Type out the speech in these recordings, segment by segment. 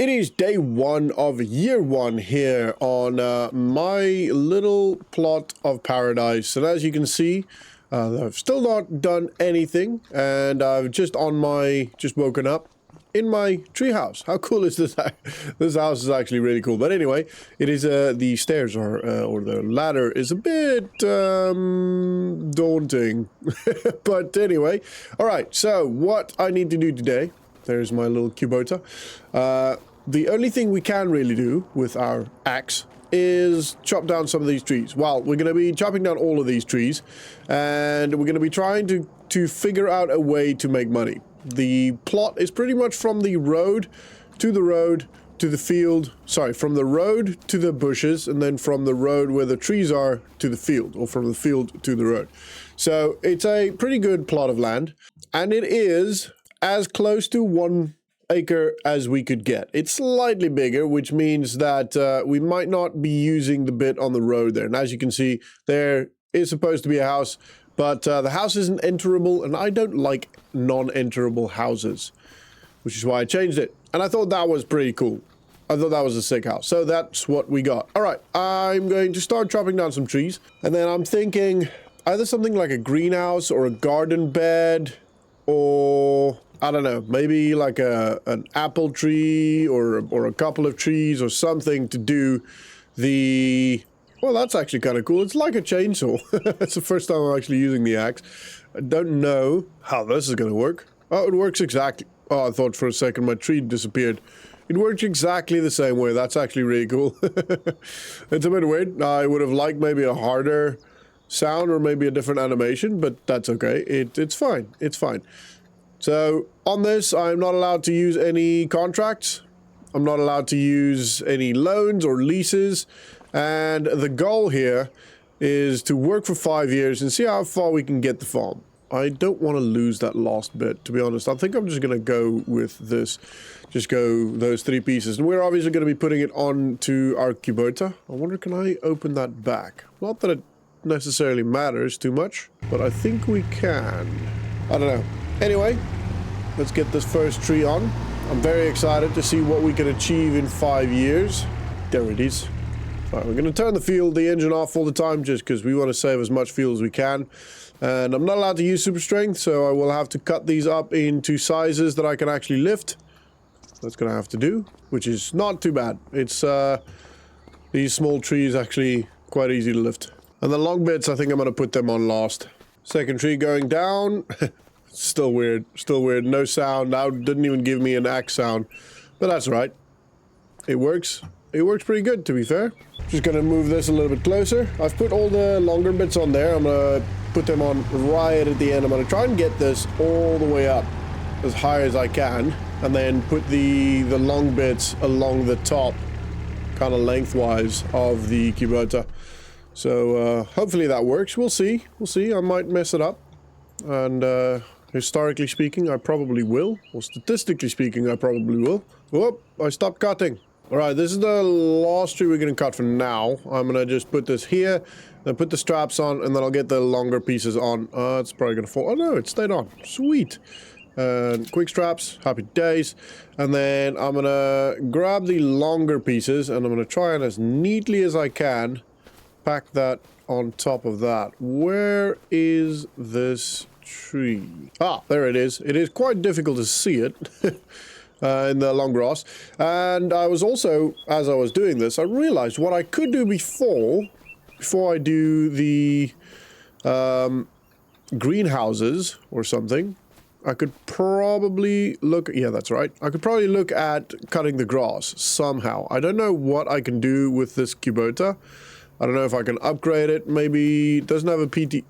It is day one of year one here on my little plot of paradise. And as you can see, I've still not done anything. And I've just woken up in my treehouse. How cool is this? This house is actually really cool. But anyway, it is, the stairs are, or the ladder is a bit daunting. But anyway, all right. So what I need to do today, there's my little Kubota. The only thing we can really do with our axe is chop down some of these trees. Well, we're going to be chopping down all of these trees, and we're going to be trying to figure out a way to make money. The plot is pretty much from the road to the field. Sorry, from the road to the bushes, and then from the road where the trees are to the field, or from the field to the road. So it's a pretty good plot of land, and it is as close to 1 acre as we could get. It's slightly bigger, which means that we might not be using the bit on the road there. And as you can see, there is supposed to be a house, but the house isn't enterable, and I don't like non-enterable houses, which is why I changed it. And I thought that was pretty cool. I thought that was a sick house. So that's what we got. All right, I'm going to start chopping down some trees, and then I'm thinking either something like a greenhouse or a garden bed, or I don't know, maybe like an apple tree or a couple of trees or something to do the... Well, that's actually kind of cool. It's like a chainsaw. It's the first time I'm actually using the axe. I don't know how this is going to work. Oh, it works exactly... Oh, I thought for a second my tree disappeared. It works exactly the same way. That's actually really cool. It's a bit weird. I would have liked maybe a harder sound or maybe a different animation, but that's okay. It's fine. It's fine. So on this, I'm not allowed to use any contracts. I'm not allowed to use any loans or leases. And the goal here is to work for 5 years and see how far we can get the farm. I don't want to lose that last bit, to be honest. I think I'm just going to go with this. Just go those 3 pieces. And we're obviously going to be putting it onto our Kubota. I wonder, can I open that back? Not that it necessarily matters too much, but I think we can. I don't know. Anyway, let's get this first tree on. I'm very excited to see what we can achieve in 5 years. There it is. All right, we're going to turn the engine off all the time, just because we want to save as much fuel as we can. And I'm not allowed to use super strength, so I will have to cut these up into sizes that I can actually lift. That's going to have to do, which is not too bad. It's these small trees actually quite easy to lift. And the long bits, I think I'm going to put them on last. Second tree going down. Still weird. Still weird. No sound. Now didn't even give me an axe sound. But that's right. It works. It works pretty good, to be fair. Just going to move this a little bit closer. I've put all the longer bits on there. I'm going to put them on right at the end. I'm going to try and get this all the way up as high as I can. And then put the long bits along the top, kind of lengthwise of the Kubota. So hopefully that works. We'll see. We'll see. I might mess it up. And historically speaking, I probably will. Or statistically speaking, I probably will. Whoop, I stopped cutting. All right, this is the last tree we're going to cut for now. I'm going to just put this here, then put the straps on, and then I'll get the longer pieces on. It's probably going to fall. Oh, no, it stayed on. Sweet. Quick straps, happy days. And then I'm going to grab the longer pieces, and I'm going to try and as neatly as I can pack that on top of that. Where is this tree? Ah, there it is. It is quite difficult to see it in the long grass. And I was also, as I was doing this, I realized what I could do before I do the greenhouses or something. I could probably look... Yeah, that's right. I could probably look at cutting the grass somehow. I don't know what I can do with this Kubota. I don't know if I can upgrade it. Maybe it doesn't have a PT...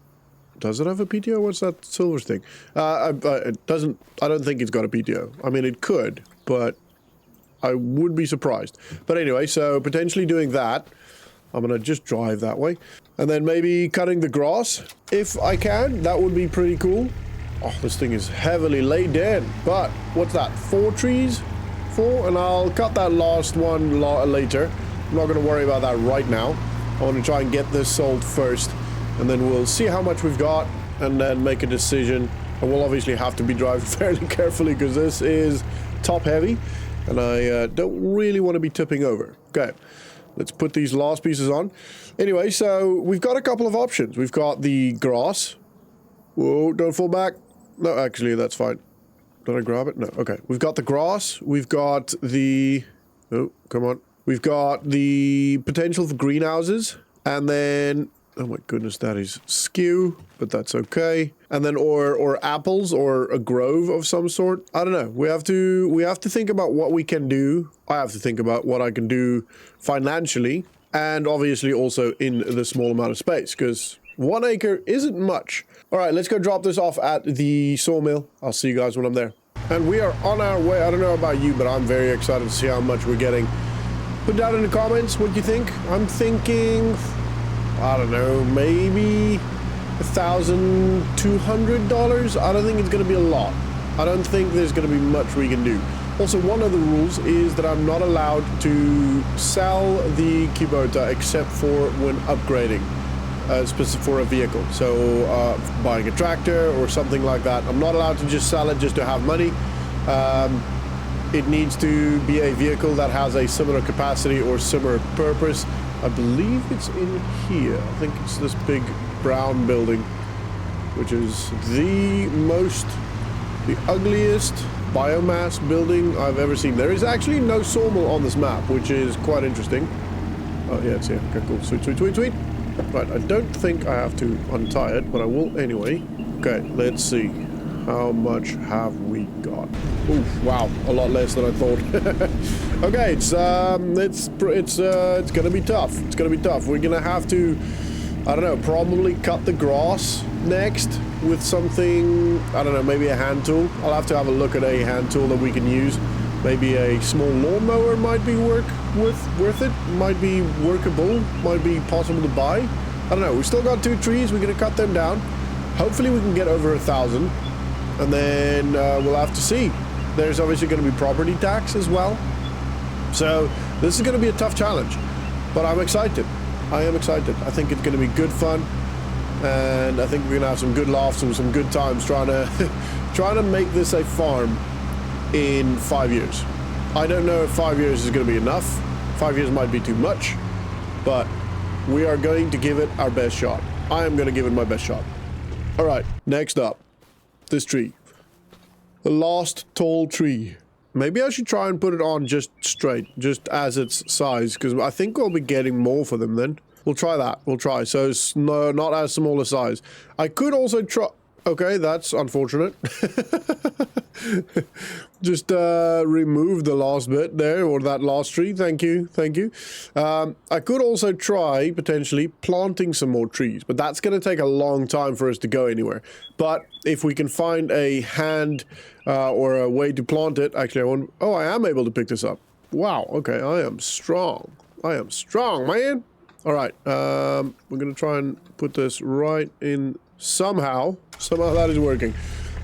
Does it have a PTO? What's that silver thing? It doesn't... I don't think it's got a PTO. I mean, it could, but I would be surprised. But anyway, so potentially doing that. I'm going to just drive that way. And then maybe cutting the grass, if I can. That would be pretty cool. Oh, this thing is heavily laid in. But, what's that? 4 trees? 4? And I'll cut that last one later. I'm not going to worry about that right now. I want to try and get this sold first. And then we'll see how much we've got and then make a decision. And we'll obviously have to be driving fairly carefully because this is top heavy. And I don't really want to be tipping over. Okay, let's put these last pieces on. Anyway, so we've got a couple of options. We've got the grass. Whoa, don't fall back. No, actually, that's fine. Did I grab it? No, okay. We've got the grass. We've got the... Oh, come on. We've got the potential for greenhouses. And then... Oh my goodness, that is skew, but that's okay. And then or apples or a grove of some sort. I don't know. We have to think about what we can do. I have to think about what I can do financially and obviously also in the small amount of space because 1 acre isn't much. All right, let's go drop this off at the sawmill. I'll see you guys when I'm there. And we are on our way. I don't know about you, but I'm very excited to see how much we're getting. Put down in the comments what you think. I'm thinking... I don't know, maybe $1,200. I don't think it's going to be a lot. I don't think there's going to be much we can do. Also, one of the rules is that I'm not allowed to sell the Kubota except for when upgrading, specific for a vehicle. So buying a tractor or something like that. I'm not allowed to just sell it just to have money. It needs to be a vehicle that has a similar capacity or similar purpose. I believe it's in here. I think it's this big brown building, which is the ugliest biomass building I've ever seen. There is actually no sawmill on this map, which is quite interesting. Oh yeah, it's here. Okay, cool. Sweet, sweet, sweet, sweet. Right, I don't think I have to untie it, but I will anyway. Okay, let's see. How much have we got? Oof, wow, a lot less than I thought. Okay, it's gonna be tough. It's gonna be tough. We're gonna have to, I don't know, probably cut the grass next with something, I don't know, maybe a hand tool. I'll have to have a look at a hand tool that we can use. Maybe a small lawnmower might be worth it. Might be workable. Might be possible to buy. I don't know. We still got 2 trees. We're gonna cut them down. Hopefully we can get over 1,000. And then we'll have to see. There's obviously going to be property tax as well. So this is going to be a tough challenge. But I'm excited. I am excited. I think it's going to be good fun. And I think we're going to have some good laughs and some good times trying to make this a farm in 5 years. I don't know if 5 years is going to be enough. 5 years might be too much. But we are going to give it our best shot. I am going to give it my best shot. All right, next up. This tree. The last tall tree. Maybe I should try and put it on just straight, just as its size, because I think we'll be getting more for them then. We'll try that. We'll try. So it's not as small a size. I could also try... Okay, that's unfortunate. Just remove the last bit there, or that last tree. Thank you. Thank you. I could also try, potentially, planting some more trees, but that's going to take a long time for us to go anywhere. But if we can find a hand or a way to plant it... Actually, I want... Oh, I am able to pick this up. Wow, okay, I am strong. I am strong, man. All right, we're going to try and put this right in somehow. Somehow that is working.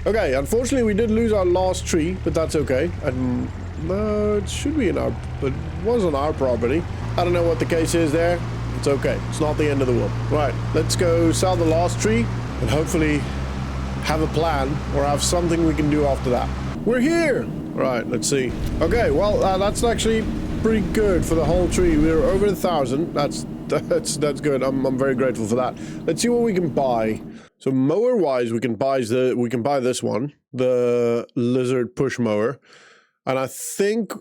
Okay, unfortunately we did lose our last tree, but that's okay. And it should be in our... But it was on our property. I don't know what the case is there. It's okay. It's not the end of the world. Right, let's go sell the last tree and hopefully have a plan or have something we can do after that. We're here! Right, let's see. Okay, well, that's actually pretty good for the whole tree. We're over 1,000. That's good. I'm very grateful for that. Let's see what we can buy. So mower wise, we can buy this one, the lizard push mower, and I think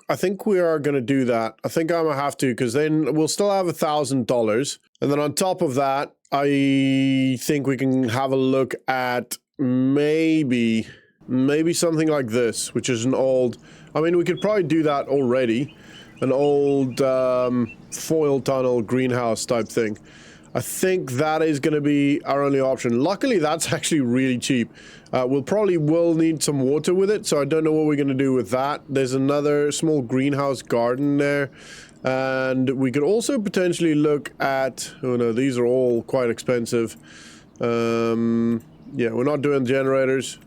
we are gonna do that. I think I'm gonna have to, because then we'll still have $1,000, and then on top of that, I think we can have a look at maybe something like this, which is an old. I mean, we could probably do that already, an old foil tunnel greenhouse type thing. I think that is going to be our only option. Luckily, that's actually really cheap. We'll probably need some water with it, so I don't know what we're going to do with that. There's another small greenhouse garden there. And we could also potentially look at... Oh no, these are all quite expensive. Yeah, we're not doing generators.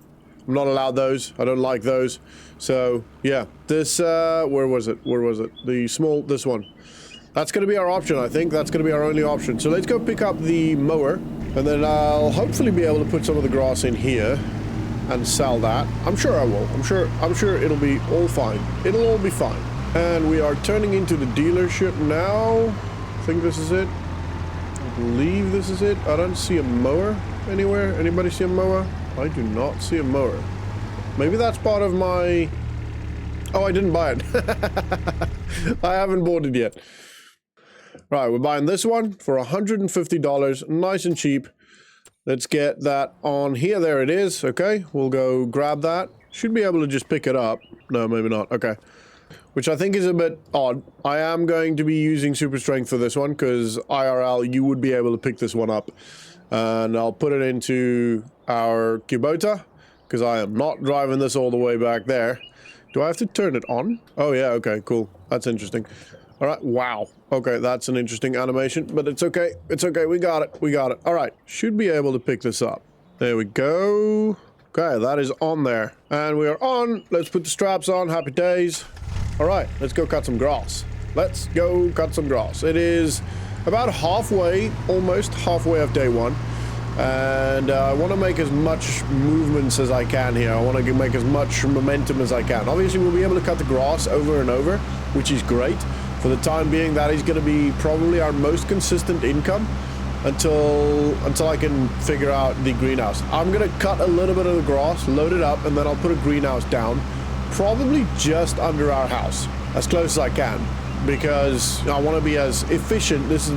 I'm not allowed those. I don't like those. So, yeah. This, where was it? Where was it? This one. That's going to be our option, I think. That's going to be our only option. So let's go pick up the mower. And then I'll hopefully be able to put some of the grass in here. and sell that. I'm sure I will. I'm sure it'll be all fine. It'll all be fine. And we are turning into the dealership now. I think this is it. I believe this is it. I don't see a mower anywhere. Anybody see a mower? I do not see a mower. Maybe that's part of my... Oh, I didn't buy it. I haven't bought it yet. Right, we're buying this one for $150. Nice and cheap. Let's get that on here. There it is. Okay, we'll go grab that. Should be able to just pick it up. No, maybe not. Okay. Which I think is a bit odd. I am going to be using super strength for this one because IRL, you would be able to pick this one up. And I'll put it into our Kubota because I am not driving this all the way back there. Do I have to turn it on? Oh yeah, okay, cool. That's interesting. All right, wow. Okay, that's an interesting animation, but it's okay. It's okay, we got it, we got it. All right, should be able to pick this up. There we go. Okay, that is on there. And we are on. Let's put the straps on, happy days. All right, let's go cut some grass. Let's go cut some grass. It is about halfway, almost halfway of day one. And I want to make as much movements as I can here. I want to make as much momentum as I can. Obviously, we'll be able to cut the grass over and over, which is great. For the time being, that is going to be probably our most consistent income until I can figure out the greenhouse. I'm going to cut a little bit of the grass, load it up, and then I'll put a greenhouse down, probably just under our house, as close as I can, because I want to be as efficient. This is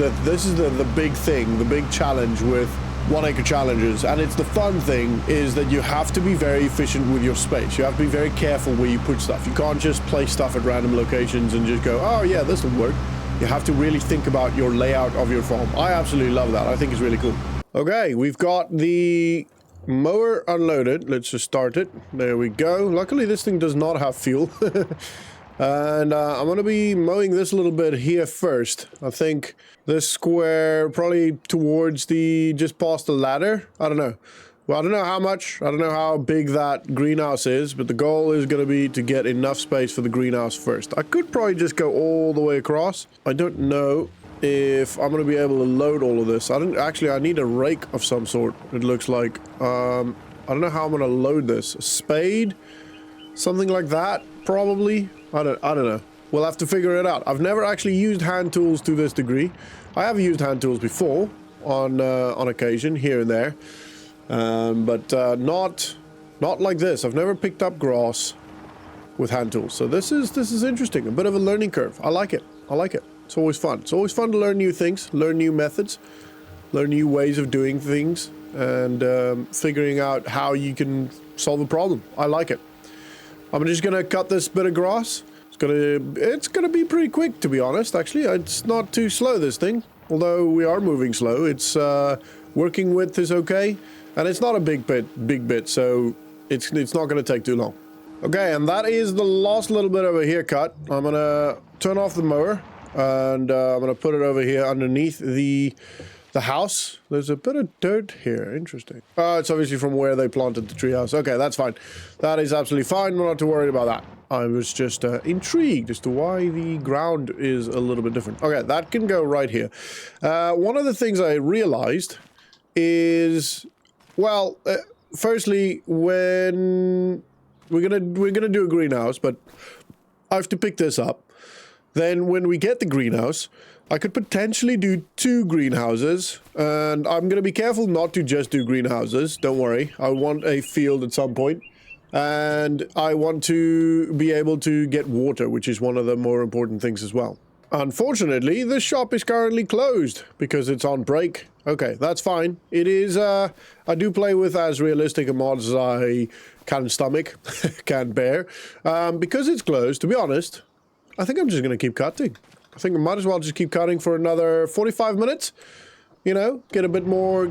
the big thing, the big challenge with 1 acre challenges, and it's the fun thing is that you have to be very efficient with your space. You have to be very careful where you put stuff. You can't just place stuff at random locations and just go, oh yeah, this will work. You have to really think about your layout of your farm. I absolutely love that. I think it's really cool. Okay, we've got the mower unloaded. Let's just start it. There we go. Luckily this thing does not have fuel. And I'm going to be mowing this a little bit here first. I think this square probably towards the, just past the ladder. I don't know. Well, I don't know how much. I don't know how big that greenhouse is, but the goal is going to be to get enough space for the greenhouse first. I could probably just go all the way across. I don't know if I'm going to be able to load all of this. I need a rake of some sort, it looks like. I don't know how I'm going to load this. A spade? Something like that, probably. I don't know. We'll have to figure it out. I've never actually used hand tools to this degree. I have used hand tools before on occasion here and there, but not like this. I've never picked up grass with hand tools. So this is interesting. A bit of a learning curve. I like it. I like it. It's always fun. It's always fun to learn new things, learn new methods, learn new ways of doing things, and figuring out how you can solve a problem. I like it. I'm just gonna cut this bit of grass. It's gonna be pretty quick, to be honest. Actually, it's not too slow, this thing. Although we are moving slow, it's working width is okay, and it's not a big bit, so it's not gonna take too long. Okay, and that is the last little bit of a haircut. I'm gonna turn off the mower, and I'm gonna put it over here underneath the house. There's a bit of dirt here. Interesting. It's obviously from where they planted the treehouse. Okay, that's fine. That is absolutely fine. We're not too worried about that. I was just intrigued as to why the ground is a little bit different. Okay, that can go right here. One of the things I realized is, well, firstly, when we're gonna do a greenhouse, but I have to pick this up. Then when we get the greenhouse, I could potentially do 2 greenhouses, and I'm going to be careful not to just do greenhouses. Don't worry. I want a field at some point, and I want to be able to get water, which is one of the more important things as well. Unfortunately, the shop is currently closed because it's on break. Okay, that's fine. It is, I do play with as realistic a mods as I can stomach, can bear. Because it's closed, to be honest, I think I'm just going to keep cutting. I think I might as well just keep cutting for another 45 minutes. You know, get a bit more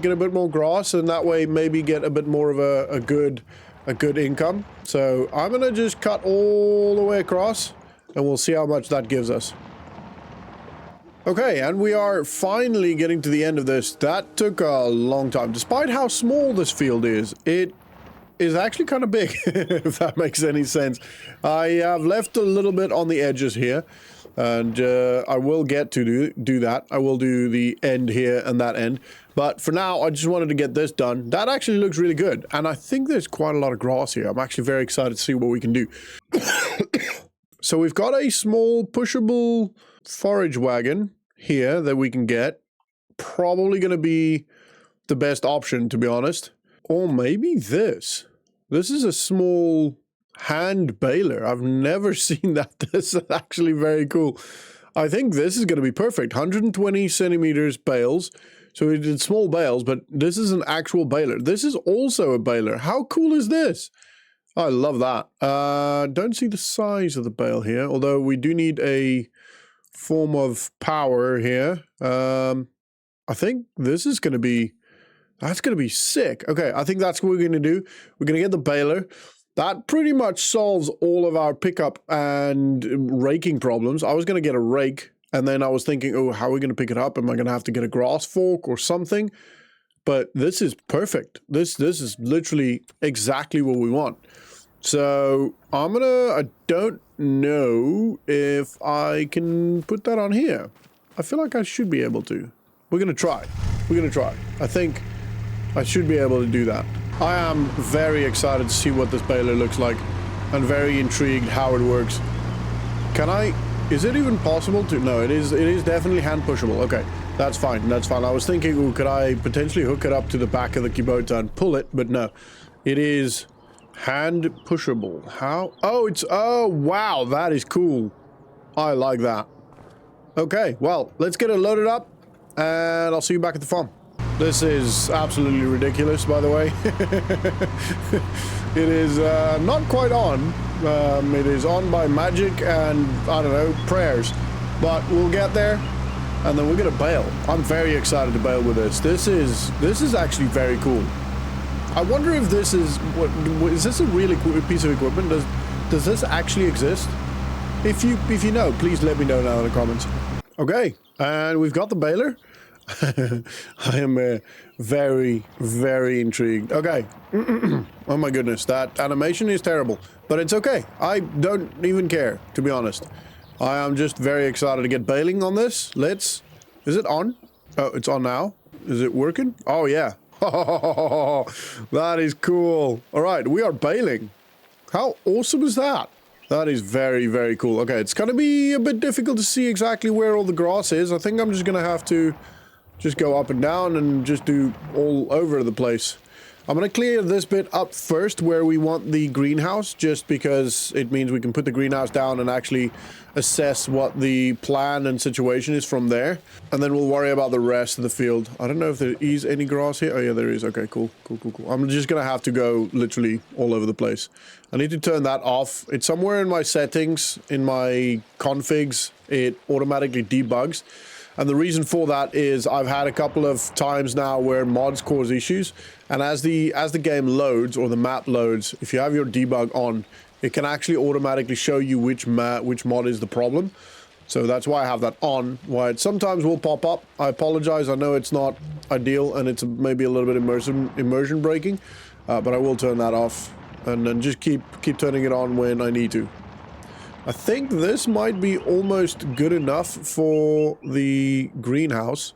grass, and that way maybe get a bit more of a good income. So I'm gonna just cut all the way across, and we'll see how much that gives us. Okay, and we are finally getting to the end of this. That took a long time. Despite how small this field is, it is actually kind of big, if that makes any sense. I have left a little bit on the edges here. And I will get to do that. I will do the end here and that end. But for now, I just wanted to get this done. That actually looks really good. And I think there's quite a lot of grass here. I'm actually very excited to see what we can do. So we've got a small pushable forage wagon here that we can get. Probably going to be the best option, to be honest. Or maybe this. This is a small hand baler. I've never seen that. This is actually very cool. I think this is going to be perfect. 120 centimeters bales. So we did small bales, but this is an actual baler. This is also a baler. How cool is this? I love that. Don't see the size of the bale here, although we do need a form of power here. I think this is going to be, that's going to be sick. Okay, I think that's what we're going to do. We're going to get the baler. That pretty much solves all of our pickup and raking problems. I was going to get a rake, and then I was thinking, oh, how are we going to pick it up? Am I going to have to get a grass fork or something? But this is perfect. This is literally exactly what we want. So I don't know if I can put that on here. I feel like I should be able to. We're going to try. We're going to try. I think I should be able to do that. I am very excited to see what this baler looks like. I'm very intrigued how it works. Is it even possible to? No, it is definitely hand pushable. Okay, that's fine. That's fine. I was thinking, ooh, could I potentially hook it up to the back of the Kubota and pull it? But no, it is hand pushable. How? Oh, wow, that is cool. I like that. Okay, well, let's get it loaded up and I'll see you back at the farm. This is absolutely ridiculous, by the way. It is not quite on. It is on by magic and, I don't know, prayers. But we'll get there, and then we're going to bail. I'm very excited to bail with this. This is actually very cool. I wonder if this is... is this a really cool piece of equipment? Does this actually exist? If you know, please let me know now in the comments. Okay, and we've got the baler. I am very, very intrigued. Okay. Oh my goodness, that animation is terrible. But it's okay. I don't even care, to be honest. I am just very excited to get baling on this. Is it on? Oh, it's on now. Is it working? Oh, yeah. That is cool. All right, we are baling. How awesome is that? That is very, very cool. Okay, it's going to be a bit difficult to see exactly where all the grass is. I think I'm just going to have to just go up and down and just do all over the place. I'm going to clear this bit up first where we want the greenhouse, just because it means we can put the greenhouse down and actually assess what the plan and situation is from there. And then we'll worry about the rest of the field. I don't know if there is any grass here. Oh yeah, there is. Okay, cool. I'm just going to have to go literally all over the place. I need to turn that off. It's somewhere in my settings, in my configs. It automatically debugs. And the reason for that is I've had a couple of times now where mods cause issues, and as the game loads or the map loads, if you have your debug on, it can actually automatically show you which mod is the problem. So that's why I have that on. Why it sometimes will pop up. I apologize. I know it's not ideal and it's maybe a little bit immersion breaking, but I will turn that off and then just keep turning it on when I need to. I think this might be almost good enough for the greenhouse.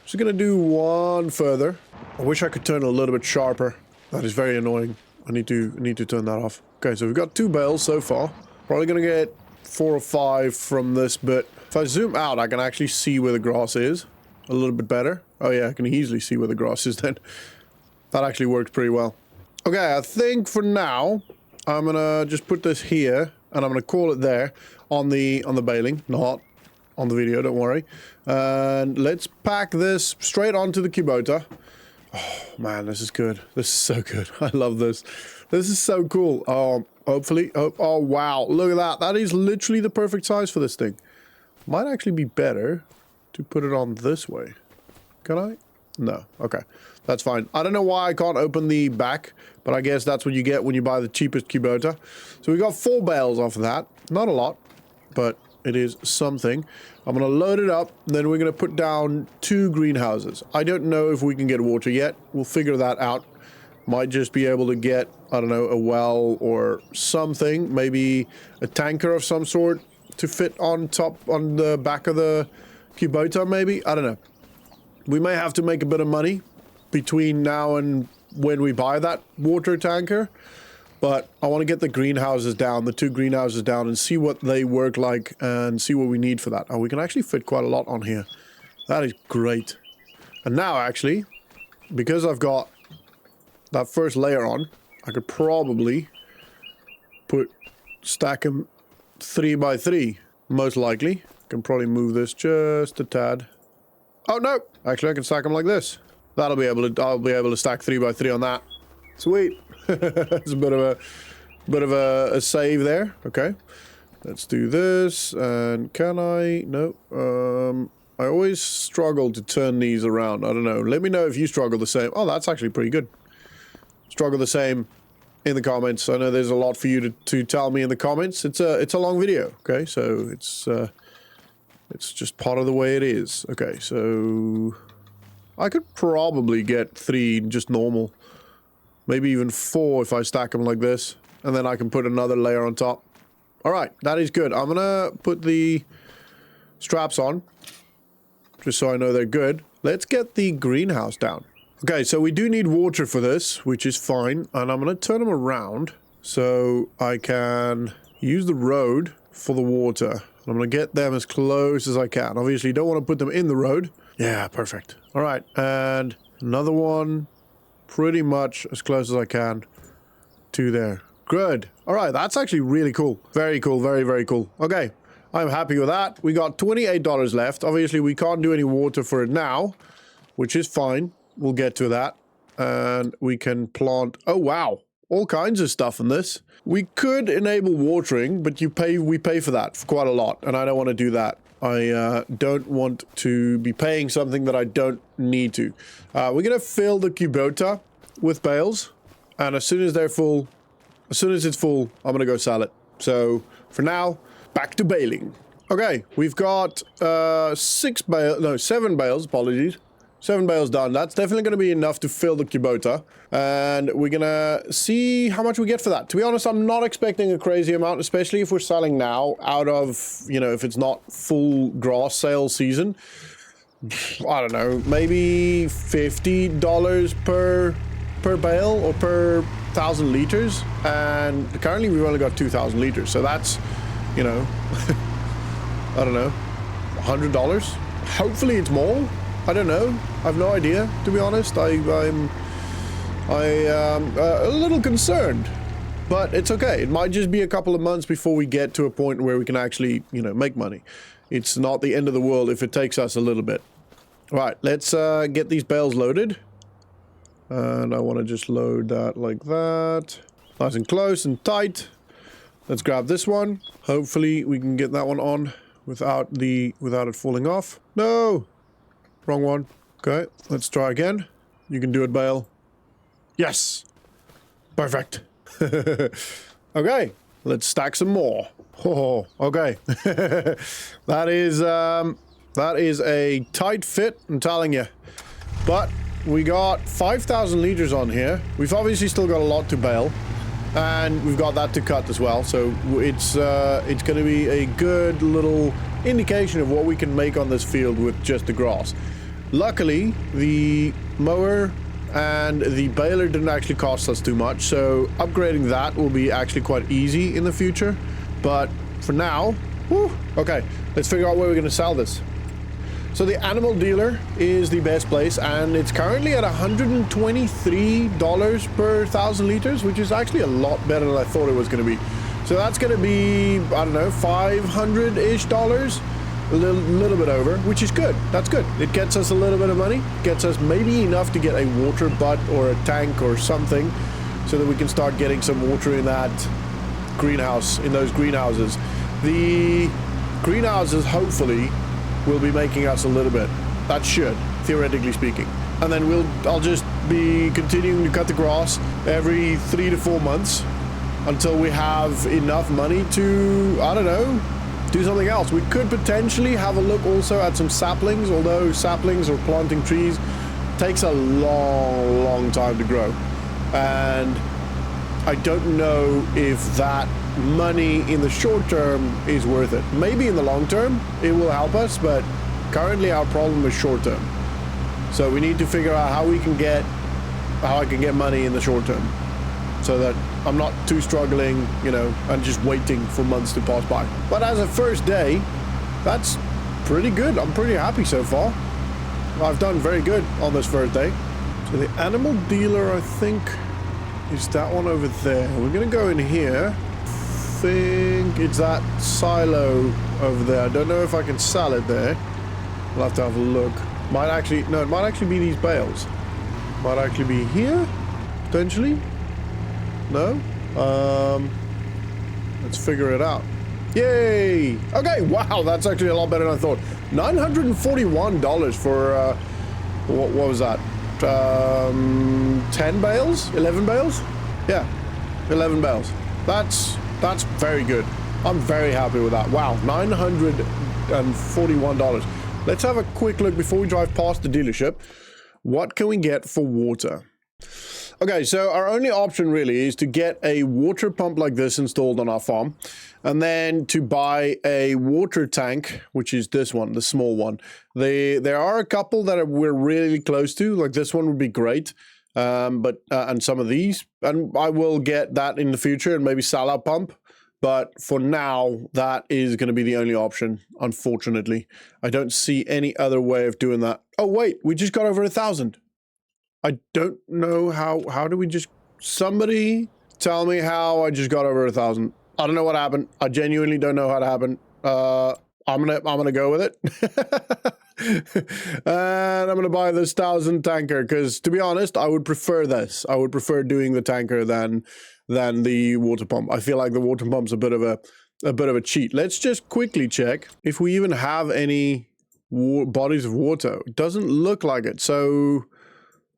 Just gonna do one further. I wish I could turn it a little bit sharper. That is very annoying. I need to turn that off. Okay, so we've got 2 bales so far. Probably gonna get 4 or 5 from this bit. If I zoom out, I can actually see where the grass is a little bit better. Oh yeah, I can easily see where the grass is then. That actually works pretty well. Okay, I think for now, I'm gonna just put this here. And I'm going to call it there on the baling, not on the video, don't worry. And let's pack this straight onto the Kubota. Oh, man, this is good. This is so good. I love this. This is so cool. Hopefully. Oh, wow. Look at that. That is literally the perfect size for this thing. Might actually be better to put it on this way. Can I? No. Okay. That's fine. I don't know why I can't open the back, but I guess that's what you get when you buy the cheapest Kubota. So we got 4 bales off of that. Not a lot, but it is something. I'm going to load it up, then we're going to put down 2 greenhouses. I don't know if we can get water yet. We'll figure that out. Might just be able to get, I don't know, a well or something. Maybe a tanker of some sort to fit on the back of the Kubota, maybe? I don't know. We may have to make a bit of money between now and when we buy that water tanker. But I want to get the greenhouses down, the 2 greenhouses down, and see what they work like and see what we need for that. Oh, we can actually fit quite a lot on here. That is great. And now, actually, because I've got that first layer on, I could probably stack them 3 by 3, most likely. Can probably move this just a tad. Oh, no! Actually, I can stack them like this. I'll be able to stack 3 by 3 on that. Sweet. It's a bit of a save there. Okay, let's do this. And can I? No. I always struggle to turn these around. I don't know. Let me know if you struggle the same. Oh, that's actually pretty good. Struggle the same in the comments. I know there's a lot for you to tell me in the comments. It's a long video. Okay, so it's just part of the way it is. Okay, so I could probably get 3 just normal. Maybe even 4 if I stack them like this. And then I can put another layer on top. Alright, that is good. I'm gonna put the straps on. Just so I know they're good. Let's get the greenhouse down. Okay, so we do need water for this, which is fine. And I'm gonna turn them around so I can use the road for the water. And I'm gonna get them as close as I can. Obviously, you don't want to put them in the road. Yeah, perfect. Alright, and another one. Pretty much as close as I can to there. Good. All right, that's actually really cool. Very cool. Very, very cool. Okay, I'm happy with that. We got $28 left. Obviously, we can't do any water for it now, which is fine. We'll get to that. And we can plant... Oh, wow. All kinds of stuff in this. We could enable watering, but we pay for that for quite a lot, and I don't want to do that. I don't want to be paying something that I don't need to. We're going to fill the Kubota with bales. And as soon as they're full, as soon as it's full, I'm going to go sell it. So for now, back to baling. Okay, we've got 7 bales, apologies. 7 bales done. That's definitely going to be enough to fill the Kubota. And we're going to see how much we get for that. To be honest, I'm not expecting a crazy amount, especially if we're selling now out of, you know, if it's not full grass sale season. I don't know, maybe $50 per bale or per 1,000 liters. And currently we've only got 2,000 liters. So that's, you know, I don't know, $100. Hopefully it's more. I don't know. I have no idea, to be honest. I'm a little concerned, but it's okay. It might just be a couple of months before we get to a point where we can actually, you know, make money. It's not the end of the world if it takes us a little bit. All right, let's get these bales loaded. And I want to just load that like that. Nice and close and tight. Let's grab this one. Hopefully we can get that one on without it falling off. No! Wrong one. Okay, let's try again. You can do it, bale. Yes! Perfect. Okay, let's stack some more. Oh, okay. That is a tight fit, I'm telling you. But we got 5,000 liters on here. We've obviously still got a lot to bale. And we've got that to cut as well. So it's going to be a good little indication of what we can make on this field with just the grass. Luckily, the mower and the baler didn't actually cost us too much, so upgrading that will be actually quite easy in the future. But for now, whew, okay, let's figure out where we're going to sell this. So the animal dealer is the best place, and it's currently at $123 per 1,000 liters, which is actually a lot better than I thought it was going to be. So that's going to be, I don't know, $500-ish, a little bit over, which is good. That's good. It gets us a little bit of money, gets us maybe enough to get a water butt or a tank or something, so that we can start getting some water in that greenhouse, in those greenhouses. The greenhouses, hopefully, will be making us a little bit. That should, theoretically speaking. And then I'll just be continuing to cut the grass every 3 to 4 months until we have enough money to, I don't know, do something else. We could potentially have a look also at some saplings, although saplings or planting trees takes a long time to grow. And I don't know if that money in the short term is worth it. Maybe in the long term it will help us, but currently our problem is short term. So we need to figure out how I can get money in the short term, so that I'm not too struggling, you know, and just waiting for months to pass by. But as a first day, that's pretty good. I'm pretty happy so far. I've done very good on this first day. So the animal dealer, I think, is that one over there. We're gonna go in here. I think it's that silo over there. I don't know if I can sell it there. I'll have to have a look. Might actually, no, it might actually be these bales. Might actually be here, potentially. No? Let's figure it out. Yay! Okay, wow, that's actually a lot better than I thought. $941 for, what was that? 10 bales? 11 bales? Yeah, 11 bales. That's very good. I'm very happy with that. Wow, $941. Let's have a quick look before we drive past the dealership. What can we get for water? Okay, so our only option really is to get a water pump like this installed on our farm, and then to buy a water tank, which is this one, the small one. There are a couple that we're really close to, like this one would be great, and some of these, and I will get that in the future and maybe sell our pump. But for now, that is going to be the only option, unfortunately. I don't see any other way of doing that. Oh, wait, we just got over 1,000. I don't know how do we just... Somebody tell me how I just got over 1,000. I don't know what happened. I genuinely don't know how it happened. I'm gonna go with it. And I'm gonna buy this 1,000 tanker, because to be honest, I would prefer this. I would prefer doing the tanker than the water pump. I feel like the water pump's a bit of a cheat. Let's just quickly check if we even have any bodies of water. It doesn't look like it. So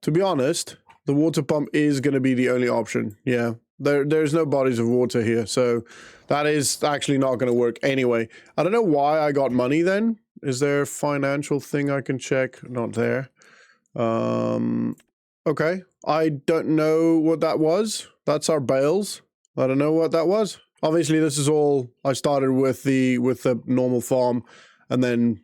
to be honest, the water pump is going to be the only option. Yeah, there's no bodies of water here, so that is actually not going to work anyway. I don't know why I got money then. Is there a financial thing I can check? Not there. Okay, I don't know what that was. That's our bales. I don't know what that was. Obviously, this is all I started with the normal farm, and then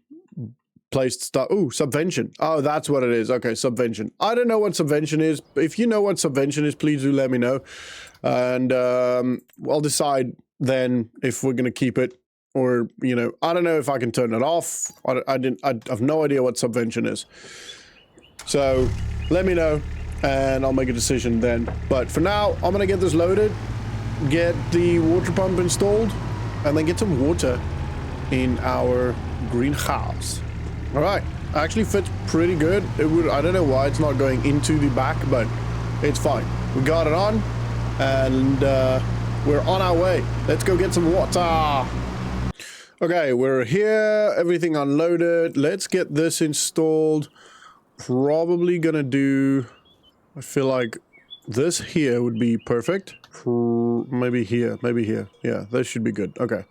placed stuff. Oh, subvention. Oh, that's what it is. Okay, subvention. I don't know what subvention is. If you know what subvention is, please do let me know, and I'll decide then if we're gonna keep it, or you know, I don't know if I can turn it off. I have no idea what subvention is. So let me know, and I'll make a decision then. But for now, I'm gonna get this loaded, get the water pump installed, and then get some water in our greenhouse. All right, actually fits pretty good. I don't know why it's not going into the back, but it's fine. We got it on, and we're on our way. Let's go get some water. Okay, we're here. Everything unloaded. Let's get this installed. Probably gonna do... I feel like this here would be perfect. Maybe here. Maybe here. Yeah, this should be good. Okay.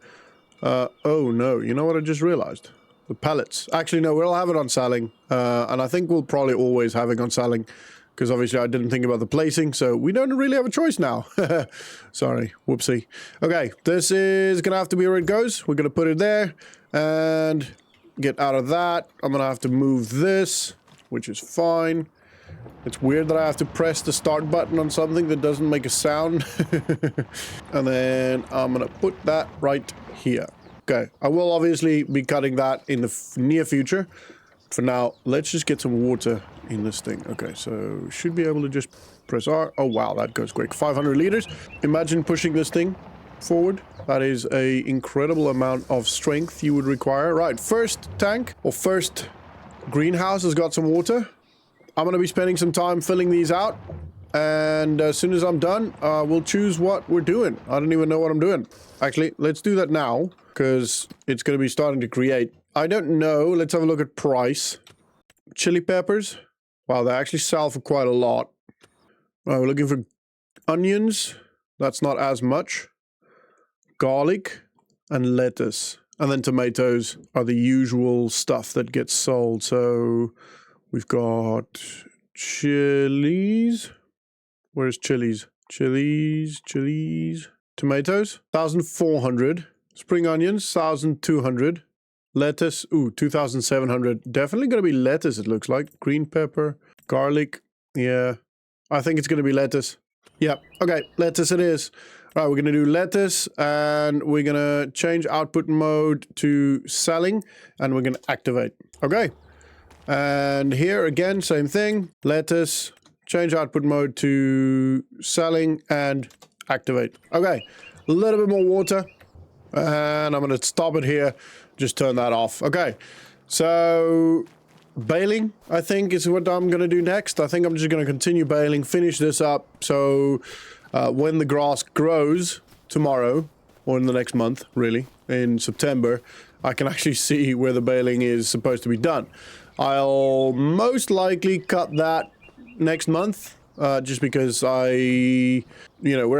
Oh no, you know what I just realized? The pallets. Actually, no, we'll have it on selling. And I think we'll probably always have it on selling, because obviously I didn't think about the placing, so we don't really have a choice now. Sorry, whoopsie. Okay, this is gonna have to be where it goes. We're gonna put it there and get out of that. I'm gonna have to move this, which is fine. It's weird that I have to press the start button on something that doesn't make a sound. And then I'm gonna put that right here. Okay, I will obviously be cutting that in the near future. For now, let's just get some water in this thing. Okay, so should be able to just press R. Oh wow, that goes quick. 500 liters. Imagine pushing this thing forward. That is a incredible amount of strength you would require. Right, first tank, or first greenhouse has got some water. I'm going to be spending some time filling these out, and as soon as I'm done, we'll choose what we're doing. I don't even know what I'm doing. Actually, let's do that now, because it's going to be starting to create. I don't know. Let's have a look at price. Chili peppers. Wow, they actually sell for quite a lot. We're looking for onions. That's not as much. Garlic and lettuce. And then tomatoes are the usual stuff that gets sold. So we've got chilies. Where's chilies? Chilies. Tomatoes, 1,400. Spring onions, 1,200. Lettuce, ooh, 2,700. Definitely going to be lettuce, it looks like. Green pepper, garlic. Yeah, I think it's going to be lettuce. Yeah, okay, lettuce it is. All right, we're going to do lettuce, and we're going to change output mode to selling, and we're going to activate. Okay. And here again, same thing. Lettuce, change output mode to selling, and activate. Okay, a little bit more water. And I'm going to stop it here. Just turn that off. Okay, so baling, I think, is what I'm going to do next. I think I'm just going to continue baling, finish this up. So when the grass grows tomorrow, or in the next month, really, in September, I can actually see where the baling is supposed to be done. I'll most likely cut that next month, just because we're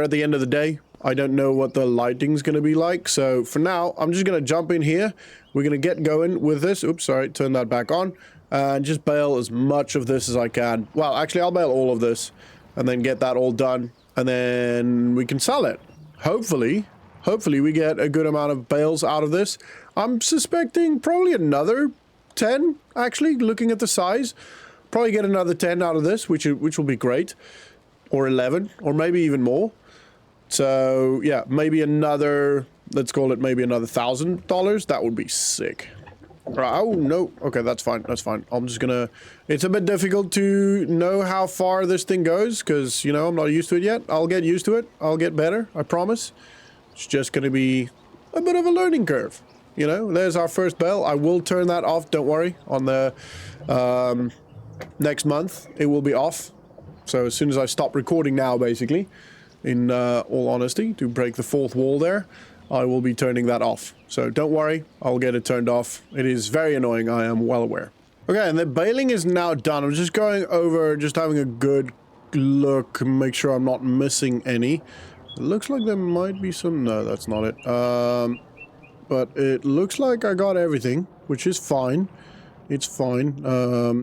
at the end of the day. I don't know what the lighting's going to be like. So for now, I'm just going to jump in here. We're going to get going with this. Oops, sorry, turn that back on. And just bale as much of this as I can. Well, actually, I'll bale all of this and then get that all done. And then we can sell it. Hopefully we get a good amount of bales out of this. I'm suspecting probably another 10, actually, looking at the size. Probably get another 10 out of this, which will be great. Or 11, or maybe even more. So, yeah, maybe another, let's call it maybe another $1,000. That would be sick. Right, oh, no. Okay, that's fine. That's fine. I'm just gonna... It's a bit difficult to know how far this thing goes because, I'm not used to it yet. I'll get used to it. I'll get better. I promise. It's just gonna be a bit of a learning curve. There's our first bell. I will turn that off. Don't worry. On the next month, it will be off. So as soon as I stop recording now, basically... In all honesty, to break the fourth wall there, I will be turning that off. So don't worry, I'll get it turned off. It is very annoying, I am well aware. Okay, and the baling is now done. I'm just going over, just having a good look, make sure I'm not missing any. It looks like there might be some... No, that's not it. But it looks like I got everything, which is fine. It's fine.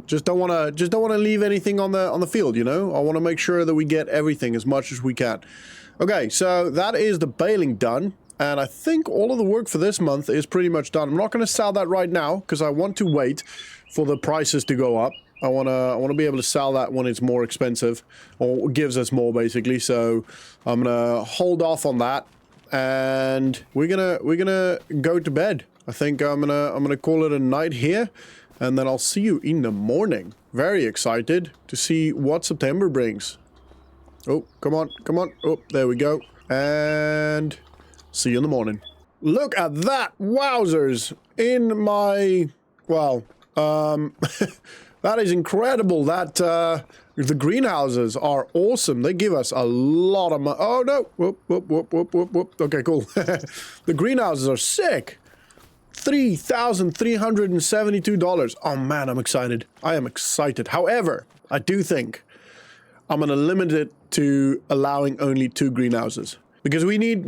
Just don't want to leave anything on the field, I want to make sure that we get everything as much as we can. Okay, so that is the baling done, and I think all of the work for this month is pretty much done. I'm not going to sell that right now because I want to wait for the prices to go up. I want to be able to sell that when it's more expensive, or gives us more basically. So I'm gonna hold off on that, and we're gonna go to bed. I think I'm gonna call it a night here. And then I'll see you in the morning. Very excited to see what September brings. Oh, come on, come on. Oh, there we go. And see you in the morning. Look at that. Wowzers. In my... Well, that is incredible. That, the greenhouses are awesome. They give us a lot of money. Oh, no. Whoop, whoop, whoop, whoop, whoop, whoop. Okay, cool. The greenhouses are sick. $3,372. Oh man, I'm excited. I am excited. However, I do think I'm gonna limit it to allowing only 2 greenhouses because I need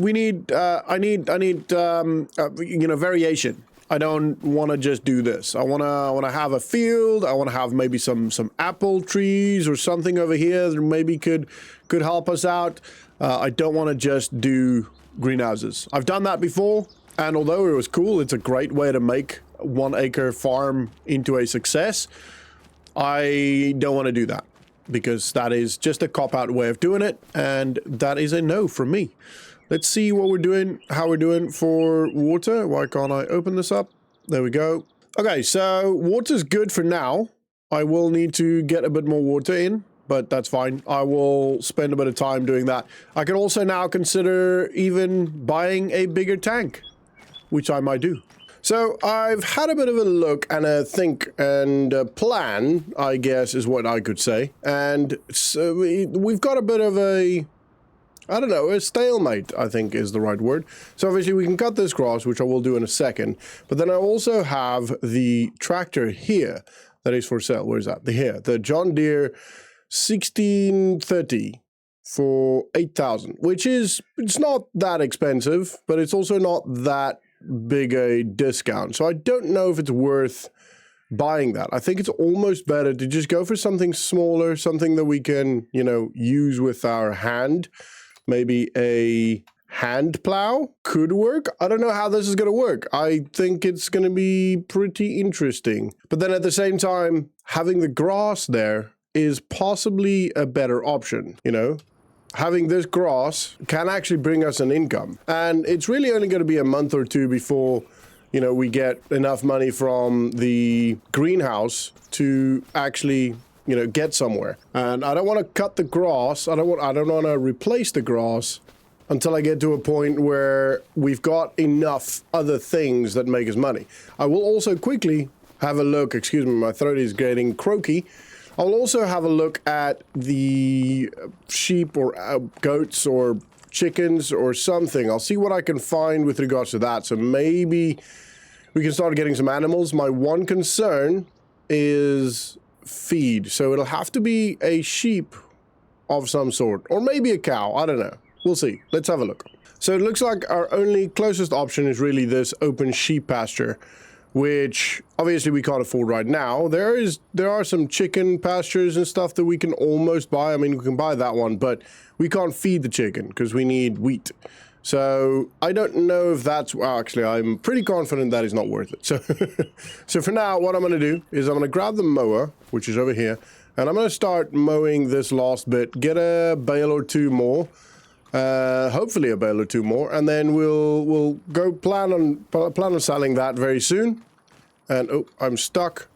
variation. I don't want to just do this. I want to have a field. I want to have maybe some apple trees or something over here that maybe could help us out. I don't want to just do greenhouses. I've done that before. And although it was cool, it's a great way to make 1 acre farm into a success. I don't want to do that because that is just a cop-out way of doing it. And that is a no from me. Let's see what we're doing, how we're doing for water. Why can't I open this up? There we go. Okay, so water's good for now. I will need to get a bit more water in, but that's fine. I will spend a bit of time doing that. I can also now consider even buying a bigger tank, which I might do. So I've had a bit of a look and a think and a plan, I guess is what I could say. And so we've got a bit of a, I don't know, a stalemate, I think is the right word. So obviously we can cut this grass, which I will do in a second. But then I also have the tractor here that is for sale. Where is that? The John Deere 1630 for 8,000, which is, it's not that expensive, but it's also not that big a discount. So I don't know if it's worth buying that. I think it's almost better to just go for something smaller, something that we can, use with our hand. Maybe a hand plow could work. I don't know how this is going to work. I think it's going to be pretty interesting. But then at the same time, having the grass there is possibly a better option, you know? Having this grass can actually bring us an income. And it's really only going to be a month or two before, you know, we get enough money from the greenhouse to actually, you know, get somewhere. And I don't want to cut the grass. I don't want to replace the grass until I get to a point where we've got enough other things that make us money. I will also quickly have a look. Excuse me, my throat is getting croaky. I'll also have a look at the sheep or goats or chickens or something. I'll see what I can find with regards to that. So maybe we can start getting some animals. My one concern is feed. So it'll have to be a sheep of some sort, or maybe a cow. I don't know. We'll see. Let's have a look. So it looks like our only closest option is really this open sheep pasture, which obviously we can't afford right now. There are some chicken pastures and stuff that we can almost buy. I mean, we can buy that one, but we can't feed the chicken because we need wheat. So I don't know if that's, well, actually, I'm pretty confident that is not worth it. So for now, what I'm going to do is I'm going to grab the mower, which is over here, and I'm going to start mowing this last bit, get a bale or two more, hopefully a bale or two more, and then we'll go plan on selling that very soon. And oh, I'm stuck.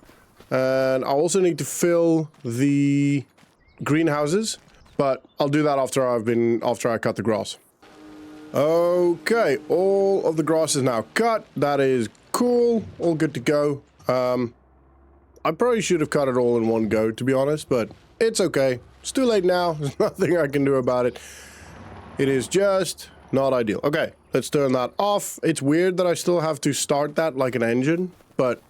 And I also need to fill the greenhouses, but I'll do that after I cut the grass. Okay, all of the grass is now cut. That is cool. All good to go. I probably should have cut it all in one go, to be honest, but it's okay. It's too late now. There's nothing I can do about it. It is just not ideal. Okay, let's turn that off. It's weird that I still have to start that like an engine, but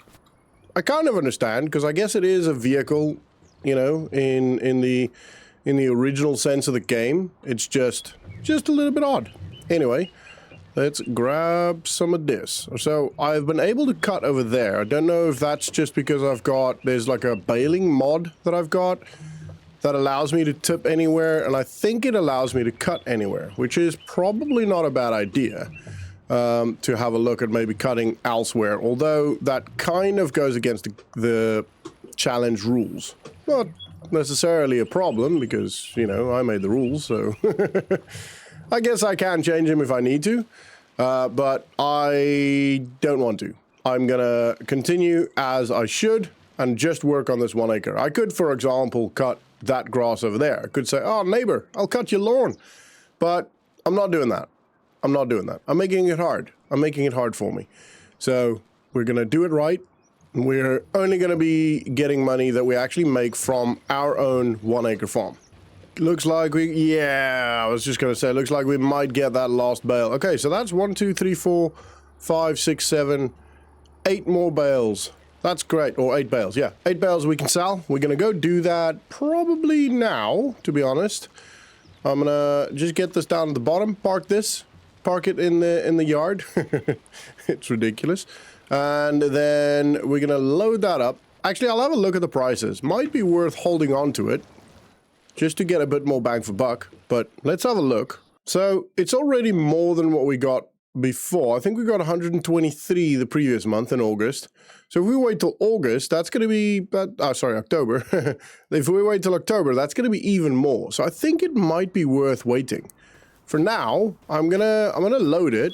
I kind of understand, because I guess it is a vehicle, you know, in the original sense of the game. It's just a little bit odd. Anyway, let's grab some of this. So I've been able to cut over there. I don't know if that's just because there's like a baling mod that I've got that allows me to tip anywhere, and I think it allows me to cut anywhere, which is probably not a bad idea, to have a look at maybe cutting elsewhere, although that kind of goes against the challenge rules. Not necessarily a problem, because, you know, I made the rules, so I guess I can change them if I need to, but I don't want to. I'm gonna continue as I should and just work on this 1 acre. I could, for example, cut that grass over there. I could say, oh, neighbor, I'll cut your lawn. But I'm not doing that. I'm not doing that. I'm making it hard. I'm making it hard for me. So we're going to do it right. We're only going to be getting money that we actually make from our own 1 acre farm. Looks like I was just going to say, looks like we might get that last bale. Okay, so that's 1, 2, 3, 4, 5, 6, 7, 8 more bales. That's great. Or 8 bales. Yeah, 8 bales we can sell. We're going to go do that probably now, to be honest. I'm going to just get this down at the bottom, park it in the yard. It's ridiculous. And then we're going to load that up. Actually, I'll have a look at the prices. Might be worth holding on to it just to get a bit more bang for buck. But let's have a look. So it's already more than what we got before. I think we got 123 the previous month in August. So if we wait till August, that's going to be, October. If we wait till October, that's going to be even more. So I think it might be worth waiting. For now, I'm gonna load it,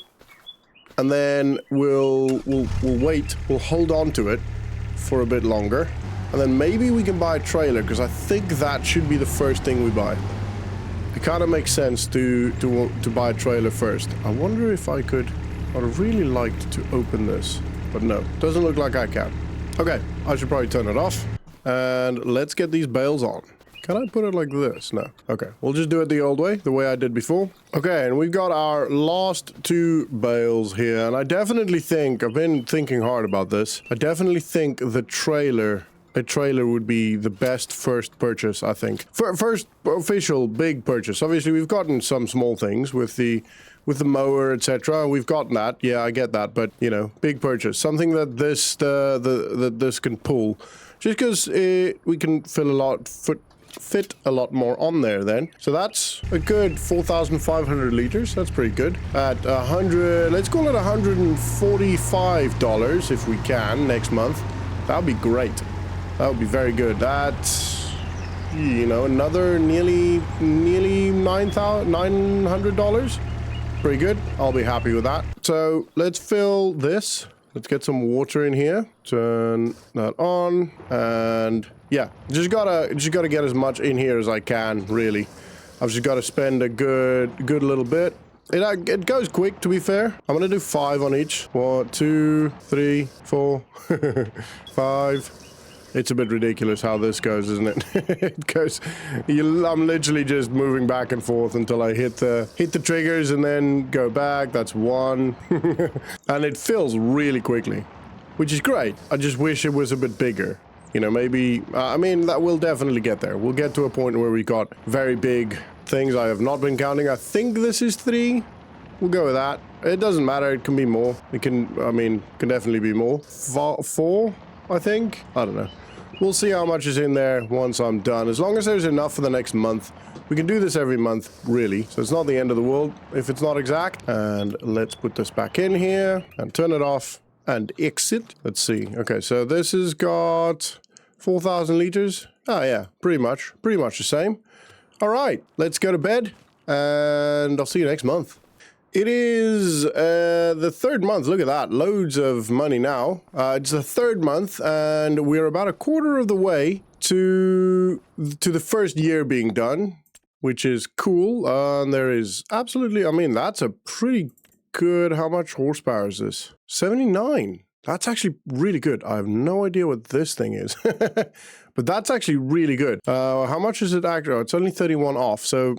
and then we'll wait. We'll hold on to it for a bit longer, and then maybe we can buy a trailer, because I think that should be the first thing we buy. It kind of makes sense to buy a trailer first. I wonder if I could. I'd really like to open this, but no, doesn't look like I can. Okay, I should probably turn it off, and let's get these bales on. Can I put it like this? No. Okay, we'll just do it the old way, the way I did before. Okay, and we've got our last 2 bales here, and I definitely think, I've been thinking hard about this, I definitely think a trailer would be the best first purchase, I think. First official big purchase. Obviously, we've gotten some small things with the mower, etc. We've gotten that. Yeah, I get that, but, you know, big purchase. Something that this can pull. Just because we can fit fit a lot more on there then. So that's a good 4,500 liters. That's pretty good. At 100, let's call it $145 if we can next month. That would be great. That would be very good. That's, you know, another nearly $900. Pretty good. I'll be happy with that. So let's fill this. Let's get some water in here. Turn that on, and yeah, just gotta get as much in here as I can. Really, I've just got to spend a good little bit. It goes quick, to be fair. I'm gonna do 5 on each. 1, 2, 3, 4, 5. It's a bit ridiculous how this goes, isn't it? It goes. I'm literally just moving back and forth until I hit the triggers and then go back. That's 1, and it fills really quickly, which is great. I just wish it was a bit bigger. You know, maybe. I mean, that will definitely get there. We'll get to a point where we got very big things. I have not been counting. I think this is 3. We'll go with that. It doesn't matter. It can be more. It can. I mean, can definitely be more. 4. I think. I don't know. We'll see how much is in there once I'm done. As long as there's enough for the next month. We can do this every month, really. So it's not the end of the world if it's not exact. And let's put this back in here and turn it off and exit. Let's see. Okay, so this has got 4,000 liters. Oh, yeah, pretty much the same. All right, let's go to bed and I'll see you next month. It is the 3rd month. Look at that. Loads of money now. It's the 3rd month, and we're about a quarter of the way to the first year being done, which is cool. And there is absolutely, I mean, that's a pretty good, how much horsepower is this? 79. That's actually really good. I have no idea what this thing is. But that's actually really good. How much is it actually? Oh, it's only 31 off. So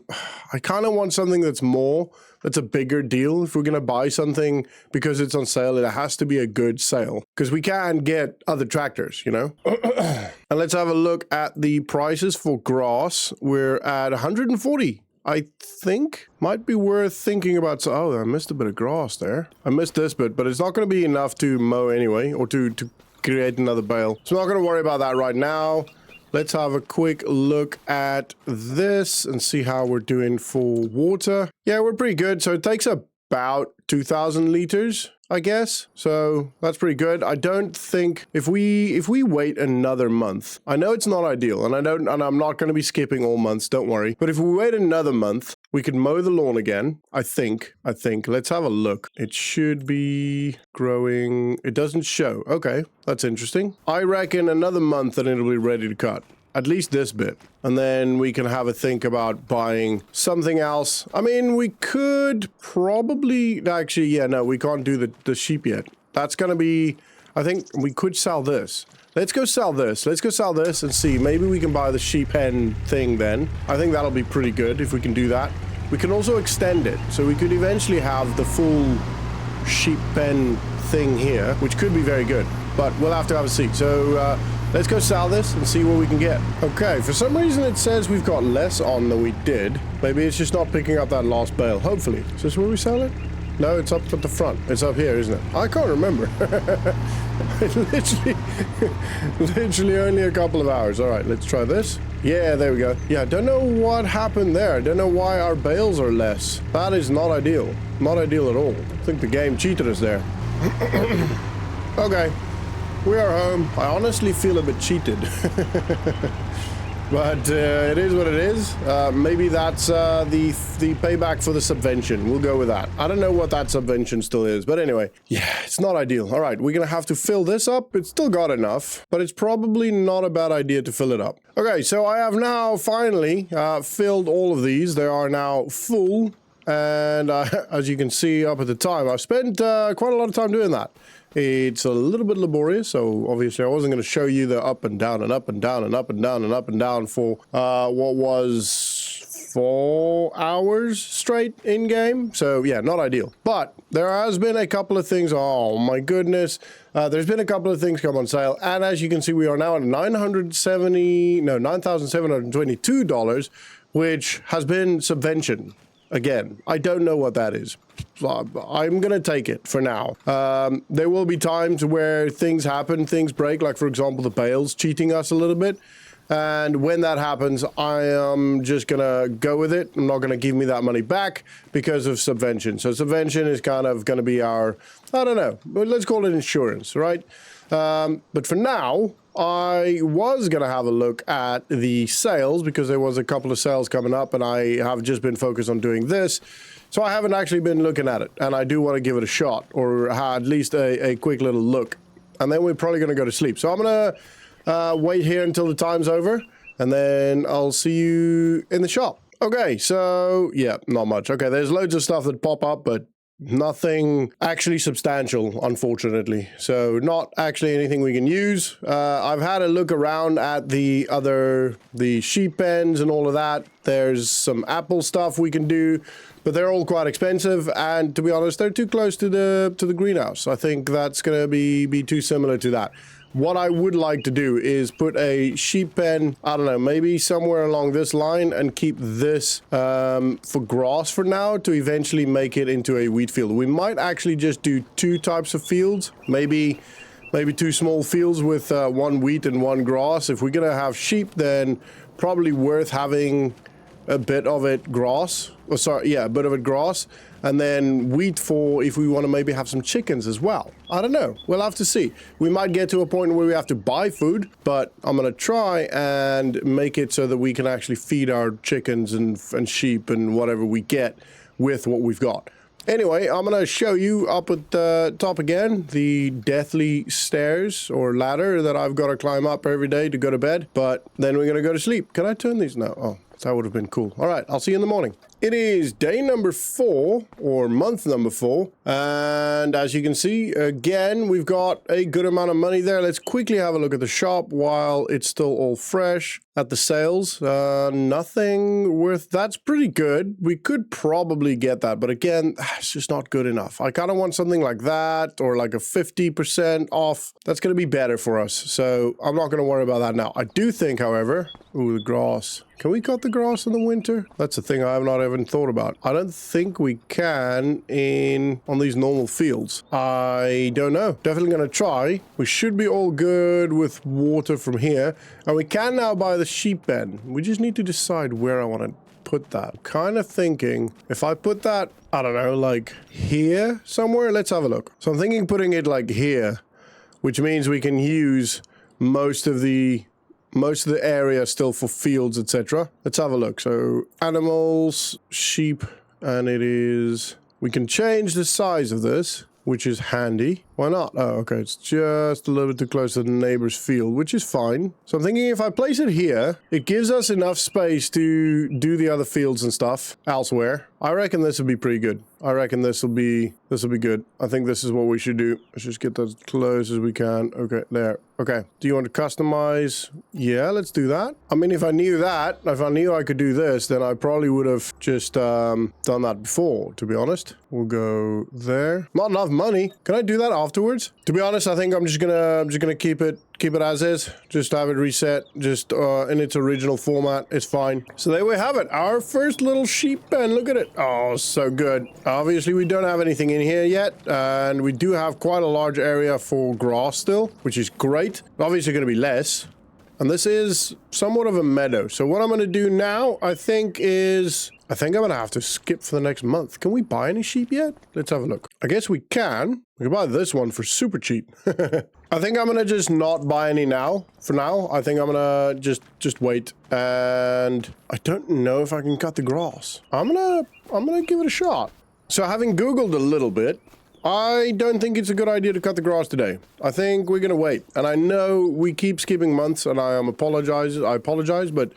I kind of want something that's more. That's a bigger deal. If we're going to buy something because it's on sale, it has to be a good sale. Because we can get other tractors, you know? And let's have a look at the prices for grass. We're at 140. I think might be worth thinking about. Oh, I missed a bit of grass there. I missed this bit, but it's not going to be enough to mow anyway, or to create another bale. So I'm not going to worry about that right now. Let's have a quick look at this and see how we're doing for water. Yeah, we're pretty good. So it takes about 2,000 liters, I guess. So that's pretty good. I don't think if we wait another month, I know it's not ideal, and I'm not going to be skipping all months, don't worry. But if we wait another month, we could mow the lawn again. I think. Let's have a look. It should be growing. It doesn't show. Okay, that's interesting. I reckon another month and it'll be ready to cut. At least this bit. And then we can have a think about buying something else. I mean, we could probably... Actually, yeah, no, we can't do the sheep yet. That's going to be... I think we could sell this. Let's go sell this. Let's go sell this and see. Maybe we can buy the sheep pen thing then. I think that'll be pretty good if we can do that. We can also extend it. So we could eventually have the full sheep pen thing here, which could be very good. But we'll have to have a see. So... let's go sell this and see what we can get. Okay, for some reason it says we've got less on than we did. Maybe it's just not picking up that last bale. Hopefully. Is this where we sell it? No, it's up at the front. It's up here, isn't it? I can't remember. literally only a couple of hours. All right, let's try this. Yeah, there we go. Yeah, I don't know what happened there. I don't know why our bales are less. That is not ideal. Not ideal at all. I think the game cheated us there. Okay. We are home. I honestly feel a bit cheated. But it is what it is. Maybe that's the payback for the subvention. We'll go with that. I don't know what that subvention still is. But anyway, yeah, it's not ideal. All right, we're going to have to fill this up. It's still got enough, but it's probably not a bad idea to fill it up. Okay, so I have now finally filled all of these. They are now full. And as you can see up at the time, I've spent quite a lot of time doing that. It's a little bit laborious, so obviously I wasn't going to show you the up and down and up and down and up and down and up and down for what was 4 hours straight in-game. So yeah, not ideal. But there has been a couple of things, oh my goodness, there's been a couple of things come on sale, and as you can see, we are now at $9,722, which has been subvention. Again, I don't know what that is. I'm going to take it for now. There will be times where things happen, things break, like, for example, the bales cheating us a little bit. And when that happens, I am just gonna go with it. I'm not gonna give me that money back because of subvention. So subvention is kind of gonna be our, I don't know, but let's call it insurance, right? But for now, I was gonna have a look at the sales because there was a couple of sales coming up and I have just been focused on doing this. So I haven't actually been looking at it, and I do want to give it a shot, or at least a quick little look. And then we're probably going to go to sleep. So I'm going to wait here until the time's over, and then I'll see you in the shop. Okay, so yeah, not much. Okay, there's loads of stuff that pop up, but nothing actually substantial, unfortunately. So not actually anything we can use. I've had a look around at the sheep pens and all of that. There's some apple stuff we can do, but they're all quite expensive, and to be honest, they're too close to the greenhouse. I think that's gonna be too similar to that. What I would like to do is put a sheep pen, I don't know, maybe somewhere along this line, and keep this for grass for now to eventually make it into a wheat field. We might actually just do 2 types of fields, maybe 2 small fields with 1 wheat and 1 grass. If we're gonna have sheep, then probably worth having a bit of it grass, or sorry, yeah, a bit of it grass, and then wheat for if we want to maybe have some chickens as well. I don't know. We'll have to see. We might get to a point where we have to buy food, but I'm going to try and make it so that we can actually feed our chickens and sheep and whatever we get with what we've got. Anyway, I'm going to show you up at the top again, the deathly stairs or ladder that I've got to climb up every day to go to bed, but then we're going to go to sleep. Can I turn these now? Oh, that would have been cool. All right, I'll see you in the morning. It is day number 4, or month number 4, and as you can see, again, we've got a good amount of money there. Let's quickly have a look at the shop while it's still all fresh. At the sales, nothing worth, that's pretty good. We could probably get that, but again, it's just not good enough. I kind of want something like that, or like a 50% off. That's going to be better for us, so I'm not going to worry about that now. I do think, however, ooh, the grass. Can we cut the grass in the winter? That's a thing I have not even thought about. I don't think we can on these normal fields. I don't know. Definitely going to try. We should be all good with water from here. And we can now buy the sheep pen. We just need to decide where I want to put that. I'm kind of thinking if I put that, I don't know, like here somewhere. Let's have a look. So I'm thinking putting it like here, which means we can use most of the area still for fields, etc. Let's have a look. So animals, sheep, and it is, we can change the size of this, which is handy. Why not? Oh, okay, it's just a little bit too close to the neighbor's field, which is fine. So I'm thinking if I place it here, it gives us enough space to do the other fields and stuff elsewhere. I reckon this will be pretty good. I reckon this will be good. I think this is what we should do. Let's just get that as close as we can. Okay, there. Okay. Do you want to customize? Yeah, let's do that. I mean, if I knew I could do this, then I probably would have just done that before, to be honest. We'll go there. Not enough money. Can I do that afterwards? To be honest, I think I'm just gonna keep it as is. Just have it reset, just in its original format. It's fine. So there we have it. Our first little sheep pen. Look at it. Oh, so good. Obviously, we don't have anything in here yet, and we do have quite a large area for grass still, which is great. Obviously, going to be less. And this is somewhat of a meadow. So what I'm going to do now, I think I'm going to have to skip for the next month. Can we buy any sheep yet? Let's have a look. I guess we can. We can buy this one for super cheap. I think I'm going to just not buy any now. For now, I think I'm going to just wait. And I don't know if I can cut the grass. I'm going to give it a shot. So having Googled a little bit, I don't think it's a good idea to cut the grass today. I think we're going to wait. And I know we keep skipping months, and I apologize, but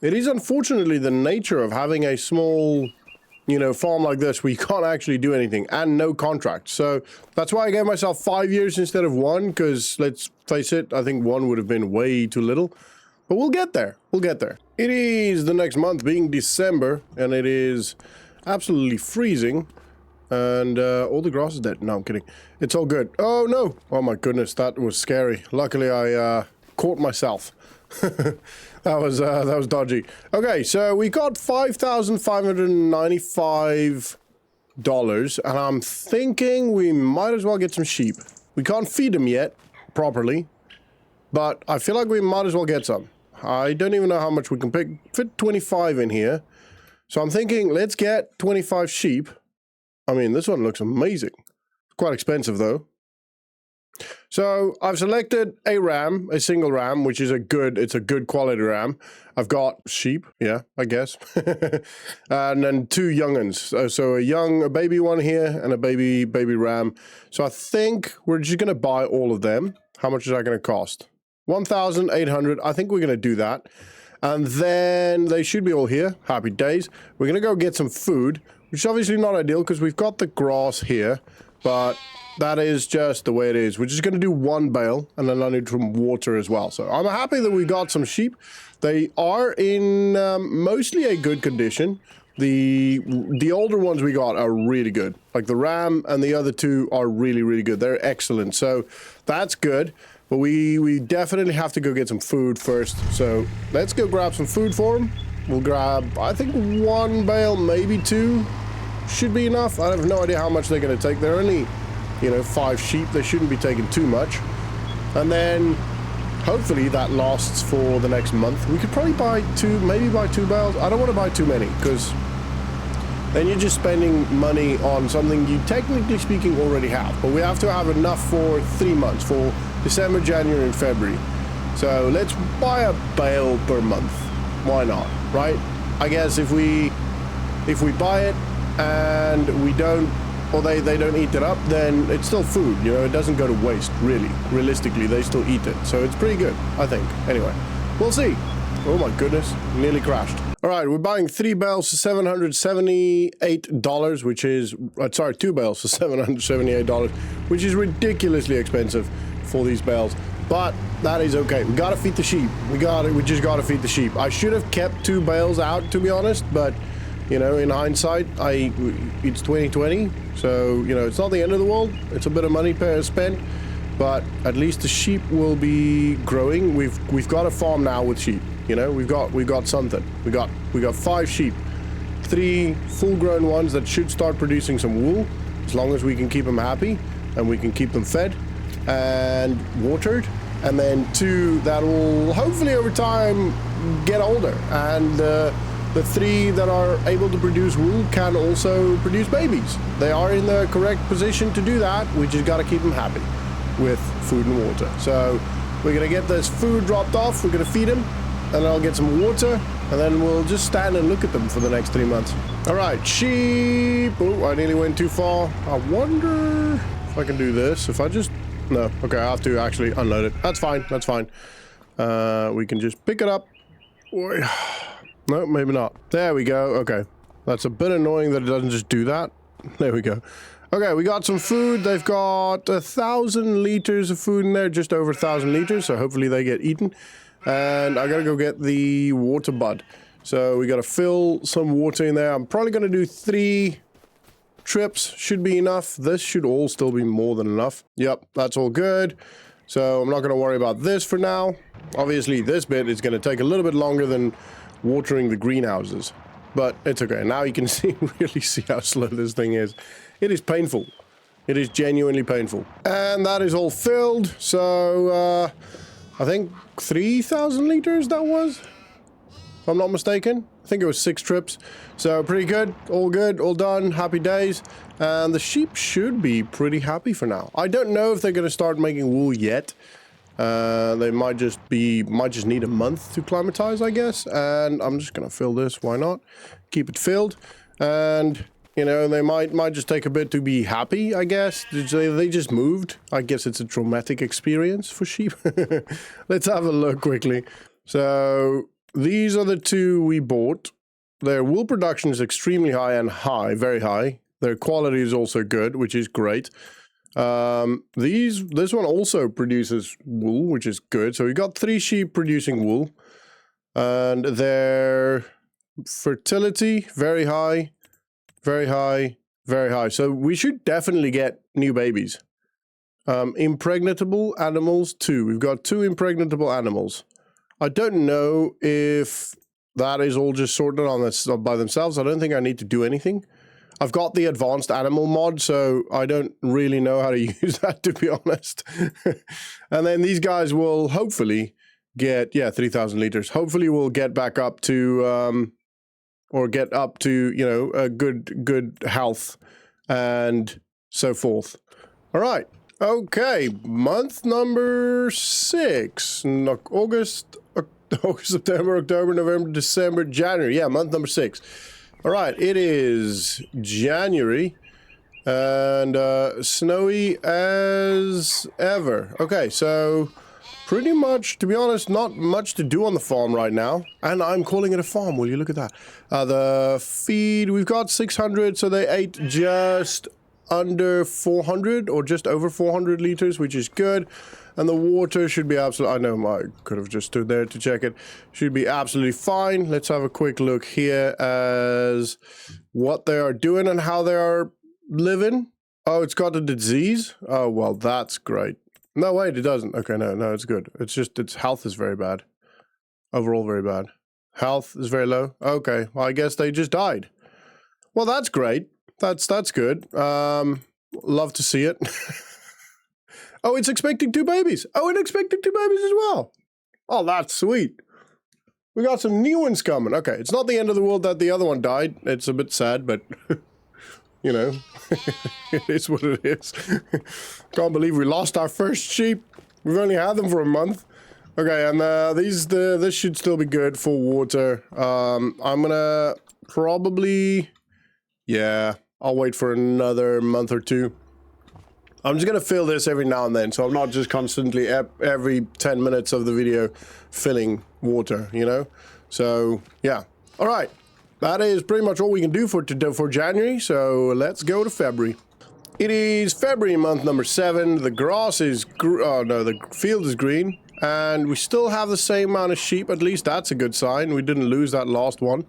it is unfortunately the nature of having a small, farm like this where you can't actually do anything and no contract. So that's why I gave myself 5 years instead of 1, because let's face it, I think 1 would have been way too little. But we'll get there. We'll get there. It is the next month being December, and it is absolutely freezing. And all the grass is dead. No, I'm kidding. It's all good. Oh, no. Oh, my goodness. That was scary. Luckily, I caught myself. That was dodgy. Okay, so we got $5,595. And I'm thinking we might as well get some sheep. We can't feed them yet properly. But I feel like we might as well get some. I don't even know how much we can fit 25 in here. So I'm thinking, let's get 25 sheep. I mean, this one looks amazing. Quite expensive though. So I've selected a ram, a single ram, which is it's a good quality ram. I've got sheep, yeah, I guess. And then 2 young'uns. So a baby one here and a baby ram. So I think we're just going to buy all of them. How much is that going to cost? 1,800. I think we're going to do that. And then they should be all here. Happy days. We're going to go get some food, which is obviously not ideal because we've got the grass here, but that is just the way it is. We're just going to do 1 bale, and then I need some water as well. So I'm happy that we got some sheep. They are in mostly a good condition. The older ones we got are really good. Like the ram and the other 2 are really, really good. They're excellent. So that's good. But we definitely have to go get some food first. So let's go grab some food for them. We'll grab, I think 1 bale, maybe 2 should be enough. I have no idea how much they're going to take. They're only, 5 sheep. They shouldn't be taking too much. And then hopefully that lasts for the next month. We could probably buy 2, maybe buy 2 bales. I don't want to buy too many because then you're just spending money on something you technically speaking already have. But we have to have enough for 3 months, for December, January, and February. So let's buy a bale per month. Why not, right? I guess if we buy it and we don't, or they don't eat it up, then it's still food, it doesn't go to waste, really. Realistically, they still eat it. So it's pretty good, I think. Anyway, we'll see. Oh my goodness, nearly crashed. All right, we're buying 3 bales for $778, which is, 2 bales for $778, which is ridiculously expensive for these bales. But that is okay. We gotta feed the sheep. We just gotta feed the sheep. I should have kept 2 bales out, to be honest, but in hindsight, it's 2020, so it's not the end of the world. It's a bit of money spent, but at least the sheep will be growing. We've got a farm now with sheep. We've got something. We got 5 sheep, 3 full-grown ones that should start producing some wool, as long as we can keep them happy and we can keep them fed and watered, and then 2 that will hopefully over time get older, and the 3 that are able to produce wool can also produce babies. They are in the correct position to do that. We just got to keep them happy with food and water. So we're going to get this food dropped off. We're going to feed them, and I'll get some water, and then we'll just stand and look at them for the next 3 months. All right, sheep. Oh, I nearly went too far. I wonder if I can do this. If I just... No. Okay, I have to actually unload it. That's fine. That's fine. We can just pick it up. No, maybe not. There we go. Okay. That's a bit annoying that it doesn't just do that. There we go. Okay, we got some food. They've got 1,000 liters of food in there, just over 1,000 liters, so hopefully they get eaten. And I gotta go get the water bud. So we gotta fill some water in there. I'm probably gonna do 3 trips. Should be enough. This should all still be more than enough. Yep, that's all good. So I'm not gonna worry about this for now. Obviously, this bit is gonna take a little bit longer than watering the greenhouses, but it's okay. Now you can really see how slow this thing is. It is painful. It is genuinely painful. And that is all filled. So I think 3,000 liters that was, if I'm not mistaken. I think it was 6 trips. So pretty good, all done, happy days. And the sheep should be pretty happy for now. I don't know if they're going to start making wool yet. They might just need a month to climatize, I guess. And I'm just gonna fill this. Why not? Keep it filled. And they might just take a bit to be happy, I guess. They just moved. I guess it's a traumatic experience for sheep. Let's have a look quickly. So these are the 2 we bought. Their wool production is extremely high, very high. Their quality is also good, which is great. This one also produces wool, which is good. So we got 3 sheep producing wool, and their fertility very high, very high, very high. So we should definitely get new babies. Impregnable animals 2. We've got 2 impregnable animals. I don't know if that is all just sorted on this by themselves. I don't think I need to do anything. I've got the advanced animal mod, so I don't really know how to use that, to be honest. And then these guys will hopefully get, yeah, 3,000 liters. Hopefully we'll get back up to, or get up to, you know, a good health and so forth. All right. Okay. Month number 6. August, September, October, November, December, January. Yeah, month number 6. All right. It is January. And snowy as ever. Okay, so pretty much, to be honest, not much to do on the farm right now. And I'm calling it a farm, will you look at that? The feed, we've got 600, so they ate just under 400 or just over 400 liters, which is good. And the water should be absolutely, I know I could have just stood there to check it. Should be absolutely fine. Let's have a quick look here as what they are doing and how they are living. Oh, it's got a disease. Oh, well, that's great. No, wait, it doesn't. Okay, no, it's good. It's just its health is very bad. Overall, very bad. Health is very low. Okay, well, I guess they just died. Well, that's great. That's good. Love to see it. Oh, it's expecting 2 babies. Oh, it expected 2 babies as well. Oh, that's sweet. We got some new ones coming. Okay, it's not the end of the world that the other one died. It's a bit sad, but you know, it is what it is. Can't believe we lost our first sheep. We've only had them for a month. Okay, and this should still be good for water. I'm gonna probably, yeah, I'll wait for another month or 2. I'm just gonna fill this every now and then, so I'm not just constantly every 10 minutes of the video filling water, you know? So, yeah. All right. That is pretty much all we can do for January, so let's go to February. It is February, month number 7. The grass is, the field is green, and we still have the same amount of sheep. At least that's a good sign. We didn't lose that last one.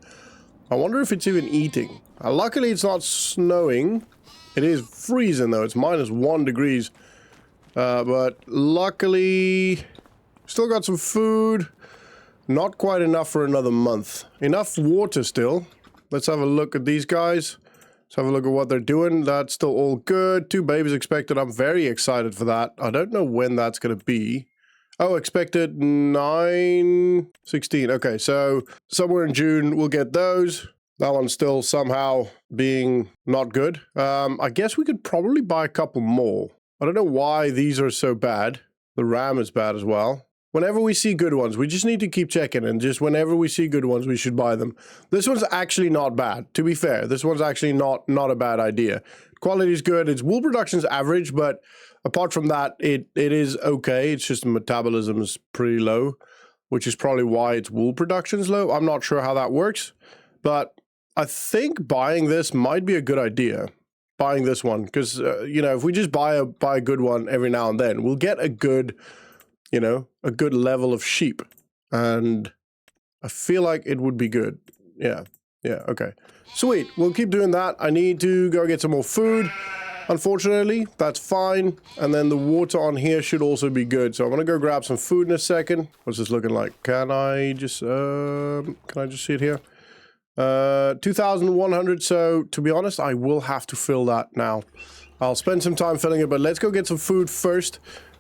I wonder if it's even eating. Luckily, it's not snowing. It is freezing, though. It's -1 degrees. But luckily, still got some food. Not quite enough for another month. Enough water still. Let's have a look at these guys. Let's have a look at what they're doing. That's still all good. 2 babies expected. I'm very excited for that. I don't know when that's going to be. Oh, expected 9/16. Okay, so somewhere in June we'll get those. That one's still somehow being not good. I guess we could probably buy a couple more. I don't know why these are so bad. The ram is bad as well. Whenever we see good ones, we just need to keep checking, and just whenever we see good ones, we should buy them. This one's actually not bad, to be fair. This one's actually not a bad idea. Quality is good. Its wool production's average, but apart from that, it is okay. It's just the metabolism is pretty low, which is probably why its wool production's low. I'm not sure how that works, but I think buying this might be a good idea. Buying this one, because you know, if we just buy a good one every now and then, we'll get a good, you know, a good level of sheep, and I feel like it would be good. Yeah, okay. Sweet, we'll keep doing that. I need to go get some more food. Unfortunately, that's fine. And then the water on here should also be good. So I'm gonna go grab some food in a second. What's this looking like? Can I just see it here? 2,100. So to be honest, I will have to fill that now. I'll spend some time filling it, but let's go get some food first.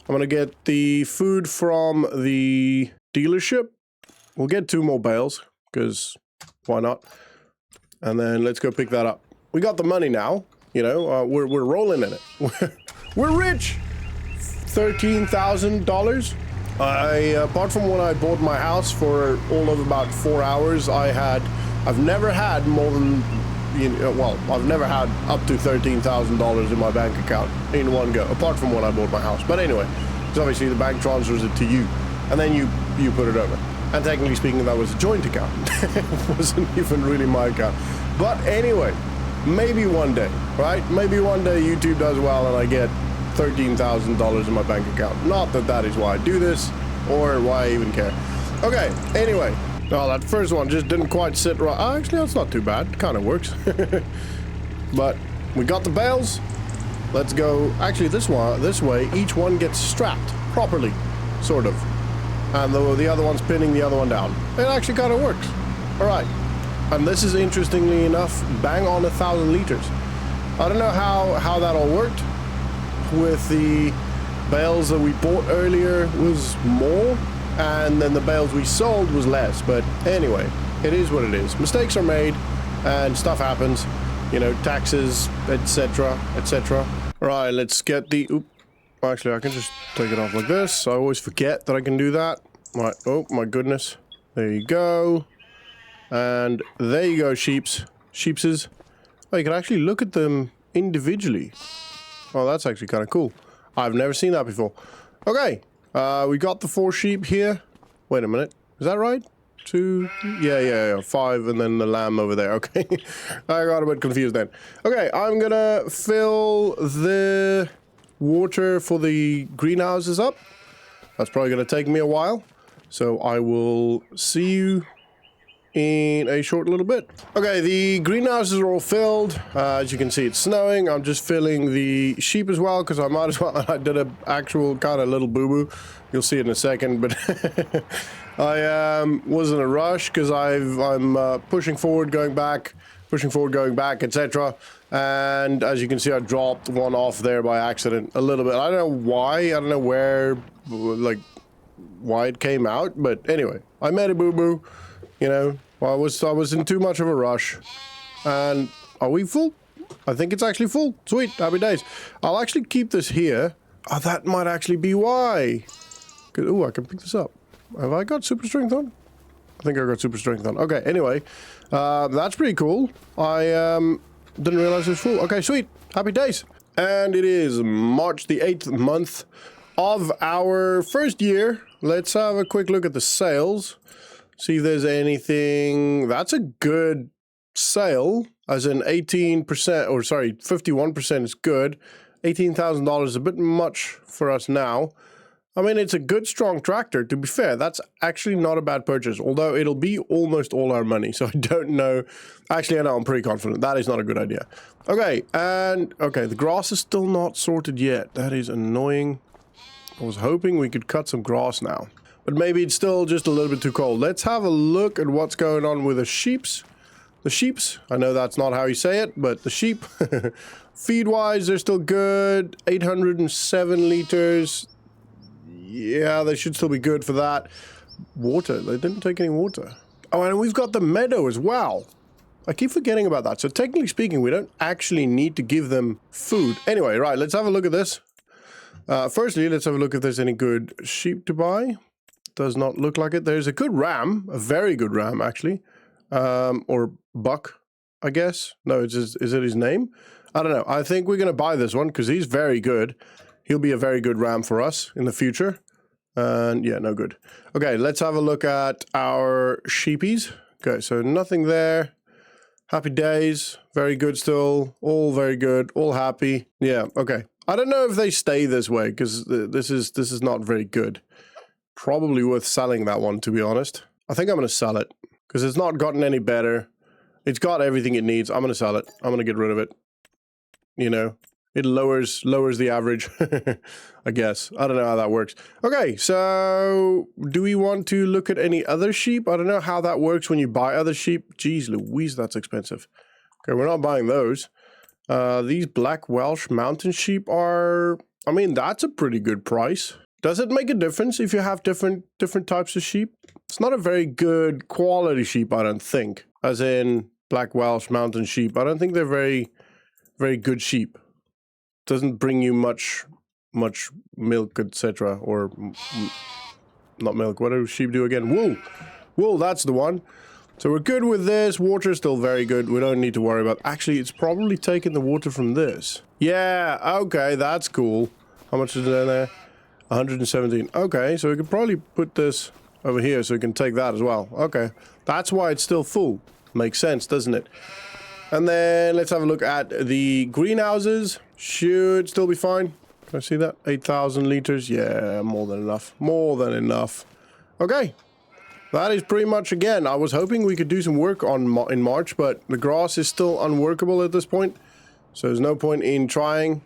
I'm gonna get the food from the dealership. We'll get 2 more bales, because why not? And then let's go pick that up. We got the money now, you know, we're rolling in it. We're rich! $13,000. Apart from when I bought my house for all of about 4 hours, I've never had more than, you know, well, I've never had up to $13,000 in my bank account in one go, apart from when I bought my house. But anyway, because obviously the bank transfers it to you, and then you put it over. And technically speaking, that was a joint account. It wasn't even really my account. But anyway, maybe one day, right? Maybe one day YouTube does well and I get $13,000 in my bank account. Not that that is why I do this, or why I even care. Okay, anyway. Oh, that first one just didn't quite sit right. Oh, actually, that's not too bad. It kind of works. But we got the bales. Let's go. Actually, this way, each one gets strapped properly, sort of. And the other one's pinning the other one down. It actually kind of works. All right. And this is, interestingly enough, bang on 1,000 liters. I don't know how that all worked. With the bales that we bought earlier was more. and then the bales we sold was less. But anyway, it is what it is. Mistakes are made and stuff happens, you know, taxes, etc, etc. Right, let's get the actually I can just take it off like this. I always forget that I can do that. Right, oh my goodness, there you go, and there you go, sheepses. Oh, you can actually look at them individually. Oh, that's actually kind of cool. I've never seen that before. Okay, we got the 4 sheep here. Wait a minute, is that right? 2, yeah, 5, and then the lamb over there. Okay, I got a bit confused then. Okay, I'm gonna fill the water for the greenhouses up. That's probably gonna take me a while, so I will see you in a short little bit. Okay, the greenhouses are all filled. As you can see, it's snowing. I'm just filling the sheep as well because I might as well. I did an actual kind of little boo-boo. You'll see it in a second, but I was in a rush because I'm pushing forward, going back, etc. And as you can see, I dropped one off there by accident a little bit. I don't know why. I don't know where, like, why it came out, but anyway, I made a boo-boo. You know, I was in too much of a rush. And are we full? I think it's actually full. Sweet, happy days. I'll actually keep this here. Oh, that might actually be why. Oh, I can pick this up. Have I got super strength on? I think I got super strength on. Okay, anyway, that's pretty cool. I didn't realize it was full. Okay, sweet, happy days. And it is March the 8th month of our first year. Let's have a quick look at the sales. See if there's anything. That's a good sale, as in 18%, or sorry, 51% is good. $18,000 is a bit much for us now. I mean, it's a good, strong tractor. To be fair, that's actually not a bad purchase, although it'll be almost all our money. So I don't know. Actually, I know, I'm pretty confident. That is not a good idea. Okay, and okay, the grass is still not sorted yet. That is annoying. I was hoping we could cut some grass now. But maybe it's still just a little bit too cold. Let's have a look at what's going on with the sheeps. The sheeps, I know that's not how you say it, but the sheep, feed-wise, they're still good. 807 liters. Yeah, they should still be good for that. Water, they didn't take any water. Oh, and we've got the meadow as well. I keep forgetting about that. So technically speaking, we don't actually need to give them food. Anyway, right, let's have a look at this. Firstly, let's have a look if there's any good sheep to buy. Does not look like it. There's a good ram, a very good ram actually, or buck, I guess. No, is it his name? I don't know. I think we're gonna buy this one because he's very good. He'll be a very good ram for us in the future. And yeah, no good. Okay, let's have a look at our sheepies. Okay, so nothing there. Happy days, very good still, all very good, all happy. Yeah, okay. I don't know if they stay this way because this is not very good. Probably worth selling that one, to be honest. I think I'm going to sell it because it's not gotten any better. It's got everything it needs. I'm going to sell it. I'm going to get rid of it. You know, it lowers the average, I guess. I don't know how that works. Okay, so do we want to look at any other sheep? I don't know how that works when you buy other sheep. Jeez Louise, that's expensive. Okay, we're not buying those. These black Welsh mountain sheep are, I mean, that's a pretty good price. Does it make a difference if you have different types of sheep? It's not a very good quality sheep, I don't think. As in black Welsh mountain sheep. I don't think they're very good sheep. Doesn't bring you much milk, etc. Or not milk. What do sheep do again? Wool, that's the one. So we're good with this. Water is still very good. We don't need to worry about. Actually, it's probably taking the water from this. Yeah, okay, that's cool. How much is in there? 117. Okay, so we could probably put this over here so we can take that as well. Okay, that's why it's still full. Makes sense, doesn't it? And then let's have a look at the greenhouses. Should still be fine. Can I see that? 8,000 liters. Yeah, more than enough. More than enough. Okay. That is pretty much, again, I was hoping we could do some work in March, but the grass is still unworkable at this point. So there's no point in trying.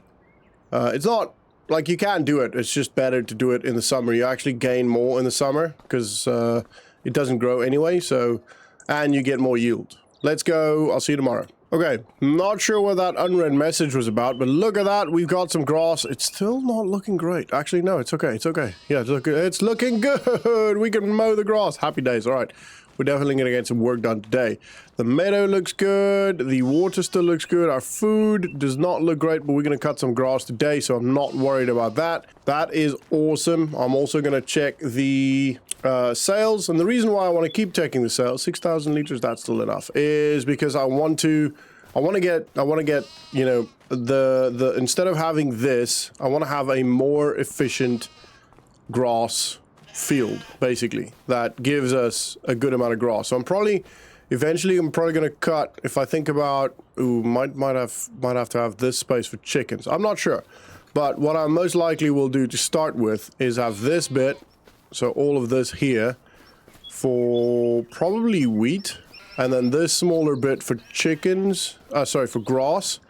It's not like you can do it. It's just better to do it in the summer. You actually gain more in the summer because it doesn't grow anyway. So, and you get more yield. Let's go. I'll see you tomorrow. Okay, not sure what that unread message was about, but look at that. We've got some grass. It's still not looking great. Actually, no, it's okay. It's okay. Yeah, it's looking good. We can mow the grass. Happy days. All right. We're definitely going to get some work done today. The meadow looks good. The water still looks good. Our food does not look great, but we're going to cut some grass today, so I'm not worried about that. That is awesome. I'm also going to check the sales, and the reason why I want to keep checking the sales, 6,000 liters, that's still enough, is because I want to get, you know, the instead of having this, I want to have a more efficient grass field, basically, that gives us a good amount of grass. So I'm probably going to cut, if I think about, might have to have this space for chickens. I'm not sure, but what I most likely will do to start with is have this bit, so all of this here for probably wheat, and then this smaller bit for chickens, for grass.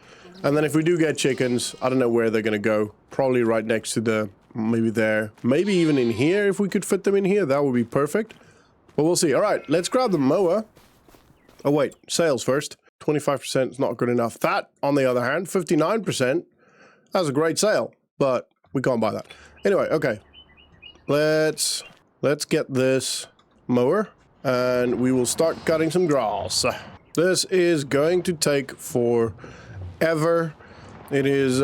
And then if we do get chickens, I don't know where they're going to go, probably right next to the, maybe there, maybe even in here. If we could fit them in here, that would be perfect, but we'll see. All right, let's grab the mower. Oh wait, sales first. 25% is not good enough. That, on the other hand, 59%, that's a great sale, but we can't buy that. Anyway, okay, let's get this mower and we will start cutting some grass. This is going to take forever. It is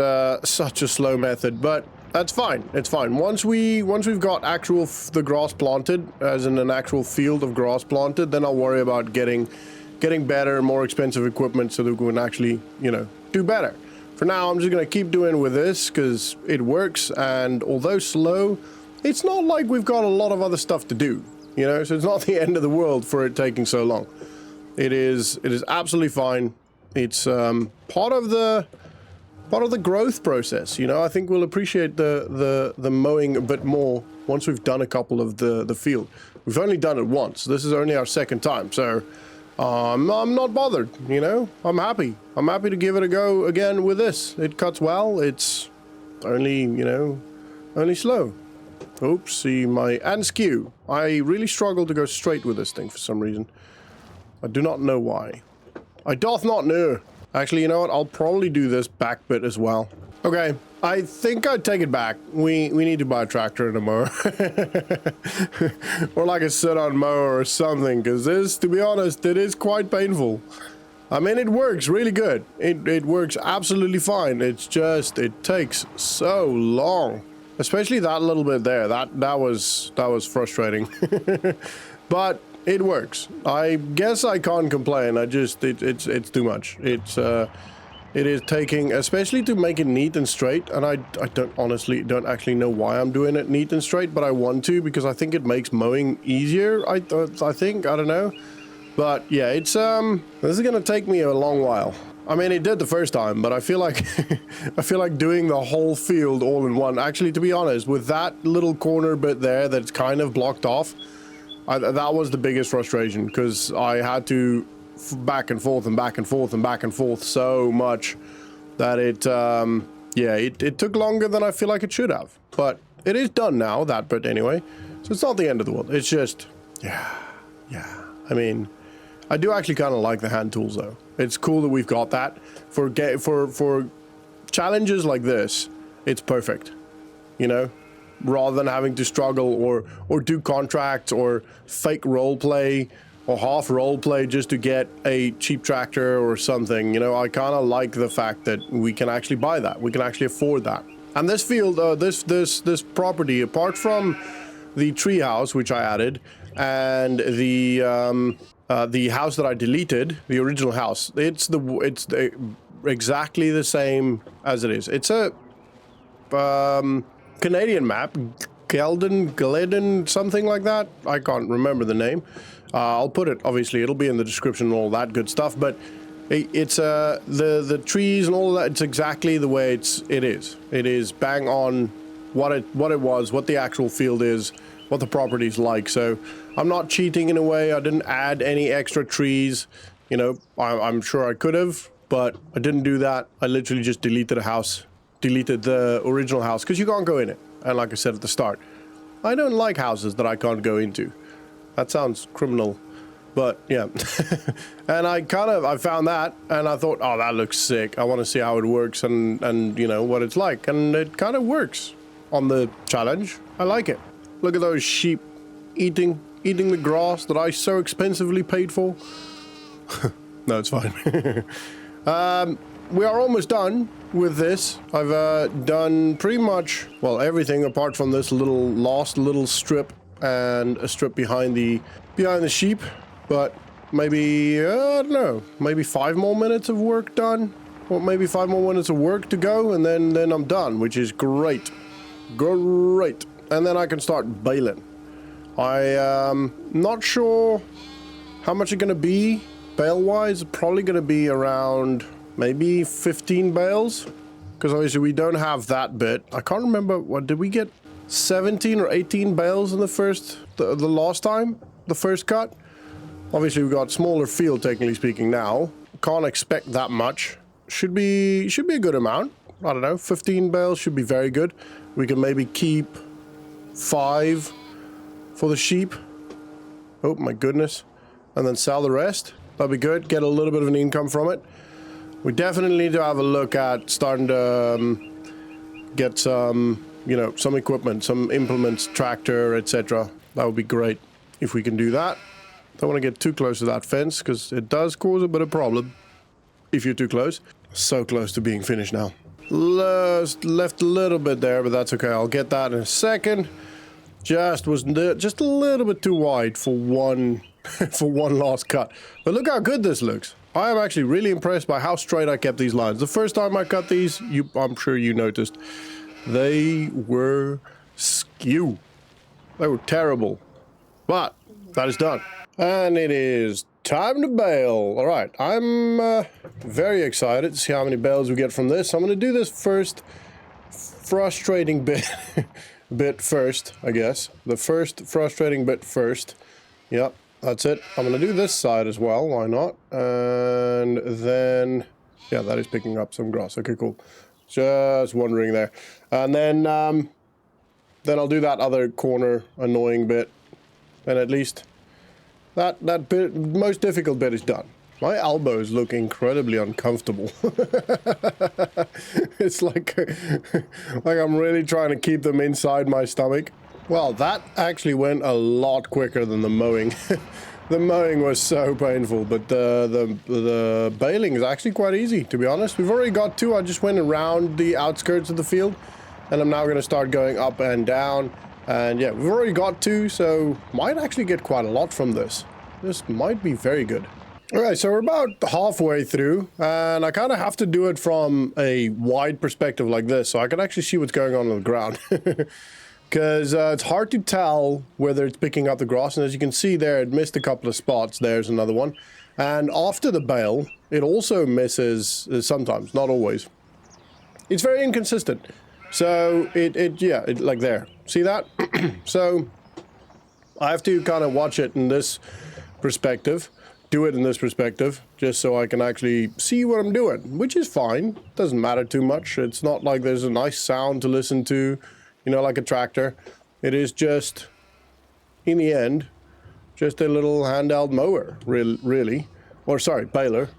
such a slow method, but that's fine. It's fine. Once we've got the grass planted, as in an actual field of grass planted, then I'll worry about getting better, more expensive equipment so that we can actually, you know, do better. For now, I'm just gonna keep doing with this because it works, and although slow, it's not like we've got a lot of other stuff to do, you know, so it's not the end of the world for it taking so long. It is absolutely fine. It's part of the growth process, you know. I think we'll appreciate the mowing a bit more once we've done a couple of the field. We've only done it once. This is only our second time, so I'm not bothered, you know. I'm happy to give it a go again with this. It cuts well. It's only, you know, only slow. Oopsie, and skew. I really struggle to go straight with this thing for some reason. I do not know why. I doth not know. Actually, you know what? I'll probably do this back bit as well. Okay, I think I'd take it back. We need to buy a tractor and a mower. Or like a sit-on mower or something, because this, to be honest, it is quite painful. I mean, it works really good. It works absolutely fine. It's just, it takes so long. Especially that little bit there. That was frustrating. But it works. I guess I can't complain. It's too much. It is taking, especially to make it neat and straight, and I don't actually know why I'm doing it neat and straight, but I want to because I think it makes mowing easier. I think, I don't know. But yeah, it's this is gonna take me a long while. I mean, it did the first time, but I feel like doing the whole field all in one. Actually, to be honest, with that little corner bit there that's kind of blocked off, that was the biggest frustration, because I had to back and forth and back and forth and back and forth so much that it took longer than I feel like it should have. But it is done now, that bit anyway, so it's not the end of the world. It's just, yeah. I mean, I do actually kind of like the hand tools though. It's cool that we've got that for challenges like this. It's perfect, you know, rather than having to struggle or do contracts or fake role play or half role play just to get a cheap tractor or something. You know, I kind of like the fact that we can actually buy that. We can actually afford that. And this field, this property, apart from the tree house which I added and the house that I deleted, the original house, it's exactly the same as it is. It's a Canadian map, Glidden, something like that. I can't remember the name. I'll put it, obviously, it'll be in the description and all that good stuff, but it's the trees and all of that, it's exactly the way it is. It is bang on what it was, what the actual field is, what the property's like. So I'm not cheating in a way. I didn't add any extra trees. You know, I'm sure I could have, but I didn't do that. I literally just deleted a house, deleted the original house, because you can't go in it. And like I said at the start, I don't like houses that I can't go into. That sounds criminal. But yeah, and I found that and I thought, oh, that looks sick. I want to see how it works and you know what it's like, and it kind of works on the challenge. I like it. Look at those sheep eating the grass that I so expensively paid for. No, it's fine. We are almost done with this. I've done pretty much, well, everything apart from this last little strip and a strip behind the sheep. But maybe, I don't know, maybe 5 more minutes of work done. Or maybe 5 more minutes of work to go, and then I'm done, which is great. Great. And then I can start baling. I'm not sure how much it's going to be bale-wise. Probably going to be around maybe 15 bales. Because obviously we don't have that bit. I can't remember, what did we get? 17 or 18 bales in the last time? The first cut? Obviously, we've got smaller field, technically speaking, now. Can't expect that much. Should be a good amount. I don't know, 15 bales should be very good. We can maybe keep 5 for the sheep. Oh, my goodness. And then sell the rest. That'd be good. Get a little bit of an income from it. We definitely need to have a look at starting to get some, you know, some equipment, some implements, tractor, etc. That would be great if we can do that. Don't want to get too close to that fence because it does cause a bit of problem if you're too close. So close to being finished now. Left a little bit there, but that's okay. I'll get that in a second. Just a little bit too wide for one for one last cut. But look how good this looks. I am actually really impressed by how straight I kept these lines. The first time I cut these, I'm sure you noticed, they were skew. They were terrible. But that is done. And it is time to bale. All right, I'm very excited to see how many bales we get from this. I'm going to do this first frustrating bit first, I guess. The first frustrating bit first. Yep, that's it. I'm going to do this side as well. Why not? And then, yeah, that is picking up some grass. Okay, cool. Just wondering there. And then I'll do that other corner annoying bit. And at least that bit, most difficult bit is done. My elbows look incredibly uncomfortable. It's like I'm really trying to keep them inside my stomach. Well, that actually went a lot quicker than the mowing. The mowing was so painful, but the baling is actually quite easy, to be honest. We've already got 2. I just went around the outskirts of the field, and I'm now going to start going up and down. And yeah, we've already got 2, so might actually get quite a lot from this. This might be very good. All right, so we're about halfway through, and I kind of have to do it from a wide perspective like this, so I can actually see what's going on the ground. Because it's hard to tell whether it's picking up the grass, and as you can see there, it missed a couple of spots. There's another one. And after the bale, it also misses sometimes, not always. It's very inconsistent. So it like there. See that? So I have to kind of watch it in this perspective, do it in this perspective, just so I can actually see what I'm doing, which is fine. Doesn't matter too much. It's not like there's a nice sound to listen to, you know, like a tractor. It is just, in the end, just a little handheld mower, really. Or sorry, baler.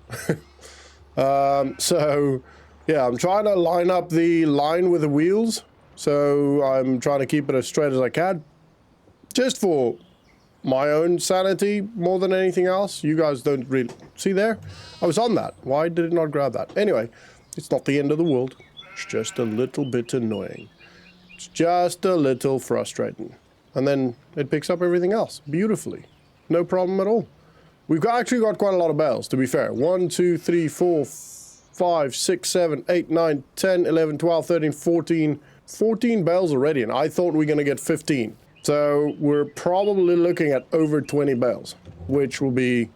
So yeah, I'm trying to line up the line with the wheels. So I'm trying to keep it as straight as I can. Just for my own sanity more than anything else. You guys don't really... See there? I was on that. Why did it not grab that? Anyway, it's not the end of the world. It's just a little bit annoying. It's just a little frustrating. And then it picks up everything else beautifully. No problem at all. We've actually got quite a lot of bales, to be fair. 1, 2, 3, 4, 5, 6, 7, 8, 9, 10, 11, 12, 13, 14... 14 bales already, and I thought we were going to get 15. So we're probably looking at over 20 bales, which will be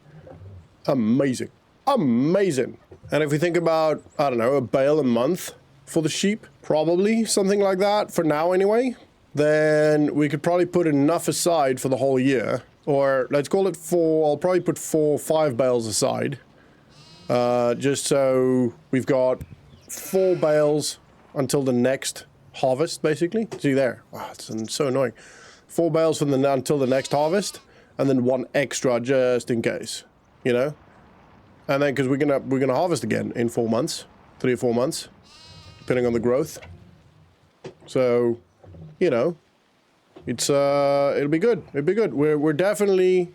amazing. Amazing. And if we think about, I don't know, a bale a month for the sheep, probably something like that for now anyway, then we could probably put enough aside for the whole year. Or let's call it 4, I'll probably put 4 or 5 bales aside. Just so we've got 4 bales until the next harvest, basically. See there. Wow, it's so annoying. 4 bales from until the next harvest, and then one extra just in case, you know? And then, because we're gonna harvest again in 4 months, 3 or 4 months, depending on the growth. So, you know, it's it'll be good. It'll be good. We're definitely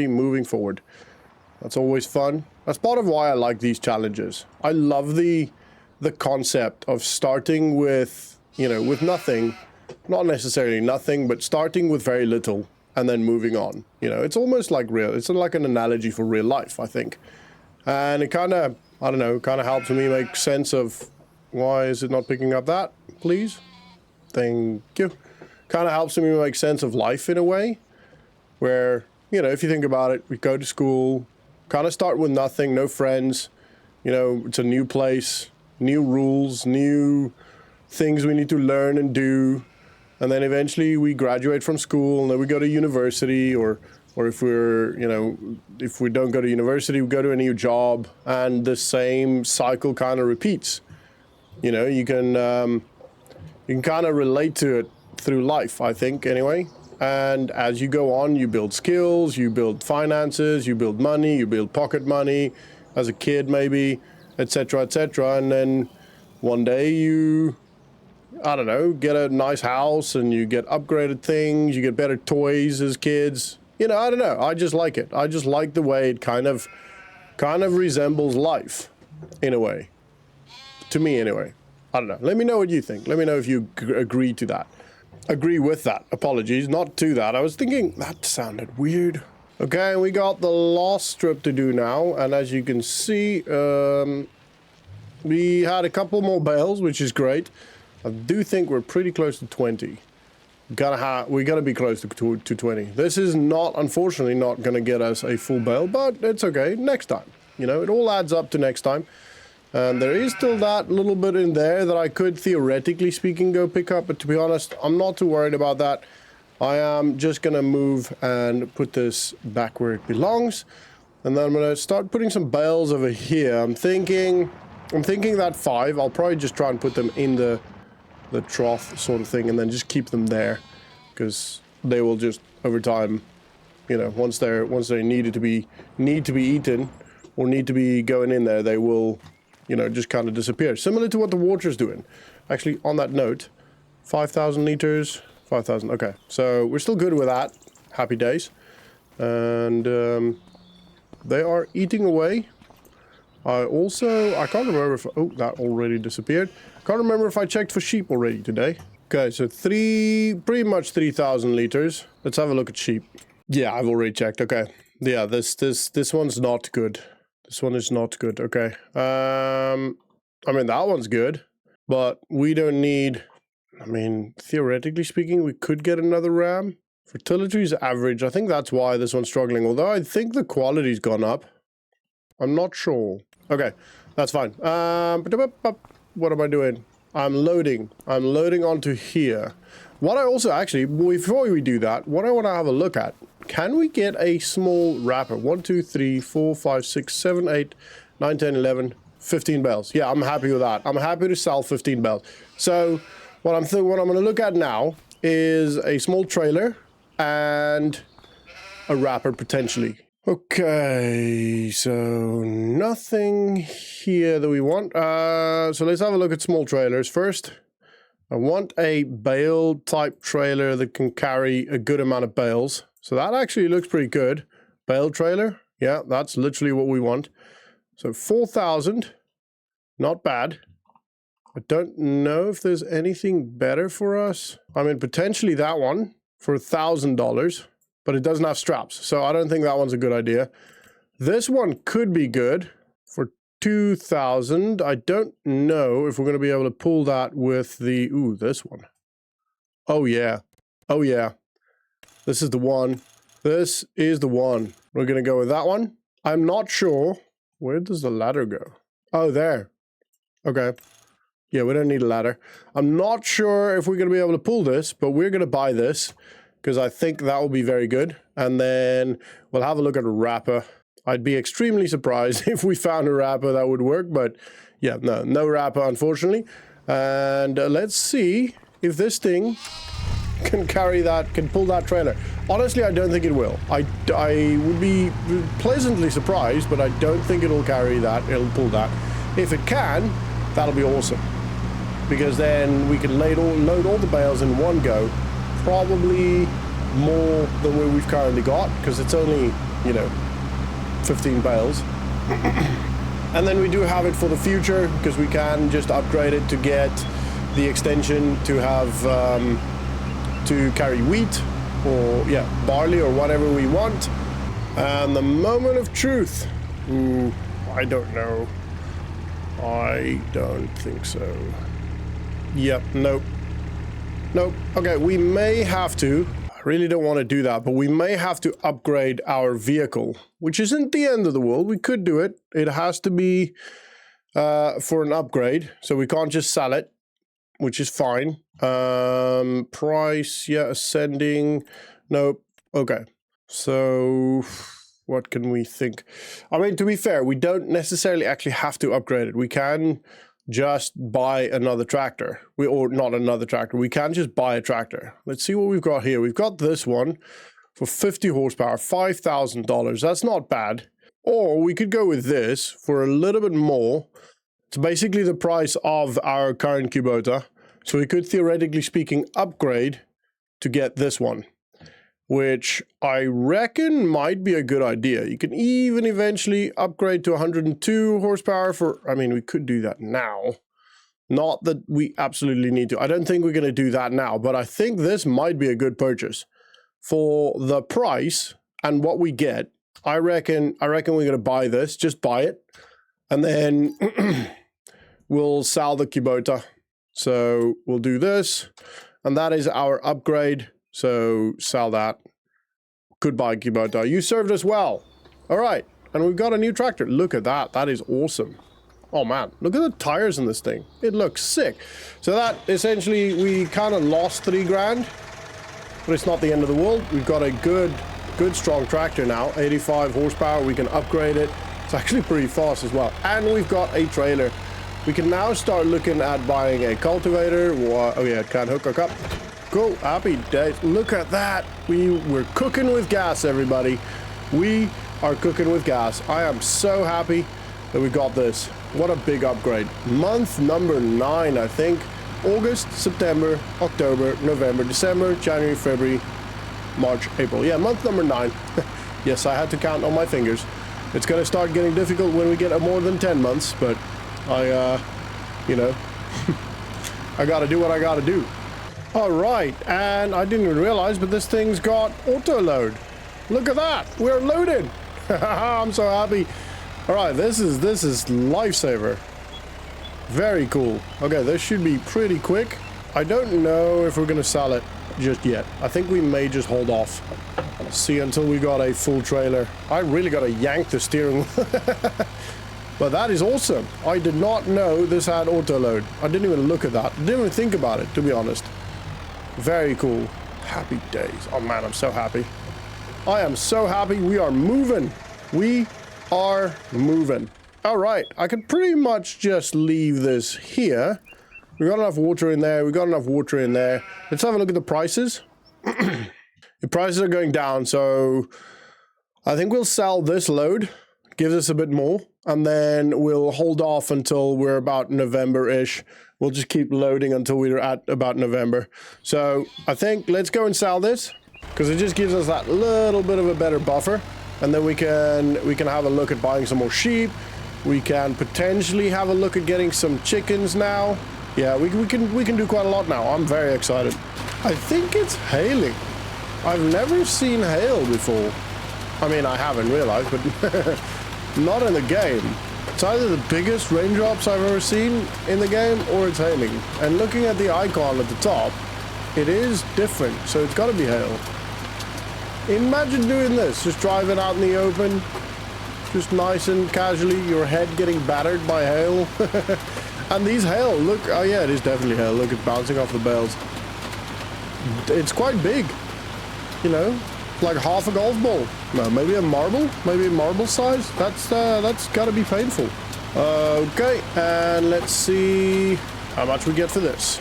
moving forward. That's always fun. That's part of why I like these challenges. I love the concept of starting with, you know, with nothing, not necessarily nothing, but starting with very little and then moving on. You know, it's almost like it's like an analogy for real life, I think. And it kind of, I don't know, kind of helps me make sense of why is it not picking up that, please? Thank you. Kind of helps me make sense of life in a way where, you know, if you think about it, we go to school, kind of start with nothing, no friends, you know, it's a new place, new rules, new things we need to learn and do. And then eventually we graduate from school and then we go to university, or if we're, you know, if we don't go to university, we go to a new job, and the same cycle kind of repeats. You know, you can kind of relate to it through life, I think, anyway. And as you go on, you build skills, you build finances, you build money, you build pocket money as a kid maybe, etc., etc. And then one day you, I don't know, get a nice house and you get upgraded things, you get better toys as kids. You know, I don't know. I just like it. I just like the way it kind of resembles life in a way. To me, anyway. I don't know. Let me know what you think. Let me know if you agree to that. Agree with that. Apologies, not to that. I was thinking that sounded weird. Okay, we got the last strip to do now, and as you can see, we had a couple more bales, which is great. I do think we're pretty close to 20. We gotta be close to 20. This is not, unfortunately, not gonna get us a full bale, but it's okay. Next time, you know, it all adds up to next time. And there is still that little bit in there that I could, theoretically speaking, go pick up. But to be honest, I'm not too worried about that. I am just going to move and put this back where it belongs. And then I'm going to start putting some bales over here. I'm thinking that 5. I'll probably just try and put them in the trough sort of thing and then just keep them there. Because they will just, over time, you know, once they need to be eaten or need to be going in there, they will, you know, just kind of disappear. Similar to what the water's doing. Actually, on that note, 5,000 liters, 5,000. Okay, so we're still good with that. Happy days. And they are eating away. I can't remember if, oh, that already disappeared. Can't remember if I checked for sheep already today. Okay, so pretty much 3,000 liters. Let's have a look at sheep. Yeah, I've already checked. Okay. Yeah, this one's not good. This one is not good. Okay. I mean, that one's good, but we don't need, I mean, theoretically speaking, we could get another ram. Fertility is average. I think that's why this one's struggling, although I think the quality's gone up. I'm not sure. Okay, that's fine. What am I doing? I'm loading onto here. What I also, actually, before we do that, what I want to have a look at, can we get a small wrapper? 1, 2, 3, 4, 5, 6, 7, 8, 9, 10, 11, 15 bales. Yeah, I'm happy with that. I'm happy to sell 15 bales. So what I'm going to look at now is a small trailer and a wrapper potentially. Okay, so nothing here that we want. So let's have a look at small trailers first. I want a bale type trailer that can carry a good amount of bales. So that actually looks pretty good. Bale trailer. Yeah, that's literally what we want. So 4,000. Not bad. I don't know if there's anything better for us. I mean, potentially that one for $1,000, but it doesn't have straps. So I don't think that one's a good idea. This one could be good for 2,000. I don't know if we're going to be able to pull that with the, ooh, this one. Oh yeah. Oh yeah. This is the one. This is the one. We're going to go with that one. I'm not sure. Where does the ladder go? Oh, there. Okay. Yeah, we don't need a ladder. I'm not sure if we're going to be able to pull this, but we're going to buy this because I think that will be very good. And then we'll have a look at a wrapper. I'd be extremely surprised if we found a wrapper that would work, but yeah, no wrapper, unfortunately. And let's see if this thing can carry that, can pull that trailer. Honestly, I don't think it will. I would be pleasantly surprised, but I don't think it'll carry that. It'll pull that. If it can, that'll be awesome. Because then we can load all the bales in one go. Probably more than what we've currently got, because it's only, you know, 15 bales. And then we do have it for the future, because we can just upgrade it to get the extension to have to carry wheat or barley or whatever we want. And the moment of truth, I don't know. I don't think so. Yep, nope. Okay, we may have to, I really don't want to do that, but we may have to upgrade our vehicle, which isn't the end of the world. We could do it. It has to be for an upgrade, so we can't just sell it, which is fine. Price, ascending. Nope. Okay. So what can we think? I mean, to be fair, we don't necessarily actually have to upgrade it. We can just buy another tractor. Or not another tractor. We can just buy a tractor. Let's see what we've got here. We've got this one for 50 horsepower, $5,000. That's not bad. Or we could go with this for a little bit more. It's basically the price of our current Kubota. So we could, theoretically speaking, upgrade to get this one, which I reckon might be a good idea. You can even eventually upgrade to 102 horsepower for, I mean, we could do that now. Not that we absolutely need to. I don't think we're going to do that now, but I think this might be a good purchase. For the price and what we get, I reckon we're going to buy this, just buy it, and then we'll sell the Kubota. So we'll do this, and that is our upgrade. So sell that. Goodbye, Kubota. You served us well. All right, and we've got a new tractor. Look at that. That is awesome. Oh man, look at the tires in this thing. It looks sick. So that essentially, we kind of lost 3 grand, but it's not the end of the world. We've got a good strong tractor now, 85 horsepower. We can upgrade it. It's actually pretty fast as well. And we've got a trailer. We can now start looking at buying a cultivator. Oh yeah, it can't hook up. Cool, happy days. Look at that. We're cooking with gas, everybody. We are cooking with gas. I am so happy that we got this. What a big upgrade. Month number 9, I think. August, September, October, November, December, January, February, March, April. Yeah, month number 9. Yes, I had to count on my fingers. It's going to start getting difficult when we get more than 10 months, but you know, I got to do what I got to do. All right, and I didn't even realize, but this thing's got auto load. Look at that, we're loaded. I'm so happy. All right, this is lifesaver. Very cool. Okay, this should be pretty quick. I don't know if we're gonna sell it just yet. I think we may just hold off. See until we got a full trailer. I really gotta yank the steering wheel. But that is awesome. I did not know this had auto load. I didn't even look at that. Didn't even think about it, to be honest. Very cool. Happy days. Oh man, I'm so happy. I am so happy. We are moving. We are moving. All right, I could pretty much just leave this here. We got enough water in there. We got enough water in there. Let's have a look at the prices. The prices are going down, so I think we'll sell this load. Gives us a bit more, and then we'll hold off until we're about November-ish. We'll just keep loading until we're at about November. So I think let's go and sell this, because it just gives us that little bit of a better buffer, and then we can have a look at buying some more sheep. We can potentially have a look at getting some chickens now. Yeah, we can do quite a lot now. I'm very excited. I think it's hailing. I've never seen hail before. I mean, I haven't realized, but not in the game. It's either the biggest raindrops I've ever seen in the game, or it's hailing. And looking at the icon at the top, it is different, so it's got to be hail. Imagine doing this, just driving out in the open, just nice and casually, your head getting battered by hail. And these hail, look, oh yeah, it is definitely hail. Look, it's bouncing off the bales. It's quite big, you know, like half a golf ball. No, maybe a marble size. That's gotta be painful. Okay, and let's see how much we get for this.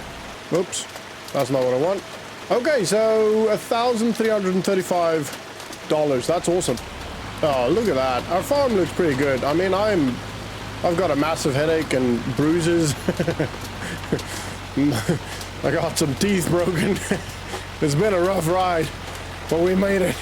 Oops, that's not what I want. Okay, so $1,335. That's awesome. Oh, look at that. Our farm looks pretty good. I mean, I've got a massive headache and bruises. I got some teeth broken. It's been a rough ride, but we made it.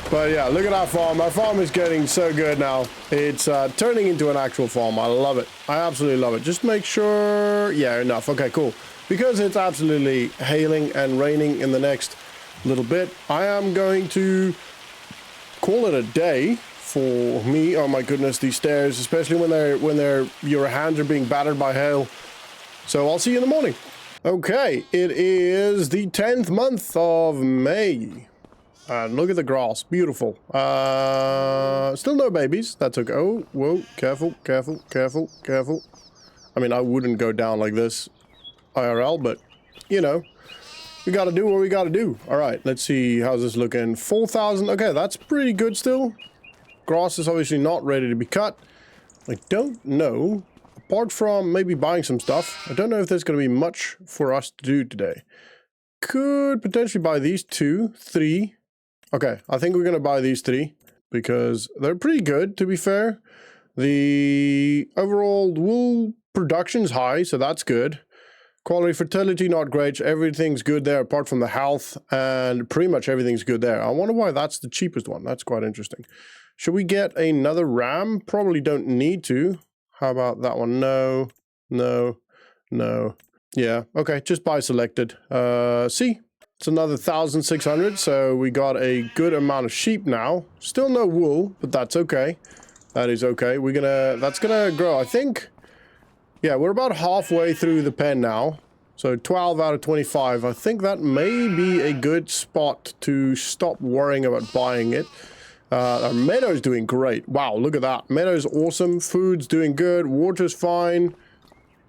But yeah, look at our farm. Our farm is getting so good now. It's turning into an actual farm. I love it. I absolutely love it. Just make sure... Yeah, enough. Okay, cool. Because it's absolutely hailing and raining in the next little bit, I am going to call it a day for me. Oh my goodness, these stairs, especially when your hands are being battered by hail. So I'll see you in the morning. Okay, it is the 10th month of May. And look at the grass, beautiful. Still no babies, that's okay. Oh, whoa, careful, careful, careful, careful. I mean, I wouldn't go down like this IRL, but, you know, we gotta do what we gotta do. All right, let's see, how's this looking? 4,000, okay, that's pretty good still. Grass is obviously not ready to be cut. I don't know, apart from maybe buying some stuff, I don't know if there's gonna be much for us to do today. Could potentially buy these 2, 3. Okay, I think we're going to buy these 3 because they're pretty good, to be fair. The overall wool production's high, so that's good. Quality, fertility, not great. Everything's good there apart from the health, and pretty much everything's good there. I wonder why that's the cheapest one. That's quite interesting. Should we get another ram? Probably don't need to. How about that one? No, no, no. Yeah, okay, just buy selected. See? It's another 1,600, so we got a good amount of sheep now. Still no wool, but that's okay. That is okay. That's gonna grow. I think, yeah, we're about halfway through the pen now. So 12 out of 25. I think that may be a good spot to stop worrying about buying it. Our meadow's doing great. Wow, look at that. Meadow's awesome. Food's doing good. Water's fine.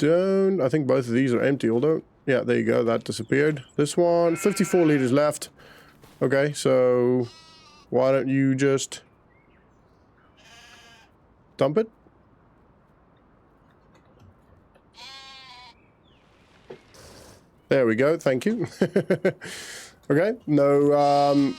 I think both of these are empty, although... Yeah, there you go. That disappeared. This one, 54 liters left. Okay, so why don't you just dump it? There we go. Thank you. Okay, no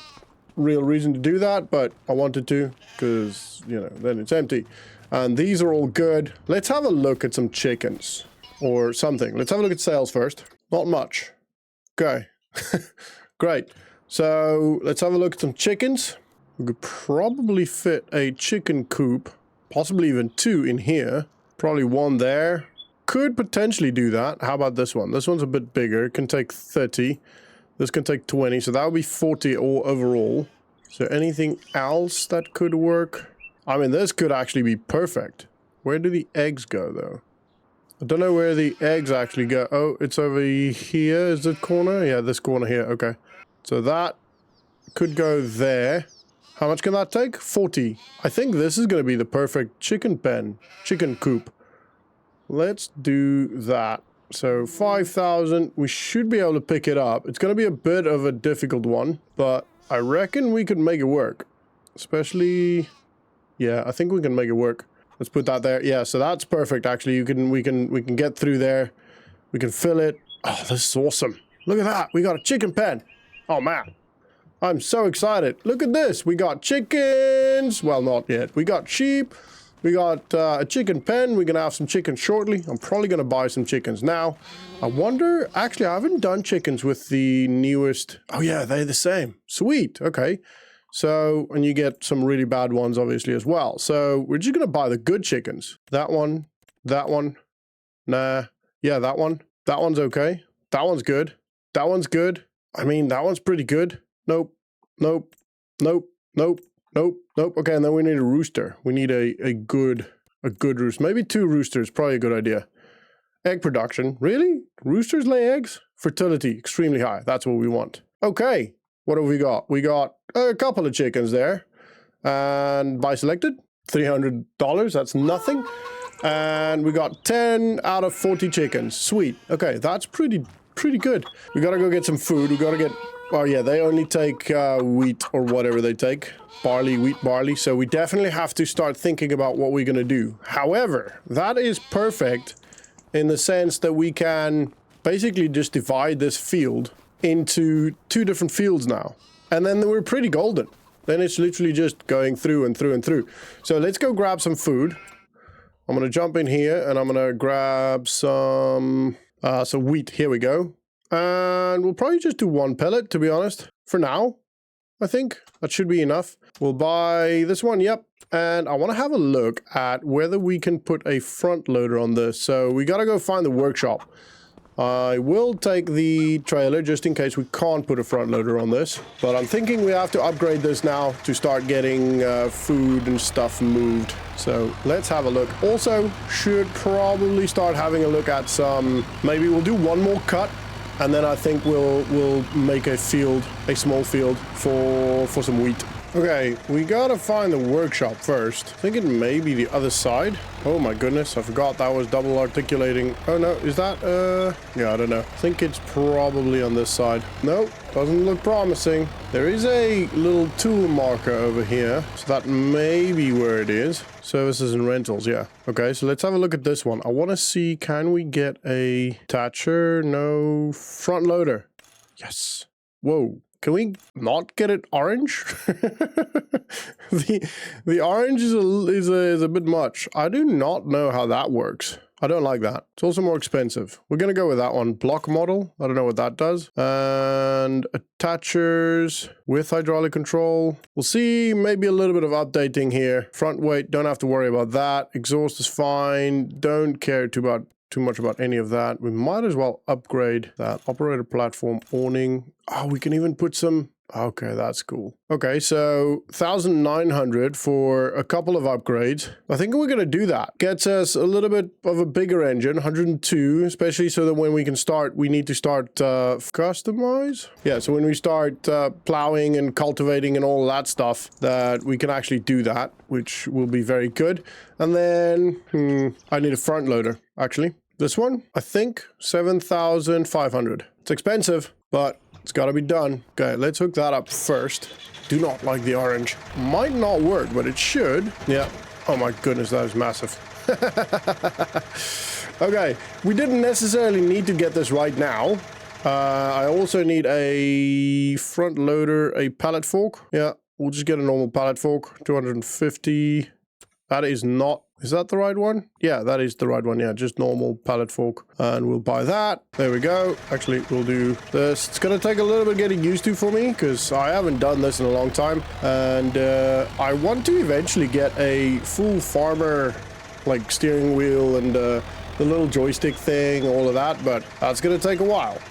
real reason to do that, but I wanted to because, you know, then it's empty. And these are all good. Let's have a look at some chickens or something. Let's have a look at sales first. Not much. Okay. Great. So let's have a look at some chickens. We could probably fit a chicken coop, possibly even 2 in here. Probably 1 there. Could potentially do that. How about this one? This one's a bit bigger. It can take 30. This can take 20. So that would be 40 all overall. Is there anything else that could work? I mean, this could actually be perfect. Where do the eggs go, though? I don't know where the eggs actually go. Oh, it's over here. Is the corner? Yeah, this corner here. Okay. So that could go there. How much can that take? 40. I think this is going to be the perfect chicken pen. Chicken coop. Let's do that. So 5,000. We should be able to pick it up. It's going to be a bit of a difficult one, but I reckon we could make it work. Especially... Yeah, I think we can make it work. Let's put that there. Yeah, so that's perfect. Actually, we can get through there. We can fill it. Oh, this is awesome. Look at that. We got a chicken pen. Oh man, I'm so excited. Look at this. We got chickens. Well, not yet. We got sheep. We got a chicken pen. We're gonna have some chickens shortly. I'm probably gonna buy some chickens now. I wonder. Actually, I haven't done chickens with the newest. Oh yeah, they're the same. Sweet. Okay. So, and you get some really bad ones, obviously, as well. So, we're just going to buy the good chickens. That one. Nah. Yeah, that one. That one's okay. That one's good. That one's good. I mean, that one's pretty good. Nope. Nope. Nope. Nope. Nope. Nope. Okay, and then we need a rooster. We need a good rooster. Maybe 2 roosters. Probably a good idea. Egg production. Really? Roosters lay eggs? Fertility. Extremely high. That's what we want. Okay. What have we got? We got a couple of chickens there. And buy selected, $300. That's nothing. And we got 10 out of 40 chickens. Sweet. Okay, that's pretty good. We gotta go get some food. We gotta get... Oh yeah, they only take wheat or whatever they take. Barley, wheat, barley. So we definitely have to start thinking about what we're gonna do. However, that is perfect in the sense that we can basically just divide this field into 2 different fields now. And then we're pretty golden. Then it's literally just going through and through and through. So let's go grab some food. I'm going to jump in here and I'm going to grab some wheat. Here we go. And we'll probably just do 1 pellet, to be honest. For now, I think. That should be enough. We'll buy this one, yep. And I want to have a look at whether we can put a front loader on this. So we got to go find the workshop. I will take the trailer just in case we can't put a front loader on this. But I'm thinking we have to upgrade this now to start getting food and stuff moved. So let's have a look. Also, should probably start having a look at some... Maybe we'll do 1 more cut. And then I think we'll make a field, a small field for some wheat. Okay, we gotta find the workshop first. I think it may be the other side. Oh my goodness, I forgot that was double articulating. Oh no, is that, yeah, I don't know. I think it's probably on this side. Nope, doesn't look promising. There is a little tool marker over here, so that may be where it is. Services and rentals, yeah. Okay, so let's have a look at this one. I want to see, can we get a attacher? No. Front loader. Yes. Whoa. Can we not get it orange? the orange is a bit much. I do not know how that works. I don't like that. It's also more expensive. We're going to go with that one. Block model. I don't know what that does. And attachers with hydraulic control. We'll see maybe a little bit of updating here. Front weight, don't have to worry about that. Exhaust is fine. Don't care too much about any of that. We might as well upgrade that operator platform awning. Oh, we can even put some... Okay, that's cool. Okay, so 1,900 for a couple of upgrades. I think we're going to do that. Gets us a little bit of a bigger engine, 102, especially so that when we can start, we need to start customize. Yeah, so when we start plowing and cultivating and all that stuff, that we can actually do that, which will be very good. And then I need a front loader, actually. This one, I think 7,500. It's expensive, but it's got to be done. Okay, let's hook that up first. Do not like the orange. Might not work, but it should. Yeah. Oh my goodness, that is massive. Okay, we didn't necessarily need to get this right now. I also need a front loader, a pallet fork. Yeah, we'll just get a normal pallet fork. 250. That is not... Is that the right one? Yeah, that is the right one. Yeah, just normal pallet fork. And we'll buy that. There we go. Actually, we'll do this. It's going to take a little bit getting used to for me because I haven't done this in a long time. And I want to eventually get a full farmer, like steering wheel and the little joystick thing, all of that. But that's going to take a while.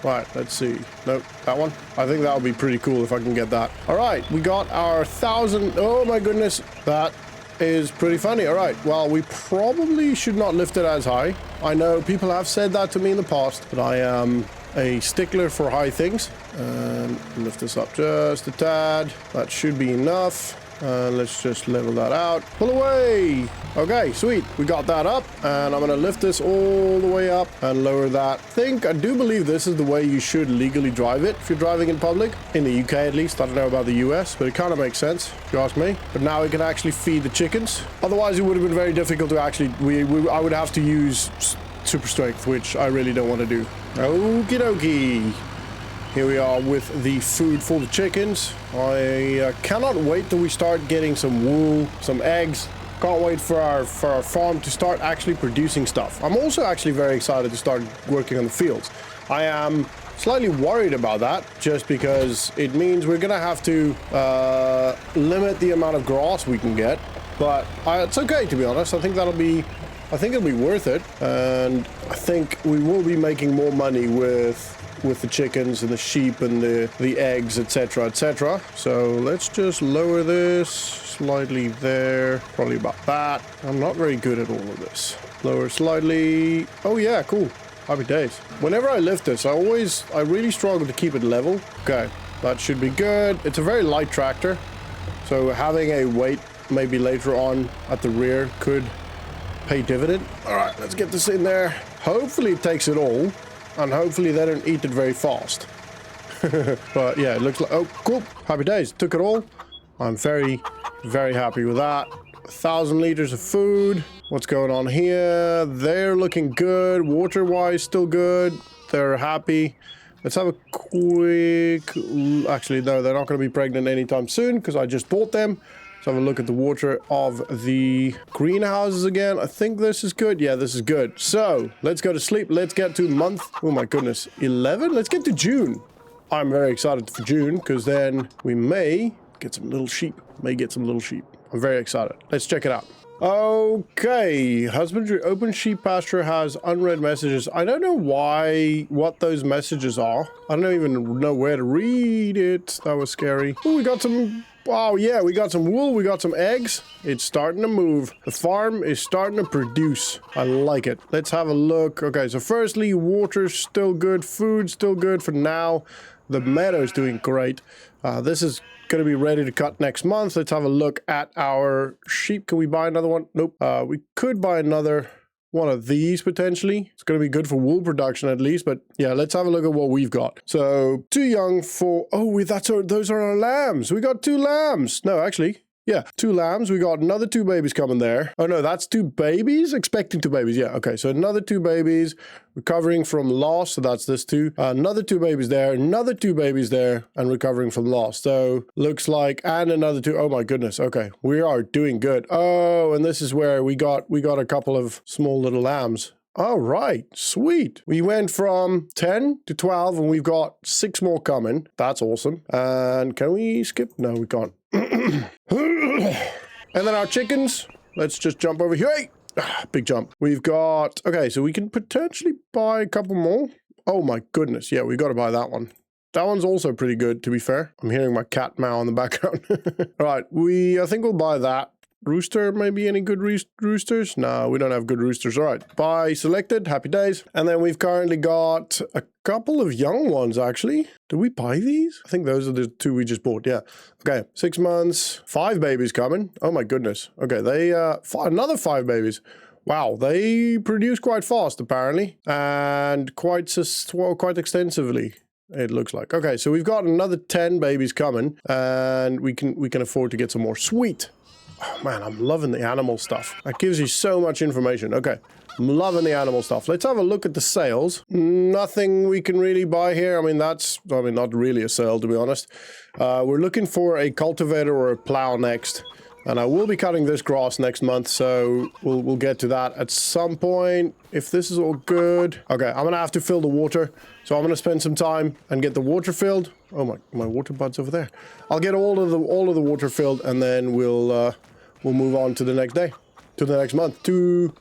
Right, let's see. Nope, that one. I think that would be pretty cool if I can get that. All right, we got our 1,000. Oh my goodness. That is pretty funny. All right, well, we probably should not lift it as high. I know people have said that to me in the past, but I am a stickler for high things. And lift this up just a tad. That should be enough. Let's just level that out. Pull away. Okay, sweet. We got that up, and I'm gonna lift this all the way up and lower that. I do believe this is the way you should legally drive it if you're driving in public. In the UK at least. I don't know about the US, but it kind of makes sense if you ask me. But now we can actually feed the chickens. Otherwise, it would have been very difficult to actually... I would have to use super strength, which I really don't want to do. Okie dokie. Here we are with the food for the chickens. I cannot wait till we start getting some wool, some eggs. Can't wait for our farm to start actually producing stuff. I'm also actually very excited to start working on the fields. I am slightly worried about that just because it means we're gonna have to limit the amount of grass we can get. But it's okay, to be honest. I think it'll be worth it. And I think we will be making more money with the chickens and the sheep and the eggs, etc., etc. So let's just lower this slightly there, probably about that. I'm not very good at all of this. Lower slightly. Oh yeah, cool. Happy days. Whenever I lift this, I really struggle to keep it level. Okay, that should be good. It's a very light tractor, so having a weight maybe later on at the rear could pay dividend. All right, let's get this in there. Hopefully it takes it all. And hopefully they don't eat it very fast. But yeah, it looks like... Oh, cool. Happy days. Took it all. I'm very, very happy with that. 1,000 liters of food. What's going on here? They're looking good. Water-wise, still good. They're happy. Let's have a quick... Actually, no, they're not going to be pregnant anytime soon because I just bought them. Let's have a look at the water of the greenhouses again. I think this is good. Yeah, this is good. So, let's go to sleep. Let's get to month... Oh my goodness. 11? Let's get to June. I'm very excited for June because then we may get some little sheep. I'm very excited. Let's check it out. Okay, husbandry open sheep pasture has unread messages. I don't know what those messages are. I don't even know where to read it. That was scary. Oh, we got some... Oh yeah, we got some wool, we got some eggs. It's starting to move. The farm is starting to produce. I like it. Let's have a look. Okay, so firstly, water's still good. Food's still good for now. The meadow's doing great. This is going to be ready to cut next month. Let's have a look at our sheep. Can we buy another one? Nope. We could buy another one of these potentially. It's going to be good for wool production at least, but yeah, let's have a look at what we've got. So too young for... Oh, those are our lambs. We got 2 lambs. No, actually... Yeah, 2 lambs. We got another 2 babies coming there. Oh no, that's 2 babies? Expecting 2 babies. Yeah, okay. So another 2 babies recovering from loss. So that's this 2. Another 2 babies there. Another 2 babies there and recovering from loss. So looks like, and another 2. Oh my goodness. Okay, we are doing good. Oh, and this is where we got a couple of small little lambs. All right, sweet. We went from 10 to 12 and we've got 6 more coming. That's awesome. And can we skip? No, we can't. And then our chickens. Let's just jump over here. Hey! Big jump. We've got... Okay, so we can potentially buy a couple more. Oh my goodness. Yeah, we got to buy that one. That one's also pretty good, to be fair. I'm hearing my cat meow in the background. All right, I think we'll buy that. Rooster, maybe any good roosters? No, we don't have good roosters. All right, buy selected, happy days. And then we've currently got a couple of young ones, actually. Did we buy these? I think those are the 2 we just bought, yeah. Okay, 6 months, 5 babies coming. Oh my goodness. Okay, they, another 5 babies. Wow, they produce quite fast, apparently. And quite extensively. It looks like. Okay, so we've got another 10 babies coming. And we can afford to get some more. Sweet. Oh man, I'm loving the animal stuff. That gives you so much information. Okay, I'm loving the animal stuff. Let's have a look at the sales. Nothing we can really buy here. I mean, not really a sale, to be honest. We're looking for a cultivator or a plow next. And I will be cutting this grass next month, so we'll get to that at some point. If this is all good. Okay, I'm gonna have to fill the water. So I'm gonna spend some time and get the water filled. Oh my water bud's over there. I'll get all of the water filled and then we'll move on to the next day. To the next month. To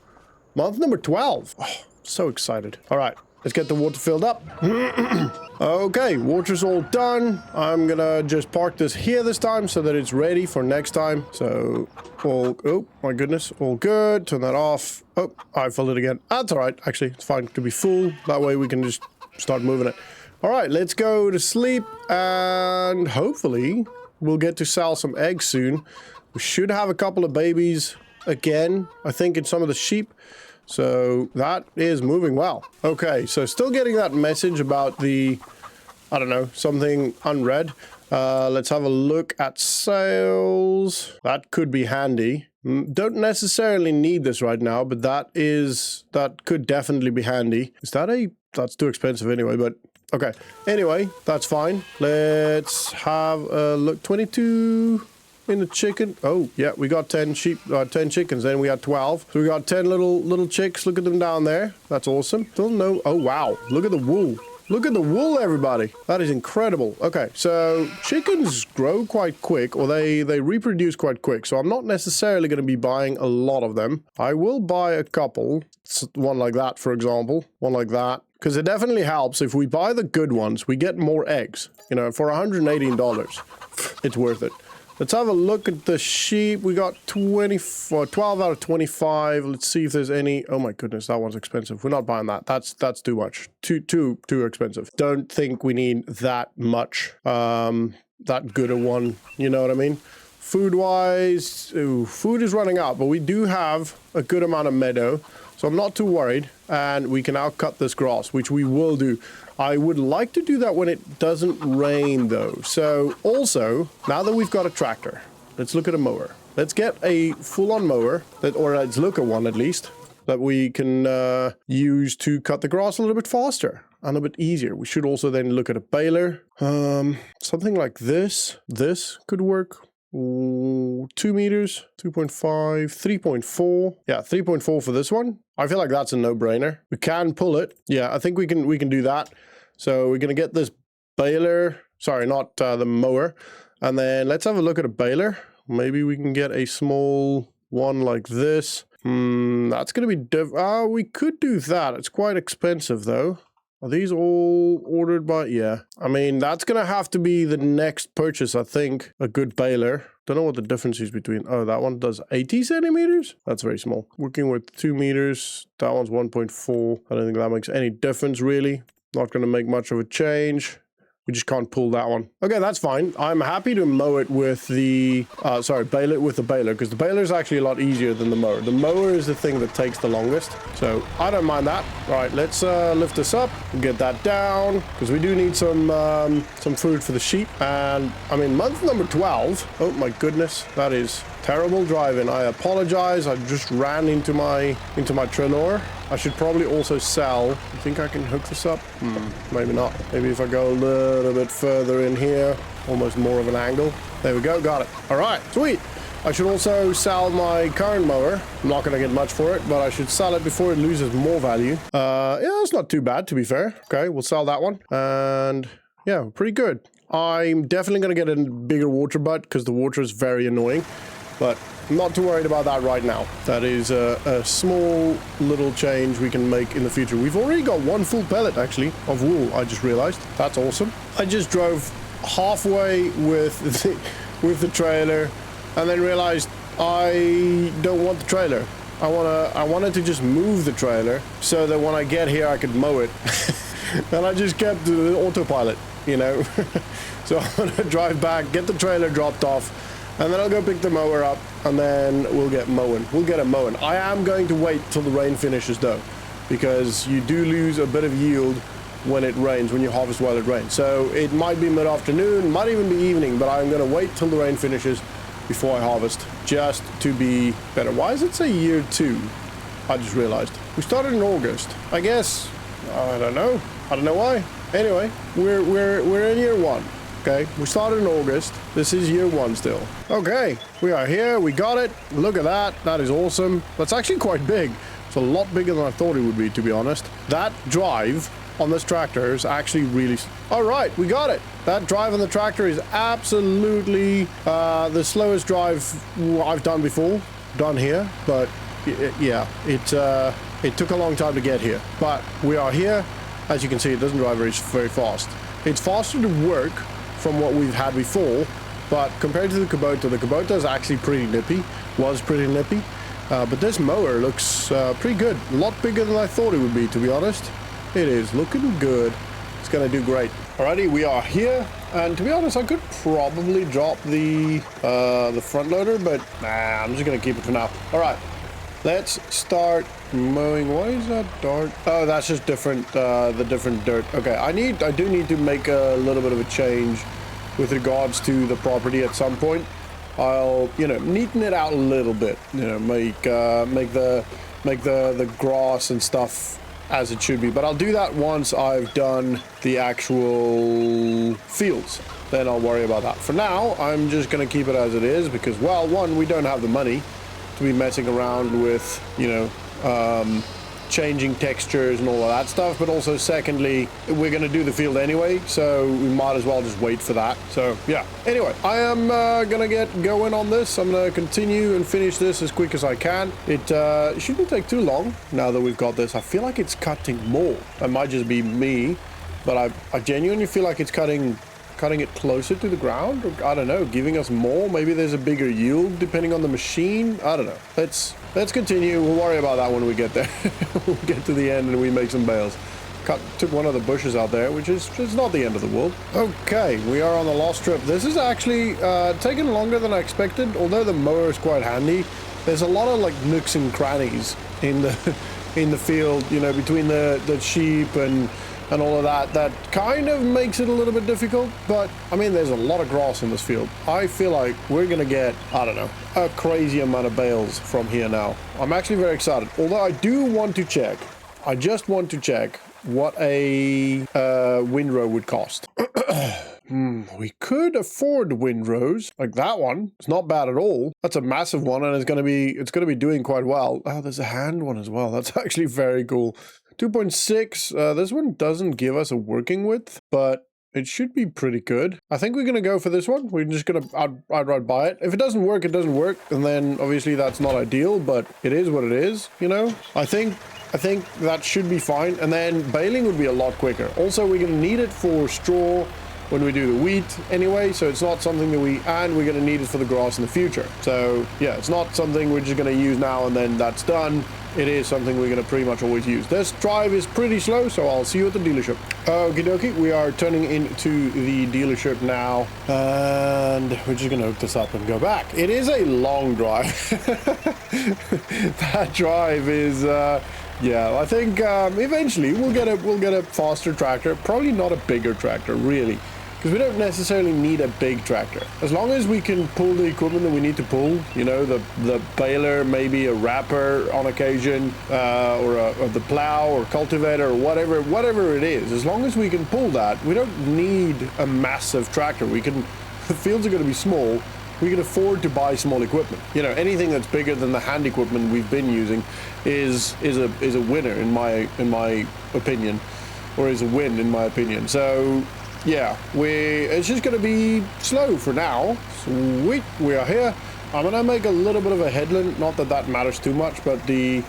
month number 12. Oh, so excited. All right, let's get the water filled up. Okay, water's all done. I'm gonna just park this here this time so that it's ready for next time. So, oh my goodness, all good. Turn that off. Oh, I filled it again. That's all right, actually, it's fine to be full. That way we can just start moving it. All right, let's go to sleep and hopefully we'll get to sell some eggs soon. We should have a couple of babies again, I think, in some of the sheep. So that is moving well. Okay, so still getting that message about the, I don't know, something unread. Let's have a look at sales. That could be handy. Don't necessarily need this right now, but that could definitely be handy. That's too expensive anyway, but okay. Anyway, that's fine. Let's have a look. 22... in the chicken. Oh, yeah, we got 10 sheep, 10 chickens, then we had 12. So we got 10 little chicks. Look at them down there. That's awesome. Still no... Oh, wow. Look at the wool. Look at the wool, everybody. That is incredible. Okay, so chickens grow quite quick, or they reproduce quite quick. So I'm not necessarily going to be buying a lot of them. I will buy a couple. One like that, for example. One like that. Because it definitely helps. If we buy the good ones, we get more eggs. You know, for $118. It's worth it. Let's have a look at the sheep. We got 12 out of 25. Let's see if there's any... Oh my goodness, that one's expensive. We're not buying that. That's too much. Too expensive. Don't think we need that much. That good a one. You know what I mean? Food-wise, food is running out, but we do have a good amount of meadow. So I'm not too worried. And we can now cut this grass, which we will do. I would like to do that when it doesn't rain, though. So, also, now that we've got a tractor, let's look at a mower. Let's get a full-on mower, or let's look at one at least, that we can use to cut the grass a little bit faster. and a bit easier. We should also then look at a baler. Something like this. This could work. Ooh, 2 meters, 2.5, 3.4. Yeah, 3.4 for this one. I feel like that's a no-brainer. We can pull it. Yeah, I think we can do that. So we're gonna get this baler. Sorry, not the mower. And then let's have a look at a baler. Maybe we can get a small one like this. That's going to be we could do that. It's quite expensive though. Are these all ordered by? Yeah. I mean, that's going to have to be the next purchase, I think. A good baler. Don't know what the difference is between. Oh, that one does 80 centimeters? That's very small. Working with 2 meters. That one's 1.4. I don't think that makes any difference really. Not going to make much of a change. We just can't pull that one. Okay, that's fine. I'm happy to mow it with the, bale it with the baler, because the baler is actually a lot easier than the mower. The mower is the thing that takes the longest, so I don't mind that. All right, let's lift this up, get that down, because we do need some food for the sheep. And I mean, month number 12. Oh my goodness, that is terrible driving. I apologize. I just ran into my trailer. I should probably also sell. You think I can hook this up? Maybe not. Maybe if I go a little bit further in here, almost more of an angle. There we go. Got it. All right. Sweet. I should also sell my current mower. I'm not going to get much for it, but I should sell it before it loses more value. Yeah, it's not too bad, to be fair. Okay, we'll sell that one. And yeah, pretty good. I'm definitely going to get a bigger water butt because the water is very annoying. But I'm not too worried about that right now. That is a small little change we can make in the future. We've already got one full pallet, actually, of wool, I just realized. That's awesome. I just drove halfway with the trailer and then realized I don't want the trailer. I wanted to just move the trailer so that when I get here, I could mow it. And I just kept the autopilot, you know. So I'm going to drive back, get the trailer dropped off, and then I'll go pick the mower up, and then we'll get mowing. We'll get it mowing. I am going to wait till the rain finishes, though, because you do lose a bit of yield when it rains, when you harvest while it rains. So it might be mid-afternoon, might even be evening, but I'm going to wait till the rain finishes before I harvest, just to be better. Why does it say year 2? I just realized. We started in August. I guess, I don't know. I don't know why. Anyway, we're in year 1. Okay, we started in August. This is year 1 still. Okay, we are here. We got it. Look at that. That is awesome. That's actually quite big. It's a lot bigger than I thought it would be, to be honest. That drive on this tractor is actually really... All right, we got it. That drive on the tractor is absolutely the slowest drive I've done before. Done here, but yeah, it took a long time to get here. But we are here. As you can see, it doesn't drive very fast. It's faster to work from what we've had before, but compared to the Kubota is actually pretty nippy, was pretty nippy, but this mower looks pretty good. A lot bigger than I thought it would be, to be honest. It is looking good. It's gonna do great. Alrighty, we are here, and to be honest, I could probably drop the front loader, but nah, I'm just gonna keep it for now. Alright, let's start mowing. Why is that dark? Oh, that's just different, the different dirt. Okay, I do need to make a little bit of a change with regards to the property at some point. I'll, you know, neaten it out a little bit, you know, make the grass and stuff as it should be. But I'll do that once I've done the actual fields. Then I'll worry about that. For now, I'm just going to keep it as it is because, well, one, we don't have the money to be messing around with, you know, changing textures and all of that stuff, but also secondly, we're going to do the field anyway, so we might as well just wait for that. So yeah, anyway, I am gonna get going on this. I'm gonna continue and finish this as quick as I can. It shouldn't take too long now that we've got this. I feel like it's cutting more. That might just be me, but I genuinely feel like it's cutting it closer to the ground, or I don't know, giving us more. Maybe there's a bigger yield depending on the machine. I don't know. Let's continue. We'll worry about that when we get there. We'll get to the end and we make some bales. Took one of the bushes out there, which is just not the end of the world. Okay, we are on the last trip. This is actually taking longer than I expected, although the mower is quite handy. There's a lot of like nooks and crannies in the field, you know, between the sheep and all of that kind of makes it a little bit difficult. But I mean, there's a lot of grass in this field. I feel like we're gonna get, I don't know, a crazy amount of bales from here now. I'm actually very excited, although I do want to check, I just want to check what a windrow would cost. We could afford windrows like that one. It's not bad at all. That's a massive one, and it's gonna be doing quite well. Oh, there's a hand one as well. That's actually very cool. 2.6. This one doesn't give us a working width, but it should be pretty good. I think we're going to go for this one. We're just going to outright buy it. If it doesn't work, it doesn't work. And then obviously that's not ideal, but it is what it is, you know? I think that should be fine. And then baling would be a lot quicker. Also, we're going to need it for straw when we do the wheat anyway. So it's not something that we're going to need it for the grass in the future. So yeah, it's not something we're just going to use now and then that's done. It is something we're going to pretty much always use. This drive is pretty slow, so I'll see you at the dealership. Okie dokie, we are turning into the dealership now, and we're just going to hook this up and go back. It is a long drive. That drive is, yeah, I think eventually we'll get a faster tractor, probably not a bigger tractor, really. Because we don't necessarily need a big tractor. As long as we can pull the equipment that we need to pull, you know, the baler, maybe a wrapper on occasion, or the plow or cultivator or whatever it is. As long as we can pull that, we don't need a massive tractor. The fields are going to be small. We can afford to buy small equipment. You know, anything that's bigger than the hand equipment we've been using is a winner in my opinion, or is a win in my opinion. So yeah, it's just going to be slow for now. Sweet, we are here. I'm going to make a little bit of a headland. Not that that matters too much, but it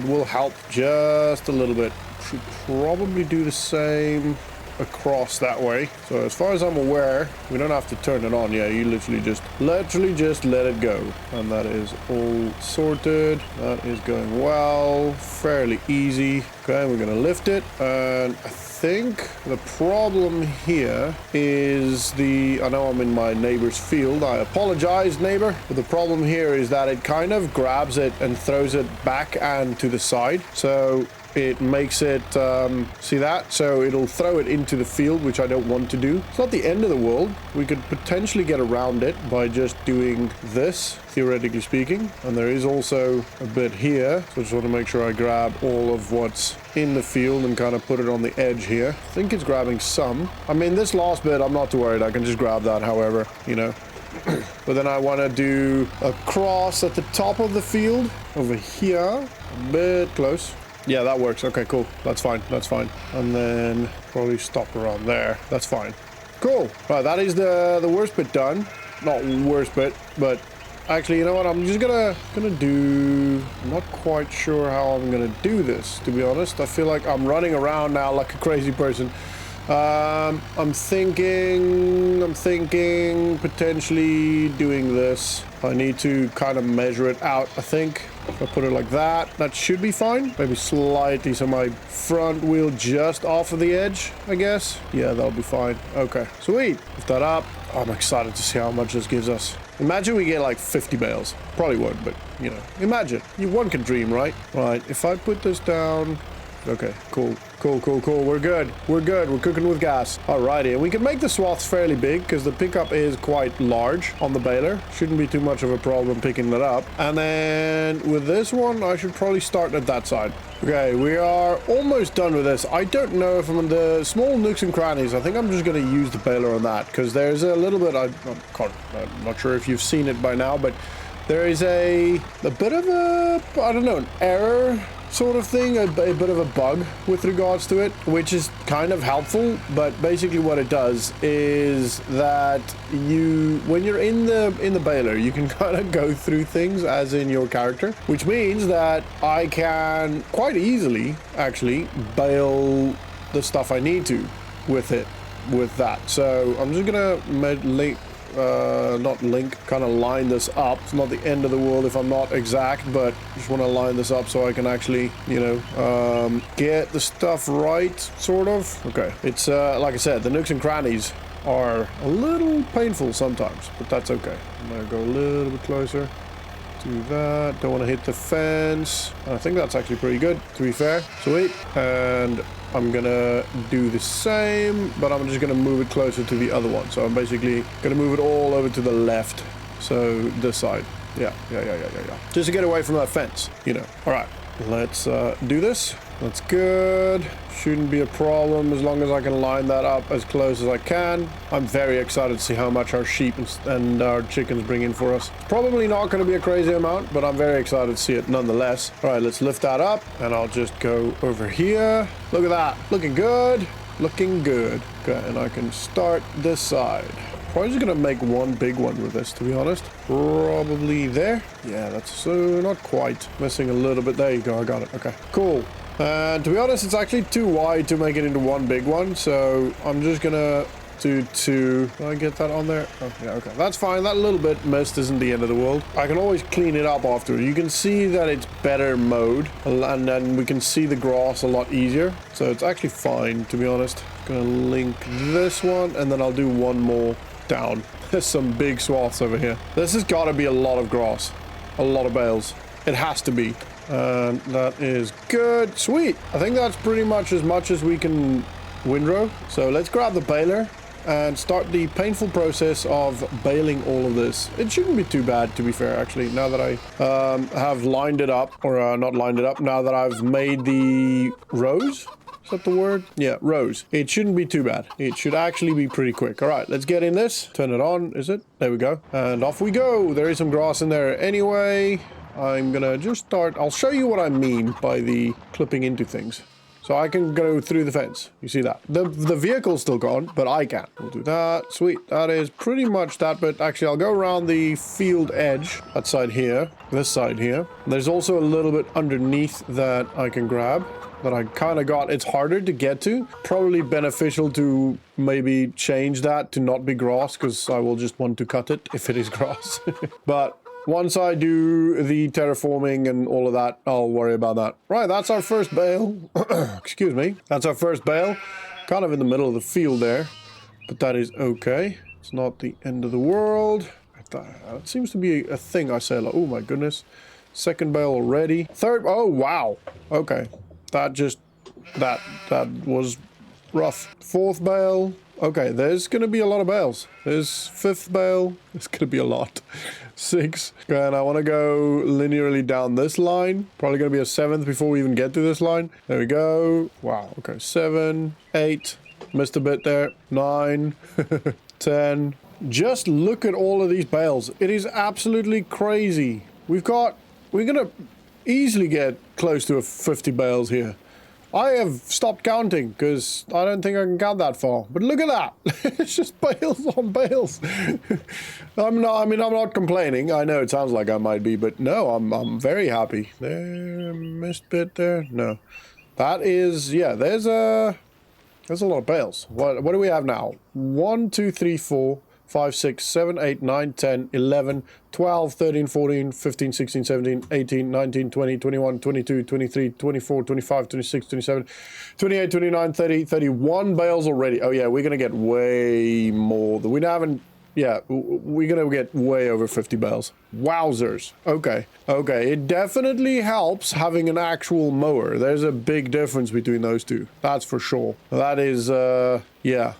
will help just a little bit. Should probably do the same across that way. So as far as I'm aware, we don't have to turn it on. Yeah, you literally just let it go. And that is all sorted. That is going well. Fairly easy. Okay, we're going to lift it. And I think the problem here is I know I'm in my neighbor's field. I apologize, neighbor. But the problem here is that it kind of grabs it and throws it back and to the side. So it makes it, see that? So it'll throw it into the field, which I don't want to do. It's not the end of the world. We could potentially get around it by just doing this, theoretically speaking. And there is also a bit here. So I just want to make sure I grab all of what's in the field and kind of put it on the edge here. I think it's grabbing some. I mean, this last bit, I'm not too worried. I can just grab that, however, you know. But then I want to do a cross at the top of the field over here. A bit close. Yeah, that works. Okay, cool. That's fine. That's fine. And then probably stop around there. That's fine. Cool. Right, that is the worst bit done. Not worst bit, but actually, you know what? I'm just gonna do... I'm not quite sure how I'm gonna do this, to be honest. I feel like I'm running around now like a crazy person. I'm thinking potentially doing this. I need to kind of measure it out, I think. If I put it like that, that should be fine. Maybe slightly, so my front wheel just off of the edge, I guess. Yeah, that'll be fine. Okay, sweet. Lift that up. Oh, I'm excited to see how much this gives us. Imagine we get like 50 bales. Probably won't, but, you know, imagine. One can dream, right? Right, if I put this down... Okay, cool. We're good. We're cooking with gas. Alrighty, and we can make the swaths fairly big because the pickup is quite large on the baler. Shouldn't be too much of a problem picking that up. And then with this one, I should probably start at that side. Okay, we are almost done with this. I don't know if I'm in the small nooks and crannies. I think I'm just going to use the baler on that because there's a little bit... I'm not sure if you've seen it by now, but there is a bit of a... I don't know, an error sort of thing, a bit of a bug with regards to it, which is kind of helpful. But basically what it does is that when you're in the baler, you can kind of go through things as in your character, which means that I can quite easily actually bale the stuff I need to with that. So I'm just gonna kind of line this up. It's not the end of the world if I'm not exact, but just want to line this up so I can actually, you know, get the stuff right, sort of. Okay, it's like I said, the nooks and crannies are a little painful sometimes, but that's okay. I'm gonna go a little bit closer to that. Don't want to hit the fence. I think that's actually pretty good, to be fair. Sweet. And I'm gonna do the same, but I'm just gonna move it closer to the other one. So I'm basically gonna move it all over to the left. So this side. Yeah. Just to get away from that fence, you know. All right, let's do this. That's good. Shouldn't be a problem as long as I can line that up as close as I can. I'm very excited to see how much our sheep and our chickens bring in for us. It's probably not going to be a crazy amount, but I'm very excited to see it nonetheless. All right, let's lift that up, and I'll just go over here. Look at that. Looking good. Looking good. Okay, and I can start this side. Probably just gonna make one big one with this, to be honest. Probably there. Yeah, that's so not quite. Missing a little bit. There you go. I got it. Okay, cool. And to be honest, it's actually too wide to make it into one big one. So I'm just gonna do two. Did I get that on there? Oh, yeah, okay. That's fine. That little bit missed isn't the end of the world. I can always clean it up after. You can see that it's better mowed, and then we can see the grass a lot easier. So it's actually fine, to be honest. Gonna link this one, and then I'll do one more down. There's some big swaths over here. This has got to be a lot of grass. A lot of bales. It has to be. And that is good. Sweet. I think that's pretty much as we can windrow. So let's grab the baler and start the painful process of baling all of this. It shouldn't be too bad, to be fair, actually, now that I have lined it up, or not lined it up, now that I've made the rows. Is that the word? Yeah, rows. It shouldn't be too bad. It should actually be pretty quick. All right, let's get in this. Turn it on, is it? There we go. And off we go. There is some grass in there anyway. I'm gonna just start. I'll show you what I mean by the clipping into things. So I can go through the fence. You see that? The vehicle's still gone, but I can't. We'll do that. Sweet. That is pretty much that, but actually I'll go around the field edge. That side here. This side here. There's also a little bit underneath that I can grab. That I kind of got. It's harder to get to. Probably beneficial to maybe change that to not be grass, because I will just want to cut it if it is grass. But once I do the terraforming and all of that, I'll worry about that. Right, that's our first bale. Excuse me. That's our first bale. Kind of in the middle of the field there. But that is okay. It's not the end of the world. That seems to be a thing I say. Like, oh my goodness. Second bale already. Third. Oh, wow. Okay. That was rough. Fourth bale. Okay, there's going to be a lot of bales. There's fifth bale. It's going to be a lot. 6. And I want to go linearly down this line. Probably going to be a 7th before we even get to this line. There we go. Wow. Okay, 7, 8. Missed a bit there. 9, 10. Just look at all of these bales. It is absolutely crazy. We're going to easily get close to 50 bales here. I have stopped counting because I don't think I can count that far. But look at that. It's just bales on bales. I'm not complaining. I know it sounds like I might be, but no, I'm very happy. There, missed bit there. No. That is, yeah, there's a lot of bales. What do we have now? 1, 2, 3, 4, 5, 6, 7, 8, 9, 10, 11, 12, 13, 14, 15, 16, 17, 18, 19, 20, 21, 22, 23, 24, 25, 26, 27, 28, 29, 30, 31 bales already. Oh yeah, we're going to get way more. We haven't, yeah, we're going to get way over 50 bales. Wowzers. Okay. Okay, it definitely helps having an actual mower. There's a big difference between those two. That's for sure. That is, yeah.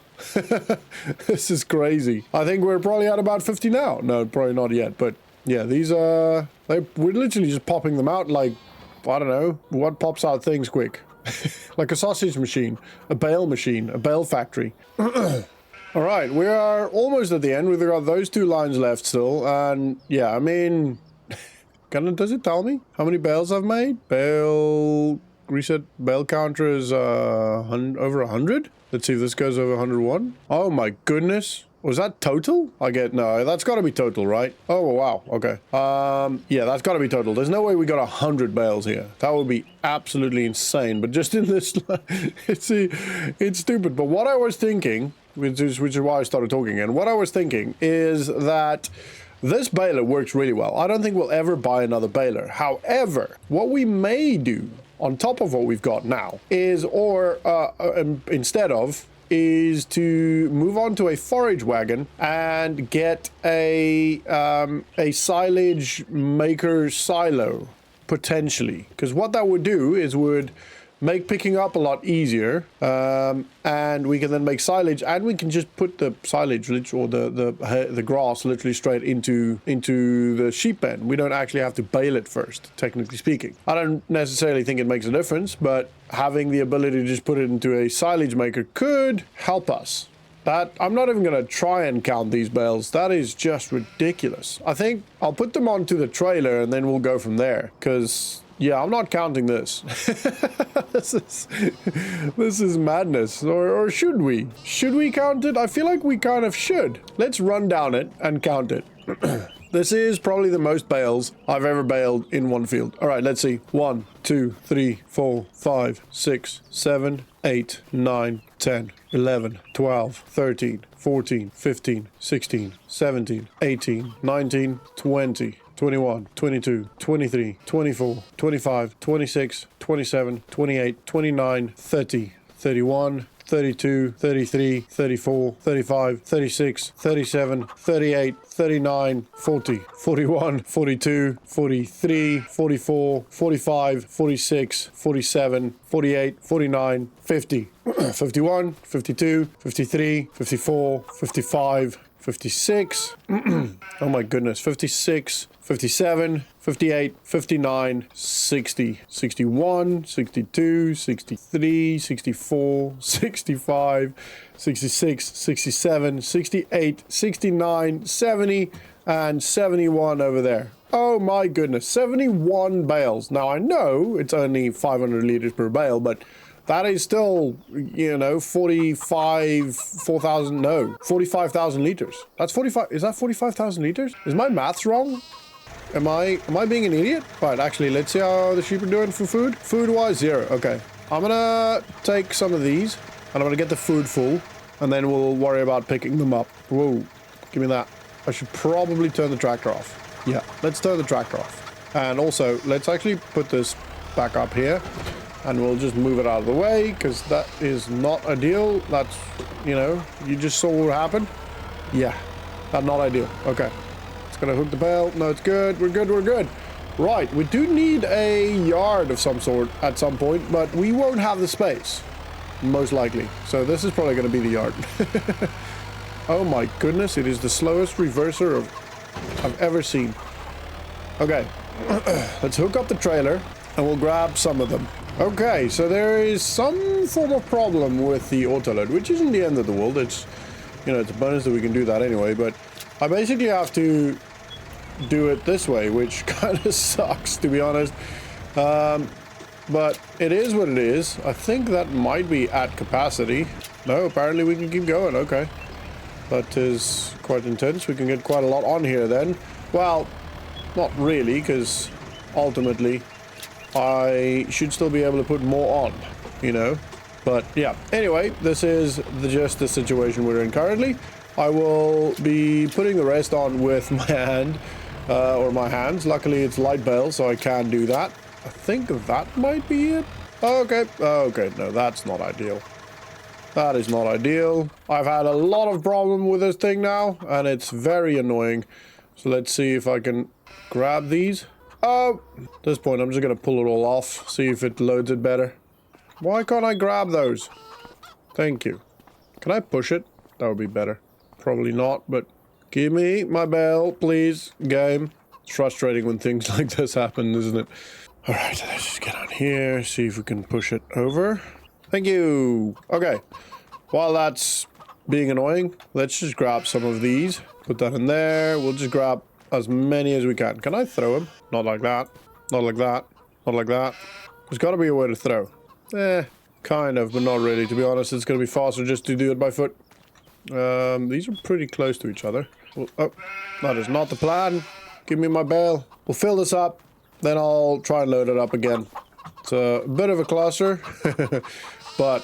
This is crazy. I think we're probably at about 50 now. No, probably not yet, but yeah, these are, we're literally just popping them out like, I don't know, what pops out things quick? Like a sausage machine, a bale machine, a bale factory. All right, we are almost at the end. We've got those 2 lines left still, and yeah, I mean, does it tell me how many bales I've made? Bale reset bale counter is over 100. Let's see if this goes over 101. Oh my goodness. Was that total? No, that's got to be total, right? Oh, wow. Okay. Yeah, that's got to be total. There's no way we got 100 bales here. That would be absolutely insane. But just in this, it's stupid. But what I was thinking, which is why I started talking, and what I was thinking is that this baler works really well. I don't think we'll ever buy another baler. However, what we may do on top of what we've got now is, instead of, is to move on to a forage wagon and get a silage maker silo, potentially. Because what that would do is would make picking up a lot easier, and we can then make silage, and we can just put the silage or the grass literally straight into the sheep pen. We don't actually have to bale it first, technically speaking. I don't necessarily think it makes a difference, but having the ability to just put it into a silage maker could help us. That, I'm not even going to try and count these bales. That is just ridiculous. I think I'll put them onto the trailer and then we'll go from there. Because, yeah, I'm not counting this. This is madness. Or should we? Should we count it? I feel like we kind of should. Let's run down it and count it. This is probably the most bales I've ever baled in one field. All right, let's see. 1, 2, 3, 4, 5, 6, 7, 8, 9, 10, 11, 12, 13, 14, 15, 16, 17, 18, 19, 20, 21, 22, 23, 24, 25, 26, 27, 28, 29, 30, 31, 32, 33, 34, 35, 36, 37, 38, 39, 40, 41, 42, 43, 44, 45, 46, 47, 48, 49, 50, 51, 52, 53, 54, 55, 56, oh my goodness, 56, 57, 58, 59, 60, 61, 62, 63, 64, 65, 66, 67, 68, 69, 70, and 71 over there. Oh my goodness, 71 bales. Now I know it's only 500 liters per bale, but that is still, you know, 45,000 liters. That's 45, is that 45,000 liters? Is my maths wrong? Am I being an idiot? Right, actually, let's see how the sheep are doing for food. Food-wise, 0. Okay. I'm gonna take some of these, and I'm gonna get the food full, and then we'll worry about picking them up. Whoa, give me that. I should probably turn the tractor off. Yeah, let's turn the tractor off. And also, let's actually put this back up here, and we'll just move it out of the way, because that is not ideal. That's, you know, you just saw what happened. Yeah, that's not ideal. Okay. Gonna hook the bale. No, it's good. We're good. We're good. Right. We do need a yard of some sort at some point, but we won't have the space. Most likely. So this is probably going to be the yard. Oh my goodness. It is the slowest reverser I've ever seen. Okay. Let's hook up the trailer and we'll grab some of them. Okay. So there is some form of problem with the autoload, which isn't the end of the world. It's, you know, it's a bonus that we can do that anyway, but I basically have to do it this way, which kind of sucks, to be honest. But it is what it is. I think that might be at capacity. No, apparently we can keep going. Okay. That is quite intense. We can get quite a lot on here then. Well, not really, because ultimately I should still be able to put more on, you know. But yeah, anyway, this is just the situation we're in currently. I will be putting the rest on with my hand, or my hands. Luckily, it's light bale, so I can do that. I think that might be it. Okay. Okay, no, that's not ideal. That is not ideal. I've had a lot of problem with this thing now, and it's very annoying. So let's see if I can grab these. Oh, at this point, I'm just going to pull it all off, see if it loads it better. Why can't I grab those? Thank you. Can I push it? That would be better. Probably not, but give me my bale, please, game. It's frustrating when things like this happen, isn't it? All right, let's just get on here, see if we can push it over. Thank you. Okay, while that's being annoying, let's just grab some of these. Put that in there. We'll just grab as many as we can. Can I throw them? Not like that. Not like that. Not like that. There's got to be a way to throw. Kind of, but not really. To be honest, it's going to be faster just to do it by foot. These are pretty close to each other. Oh, that is not the plan. Give me my bale. We'll fill this up, then I'll try and load it up again. It's a bit of a cluster, but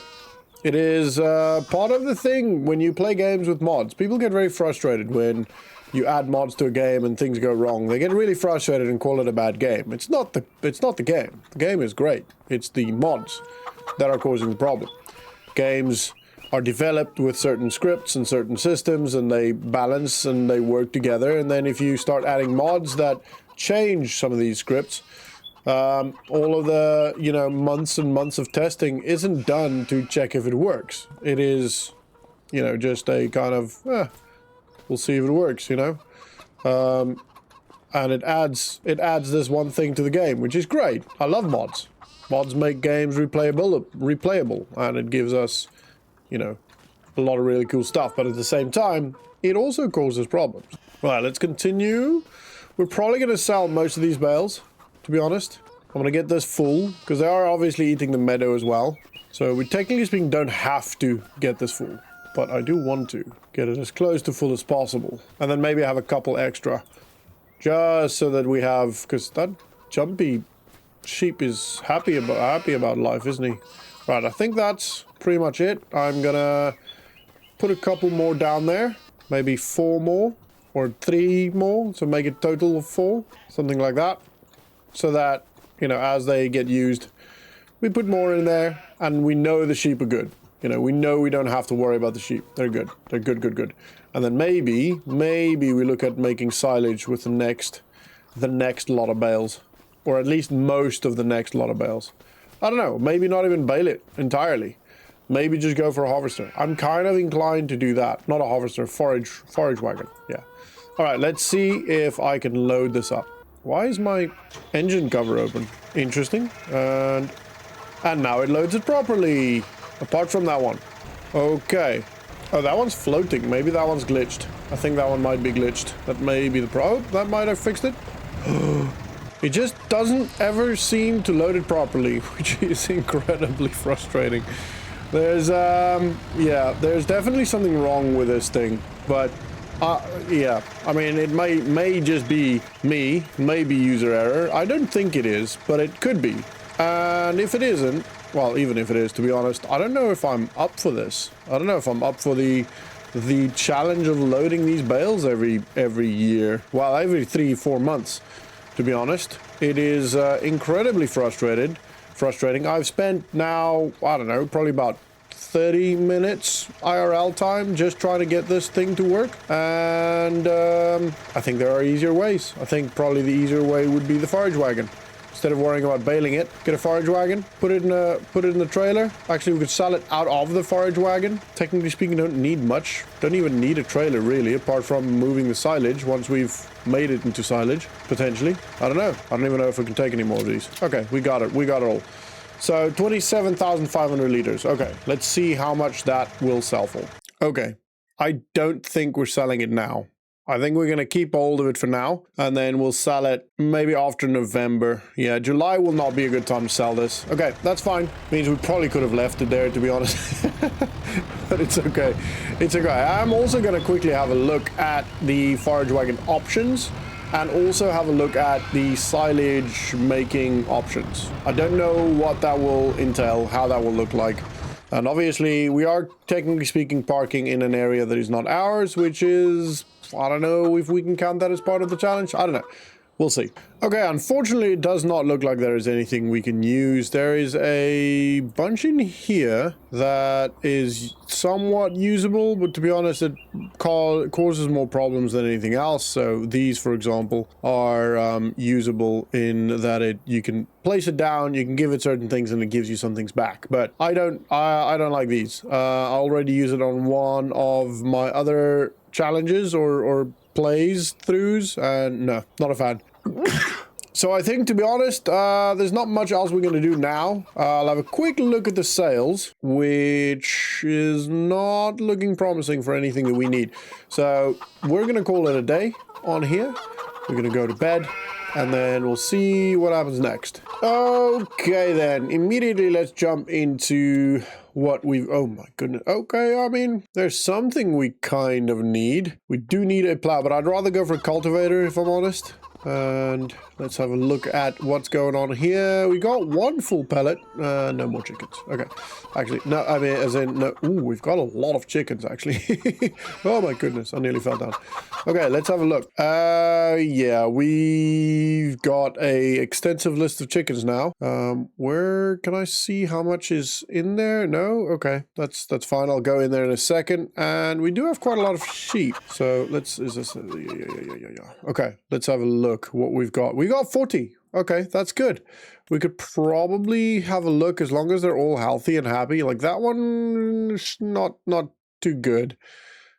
it is part of the thing when you play games with mods. People get very frustrated when you add mods to a game and things go wrong. They get really frustrated and call it a bad game. It's not the game. The game is great. It's the mods that are causing the problem. Games are developed with certain scripts and certain systems, and they balance and they work together. And then if you start adding mods that change some of these scripts, All of the, you know, months and months of testing isn't done to check if it works. It is, you know, just a kind of, we'll see if it works, you know? And it adds this one thing to the game, which is great. I love mods. Mods make games replayable, and it gives us, you know, a lot of really cool stuff. But at the same time, it also causes problems. Right, let's continue. We're probably going to sell most of these bales, to be honest. I'm going to get this full, because they are obviously eating the meadow as well. So we technically speaking don't have to get this full, but I do want to get it as close to full as possible. And then maybe have a couple extra, just so that we have, because that jumpy sheep is happy about life, isn't he? Right, I think that's pretty much it. I'm gonna put a couple more down there, maybe 4 more or 3 more, so make it total of 4, something like that, so that, you know, as they get used, we put more in there, and we know the sheep are good. You know, we know we don't have to worry about the sheep. They're good. They're good. And then maybe we look at making silage with the next lot of bales. Or at least most of the next lot of bales. I don't know. Maybe not even bale it entirely. Maybe just go for a harvester. I'm kind of inclined to do that. Not a harvester, forage wagon. Yeah. All right, let's see if I can load this up. Why is my engine cover open? Interesting. And now it loads it properly. Apart from that one. Okay. Oh, that one's floating. Maybe that one's glitched. I think that one might be glitched. That may be the pro. That might have fixed it. It just doesn't ever seem to load it properly, which is incredibly frustrating. There's, yeah, there's definitely something wrong with this thing, but, yeah, I mean, it may just be me, maybe user error. I don't think it is, but it could be. And if it isn't, well, even if it is, to be honest, I don't know if I'm up for this. I don't know if I'm up for the challenge of loading these bales every year. Well, every 3-4 months. To be honest, it is incredibly frustrating. I've spent now, I don't know, probably about 30 minutes IRL time just trying to get this thing to work. And I think there are easier ways. I think probably the easier way would be the forage wagon. Instead of worrying about baling it, get a forage wagon, put it in the trailer. Actually, we could sell it out of the forage wagon. Technically speaking, don't need much. Don't even need a trailer really, apart from moving the silage once we've made it into silage, potentially. I don't know. I don't even know if we can take any more of these. Okay, we got it. We got it all. So 27,500 liters. Okay, let's see how much that will sell for. Okay, I don't think we're selling it now. I think we're going to keep hold of it for now, and then we'll sell it maybe after November. Yeah, July will not be a good time to sell this. Okay, that's fine. Means we probably could have left it there, to be honest. But it's okay. It's okay. I'm also going to quickly have a look at the forage wagon options, and also have a look at the silage making options. I don't know what that will entail, how that will look like. And obviously, we are technically speaking parking in an area that is not ours, which is, I don't know if we can count that as part of the challenge. I don't know. We'll see. Okay, unfortunately, it does not look like there is anything we can use. There is a bunch in here that is somewhat usable, but to be honest, it causes more problems than anything else. So these, for example, are usable in that you can place it down, you can give it certain things, and it gives you some things back. But I don't like these. I already use it on one of my other challenges or plays throughs, and no, not a fan. So I think, to be honest, there's not much else we're going to do now. I'll have a quick look at the sales, which is not looking promising for anything that we need. So we're going to call it a day on here. We're going to go to bed, and then we'll see what happens next. Okay, then. Immediately, let's jump into what we've... Oh, my goodness. Okay, I mean, there's something we kind of need. We do need a plow, but I'd rather go for a cultivator, if I'm honest. And let's have a look at what's going on here. We got one full pellet. No more chickens. Okay. Actually, no, I mean, as in, no. Ooh, we've got a lot of chickens, actually. Oh my goodness, I nearly fell down. Okay, let's have a look. Yeah, we've got a extensive list of chickens now. Where can I see how much is in there? No? Okay, that's fine. I'll go in there in a second. And we do have quite a lot of sheep. So let's, is this, yeah. Okay, let's have a look. look what we've got. We got 40. Okay, that's good. We could probably have a look as long as they're all healthy and happy. Like that one is not too good.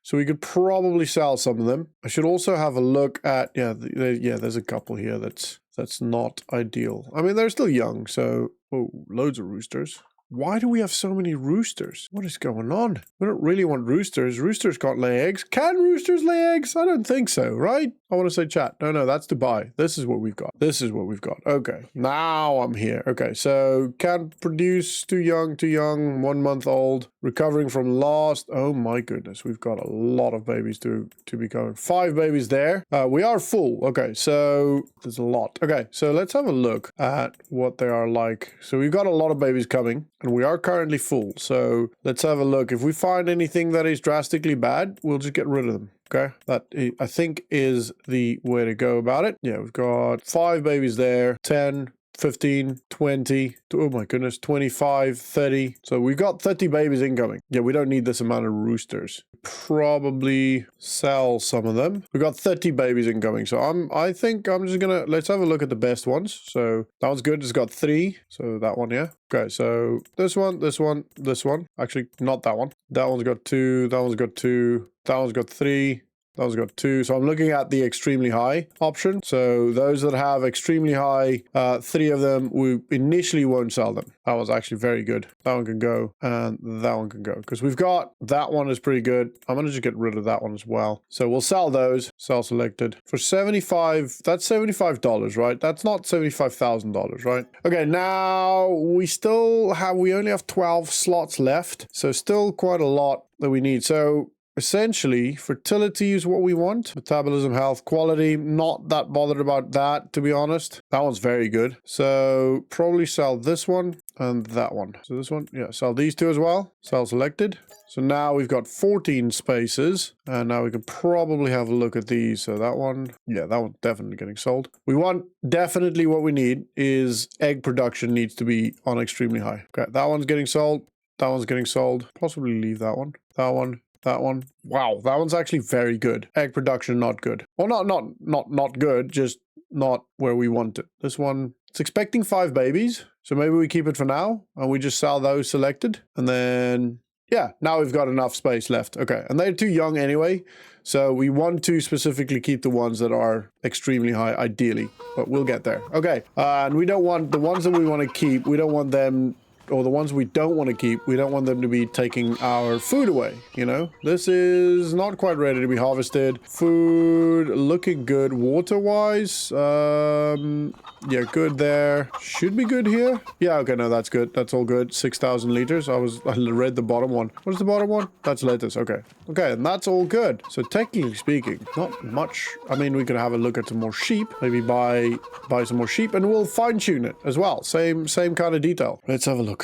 So we could probably sell some of them. I should also have a look at, yeah, there's a couple here that's not ideal. I mean, they're still young, so, oh, loads of roosters. Why do we have so many roosters? What is going on? We don't really want roosters. Roosters can't lay eggs. Can roosters lay eggs? I don't think so, right? I want to say chat. No, that's Dubai. This is what we've got. This is what we've got. Okay, now I'm here. Okay, so can produce too young, 1 month old. Recovering from last. Oh my goodness, we've got a lot of babies to be coming. 5 babies there. We are full. Okay, so there's a lot. Okay, so let's have a look at what they are like. So we've got a lot of babies coming. And we are currently full, so let's have a look. If we find anything that is drastically bad, we'll just get rid of them, okay? That, I think, is the way to go about it. Yeah, we've got 5 babies there, 10, 15, 20, oh my goodness, 25, 30. So we've got 30 babies incoming. Yeah, we don't need this amount of roosters. Probably sell some of them. We've got 30 babies incoming. So I think I'm just gonna, let's have a look at the best ones. So that one's good. It's got 3. So that one, yeah. Okay, so this one, this one, this one. Actually, not that one. That one's got 2. That one's got 2. That one's got 3. That one's got 2. So I'm looking at the extremely high option. So those that have extremely high, 3 of them, we initially won't sell them. That was actually very good. That one can go and that one can go. Because we've got, that one is pretty good. I'm going to just get rid of that one as well. So we'll sell those. Sell selected. For 75, that's $75, right? That's not $75,000, right? Okay, now we only have 12 slots left. So still quite a lot that we need. So essentially, fertility is what we want. Metabolism, health, quality. Not that bothered about that, to be honest. That one's very good. So probably sell this one and that one. So this one, yeah, sell these 2 as well. Sell selected. So now we've got 14 spaces. And now we can probably have a look at these. So that one, yeah, that one's definitely getting sold. We want, definitely what we need is egg production needs to be on extremely high. Okay, that one's getting sold. That one's getting sold. Possibly leave that one. That one. That one. Wow, that one's actually very good. Egg production, not good. Well, not good, just not where we want it. This one, it's expecting 5 babies. So maybe we keep it for now and we just sell those selected. And then, yeah, now we've got enough space left. Okay, and they're too young anyway. So we want to specifically keep the ones that are extremely high, ideally. But we'll get there. Okay, and we don't want, the ones that we want to keep, we don't want them, or the ones we don't want to keep, we don't want them to be taking our food away, you know? This is not quite ready to be harvested. Food looking good water-wise. Yeah, good there. Should be good here. Yeah, okay, no, that's good. That's all good. 6,000 liters. I read the bottom one. What is the bottom one? That's lettuce. Okay. Okay, and that's all good. So technically speaking, not much. I mean, we could have a look at some more sheep. Maybe buy some more sheep, and we'll fine-tune it as well. Same kind of detail. Let's have a look.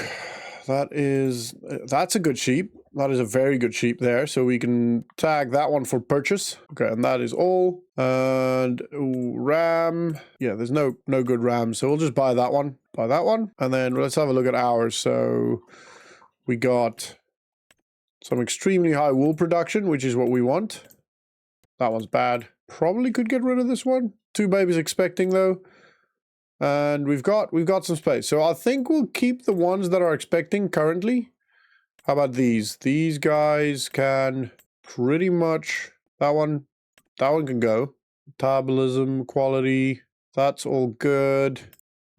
That's a good sheep. That is a very good sheep there. So we can tag that one for purchase. Okay, and that is all. And ooh, ram. Yeah, there's no good rams. So we'll just buy that one. Buy that one. And then let's have a look at ours. So we got some extremely high wool production, which is what we want. That one's bad. Probably could get rid of this one. 2 babies expecting though. And we've got some space. So I think we'll keep the ones that are expecting currently. How about these? These guys can pretty much, that one can go. Metabolism, quality, that's all good.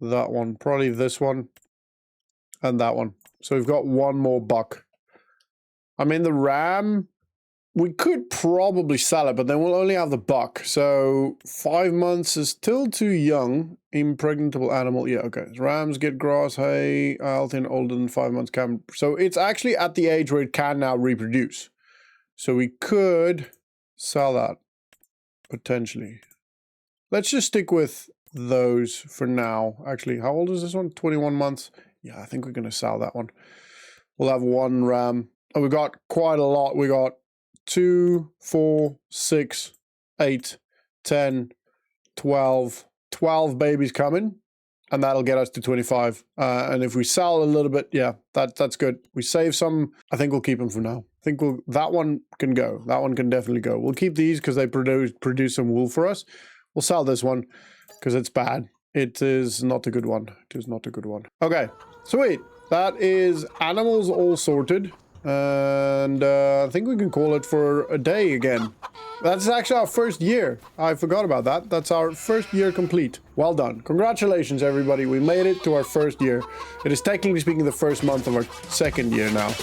That one, probably this one, and that one. So we've got 1 more buck. I mean, the ram, we could probably sell it, but then we'll only have the buck. So 5 months is still too young. Impregnable animal. Yeah, okay. Rams get grass, hay, healthy and older than 5 months can. So it's actually at the age where it can now reproduce. So we could sell that potentially. Let's just stick with those for now. Actually, how old is this one? 21 months. Yeah, I think we're going to sell that one. We'll have 1 ram. Oh, we got quite a lot. We got 2, 4, 6, 8, 10, 12 babies coming, and that'll get us to 25. And if we sell a little bit, yeah, that's good. We save some. I think we'll keep them for now. I think that one can go. That one can definitely go. We'll keep these because they produce some wool for us. We'll sell this one because it's bad. It is not a good one. It is not a good one. Okay, sweet. That is animals all sorted. And I think we can call it for a day again. That's actually our first year. I forgot about that. That's our first year complete. Well done. Congratulations, everybody. We made it to our first year. It is technically speaking the first month of our second year now.